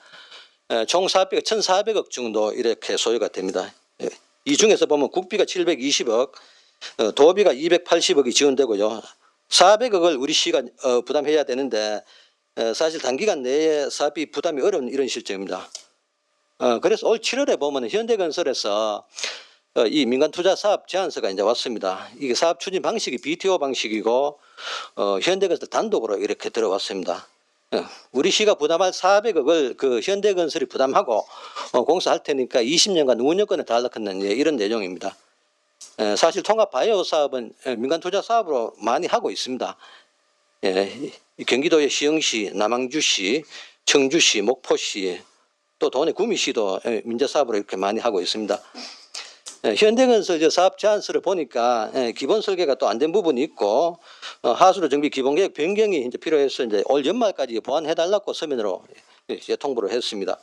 총 사업비가 1,400억 정도 이렇게 소요가 됩니다. 이 중에서 보면 국비가 720억, 도비가 280억이 지원되고요. 400억을 우리 시가 부담해야 되는데 사실 단기간 내에 사업비 부담이 어려운 이런 실정입니다. 그래서 올 7월에 보면 현대건설에서 이 민간투자 사업 제안서가 이제 왔습니다. 이게 사업 추진 방식이 BTO 방식이고 현대건설 단독으로 이렇게 들어왔습니다. 우리 시가 부담할 400억을 그 현대건설이 부담하고 공사할 테니까 20년간 운영권을 달라붙는 이런 내용입니다. 사실 통합 바이오 사업은 민간 투자 사업으로 많이 하고 있습니다. 경기도의 시흥시, 남항주시, 청주시, 목포시, 또 도내 구미시도 민재 사업으로 이렇게 많이 하고 있습니다. 현대건설 사업 제안서를 보니까 기본 설계가 또 안 된 부분이 있고 하수로 정비 기본계획 변경이 이제 필요해서 이제 올 연말까지 보완해달라고 서면으로 통보를 했습니다.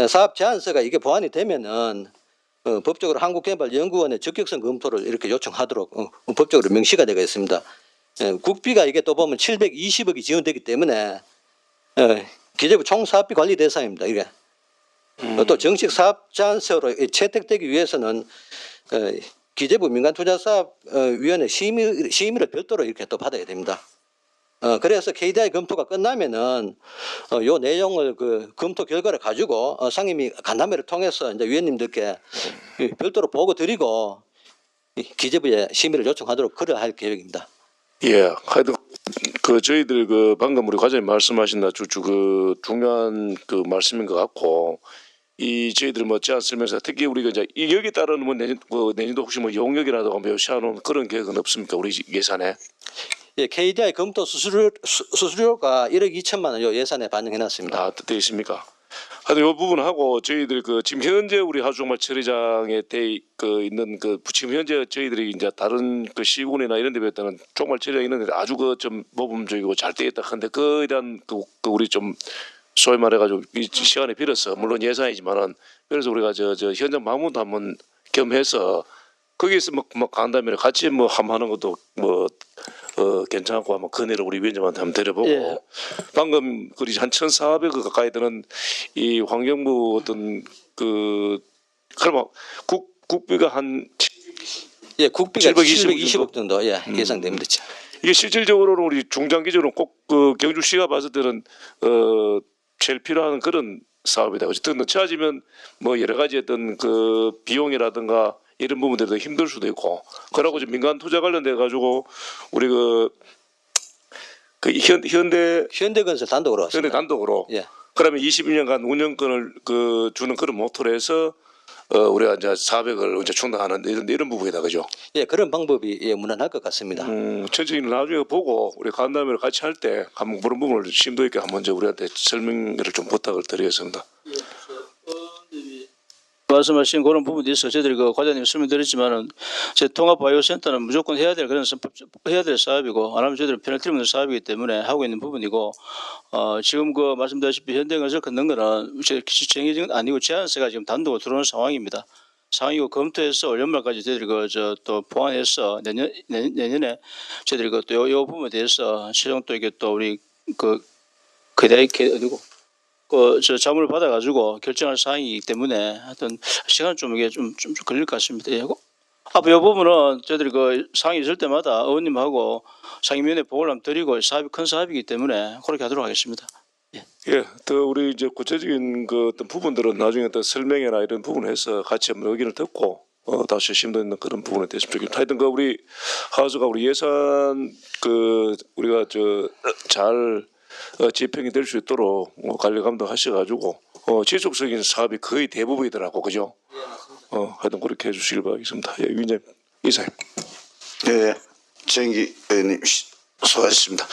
사업 제안서가 이게 보완이 되면은 법적으로 한국개발연구원의 적격성 검토를 이렇게 요청하도록 법적으로 명시가 되어 있습니다. 국비가 이게 또 보면 720억이 지원되기 때문에 기재부 총 사업비 관리 대상입니다. 이게 또 정식 사업 제안서로 채택되기 위해서는 기재부 민간투자사업위원회 심의를 별도로 이렇게 또 받아야 됩니다. 그래서 KDI 검토가 끝나면은 요 내용을 그 검토 결과를 가지고 상임위 간담회를 통해서 이제 위원님들께 별도로 보고 드리고 기재부에 심의를 요청하도록 그러할 계획입니다. 예, 하여튼 그 저희들 그 방금 우리 과장님 말씀하신 아주 그 중요한 그 말씀인 것 같고 이 저희들 뭐 제안 쓰면서 특히 우리가 이제 이 여기에 따른 뭐 내년도 혹시 뭐 용역이라도 묘시하는 그런 계획은 없습니까 우리 예산에? 예, KDI 검토 수수료가 1억 2천만 원 예산에 반영해놨습니다. 아, 되어 있습니까? 하여튼 이 부분하고 저희들 그 지금 현재 우리 하수종말 처리장에 있는 그 지금 현재 저희들이 이제 다른 그 시군이나 이런 데 비했다는 종말 처리장 있는 데 아주 그 좀 모범적이고 잘 되어 있다 한데 그에 대한 그 우리 좀 소위 말해가지고 이 시간이 빌어서 물론 예산이지만은 그래서 우리가 저 현장 방문도 한번 겸해서 거기서 뭐 간다면 같이 뭐 한번 하는 것도 뭐 괜찮고 한번 건의를 우리 위원장한테 한번 드려보고 예. 방금 그리 한 1,400억 가까이 드는 이 환경부 어떤 그 그러면 국비가 한 예, 국비가 720억 720억 정도 예상됩니다. 이게 실질적으로는 우리 중장기적으로 꼭 그 경주시가 봤을 때는 제일 필요한 그런 사업이다. 어쨌든 늦춰지면 뭐 여러 가지 어떤 그 비용이라든가 이런 부분들도 힘들 수도 있고 그러고 이제 민간 투자 관련돼 가지고 우리 그 현대건설 단독으로 현대 왔습니다. 단독으로 예. 그러면 22년간 운영권을 주는 그런 모토로 해서 우리가 이제 400을 이제 충당하는 이런 부분이다 그죠? 예, 그런 방법이 예, 무난할 것 같습니다. 천천히 나중에 보고 우리 간담회를 같이 할 때 한번 그런 부분을 심도 있게 한번 이제 우리한테 설명을 좀 부탁을 드리겠습니다. 말씀하신 그런 부분도 있어. 저희들이 그 과장님 설명드렸지만은 제 통합바이오센터는 무조건 해야 될 그런 해야 될 사업이고 안 하면 저희들은 페널티 없는 사업이기 때문에 하고 있는 부분이고 지금 그 말씀드렸다시피 현대건설 걷는 거는 정해진 건 아니고 제안서가 지금 단독으로 들어오는 상황입니다. 상황이고 검토해서 올 연말까지 저희들이 또 보완해서 내년에 저희들이 요 부분에 대해서 최종 또 이게 또 우리 어디고 저 자문을 받아가지고 결정할 사항이기 때문에 하여튼 시간 좀 이게 좀 걸릴 것 같습니다. 예. 앞으로 이 부분은 저희들이 그 상황이 있을 때마다 의원님하고 상임위원회 보고를 한번 드리고 사업이 큰 사업이기 때문에 그렇게 하도록 하겠습니다. 예, 더 우리 이제 구체적인 그 어떤 부분들은 나중에 또 설명이나 이런 부분을 해서 같이 한번 의견을 듣고 다시 심도 있는 그런 부분에 대해서 좋겠습니다. 하여튼 그 우리 하우스가 우리 예산 우리가 잘 집행이 될 수 있도록 관리 감독하셔가지고 지속적인 사업이 거의 대부분이더라고 그죠? 하여튼 그렇게 해주시길 바라겠습니다. 예, 위원장 이사님. 네, 정기 의원님 수고하셨습니다.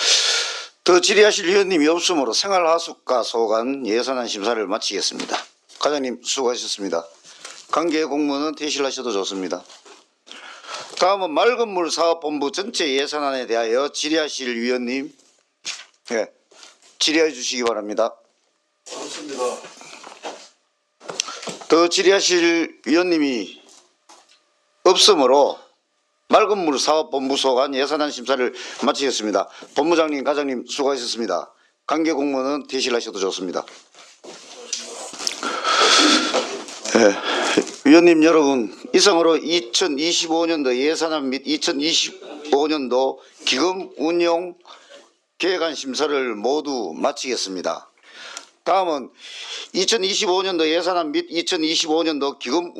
더 질의하실 위원님이 없으므로 생활하수과 소관 예산안 심사를 마치겠습니다. 과장님 수고하셨습니다. 관계 공무원은 퇴실하셔도 좋습니다. 다음은 맑은물 사업본부 전체 예산안에 대하여 질의하실 위원님 질의해 주시기 바랍니다. 더 질의하실 위원님이 없으므로 맑은물 사업본부 소관 예산안 심사를 마치겠습니다. 본부장님, 과장님 수고하셨습니다. 관계 공무원은 퇴실하셔도 좋습니다. 위원님 여러분, 이상으로 2025년도 예산안 및 2025년도 기금 운용 계획안 심사를 모두 마치겠습니다. 다음은 2025년도 예산안 및 2025년도 기금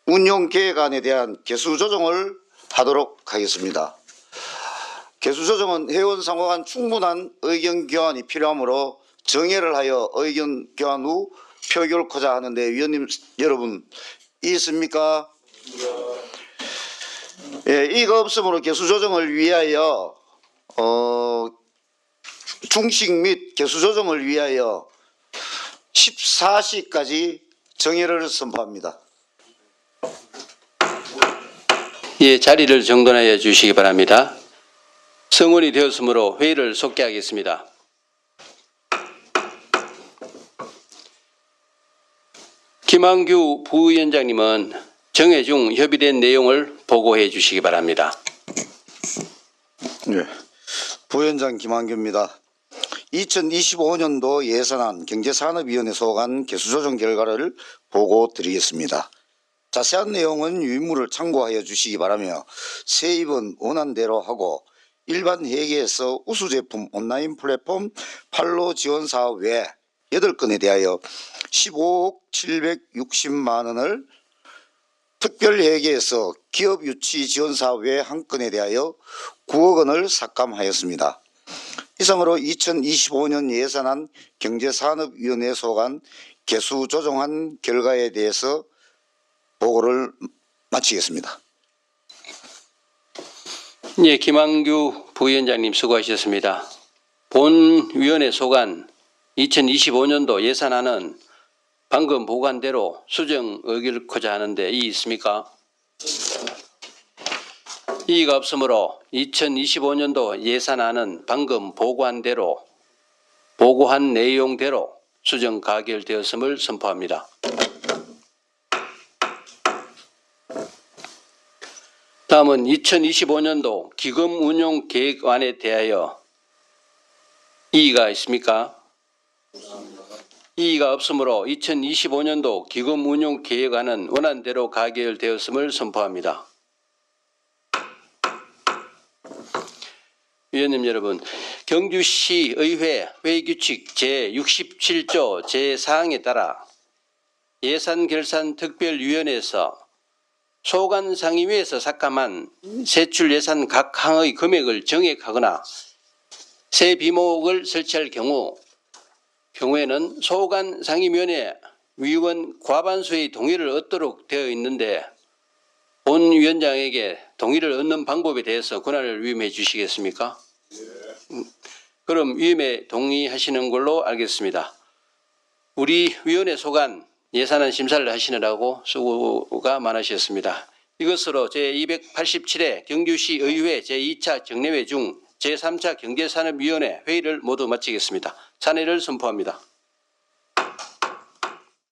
운용 계획안에 대한 개수 조정을 하도록 하겠습니다. 개수 조정은 회원 상호 간 충분한 의견 교환이 필요하므로 정회를 하여 의견 교환 후 표결코자 하는데 위원님 여러분 있습니까? 예, 이가 없으므로 개수 조정을 위하여 중식 및 개수 조정을 위하여 14시까지 정회를 선포합니다. 예, 자리를 정돈하여 주시기 바랍니다. 성원이 되었으므로 회의를 속개하겠습니다. 김한규 부위원장님은 정회 중 협의된 내용을 보고해 주시기 바랍니다. 네, 부위원장 김한규입니다. 2025년도 예산안 경제산업위원회 소관 개수조정 결과를 보고 드리겠습니다. 자세한 내용은 유인물을 참고하여 주시기 바라며 세입은 원안대로 하고 일반 회계에서 우수제품 온라인 플랫폼 판로 지원 사업 외 8건에 대하여 15억 760만 원을 특별회계에서 기업유치 지원 사업 외 1건에 대하여 9억 원을 삭감하였습니다. 이상으로 2025년 예산안 경제산업위원회 소관 개수 조정한 결과에 대해서 보고를 마치겠습니다. 예, 김한규 부위원장님 수고하셨습니다. 본 위원회 소관 2025년도 예산안은 방금 보고한 대로 수정 의결코자 하는데 이의 있습니까? 이의가 없으므로 2025년도 예산안은 방금 보고한 내용대로 수정 가결되었음을 선포합니다. 다음은 2025년도 기금 운용 계획안에 대하여 이의가 있습니까? 이의가 없으므로 2025년도 기금 운용 계획안은 원안대로 가결되었음을 선포합니다. 위원님 여러분, 경주시 의회 회의규칙 제67조 제4항에 따라 예산결산특별위원회에서 소관상임위에서 삭감한 세출 예산 각 항의 금액을 정액하거나 새 비목을 설치할 경우에는 소관상임위원회 위원 과반수의 동의를 얻도록 되어 있는데 본 위원장에게 동의를 얻는 방법에 대해서 권한을 위임해 주시겠습니까? 그럼 위임에 동의하시는 걸로 알겠습니다. 우리 위원회 소관 예산안 심사를 하시느라고 수고가 많으셨습니다. 이것으로 제287회 경주시 의회 제2차 정례회 중 제3차 경제산업위원회 회의를 모두 마치겠습니다. 찬회를 선포합니다.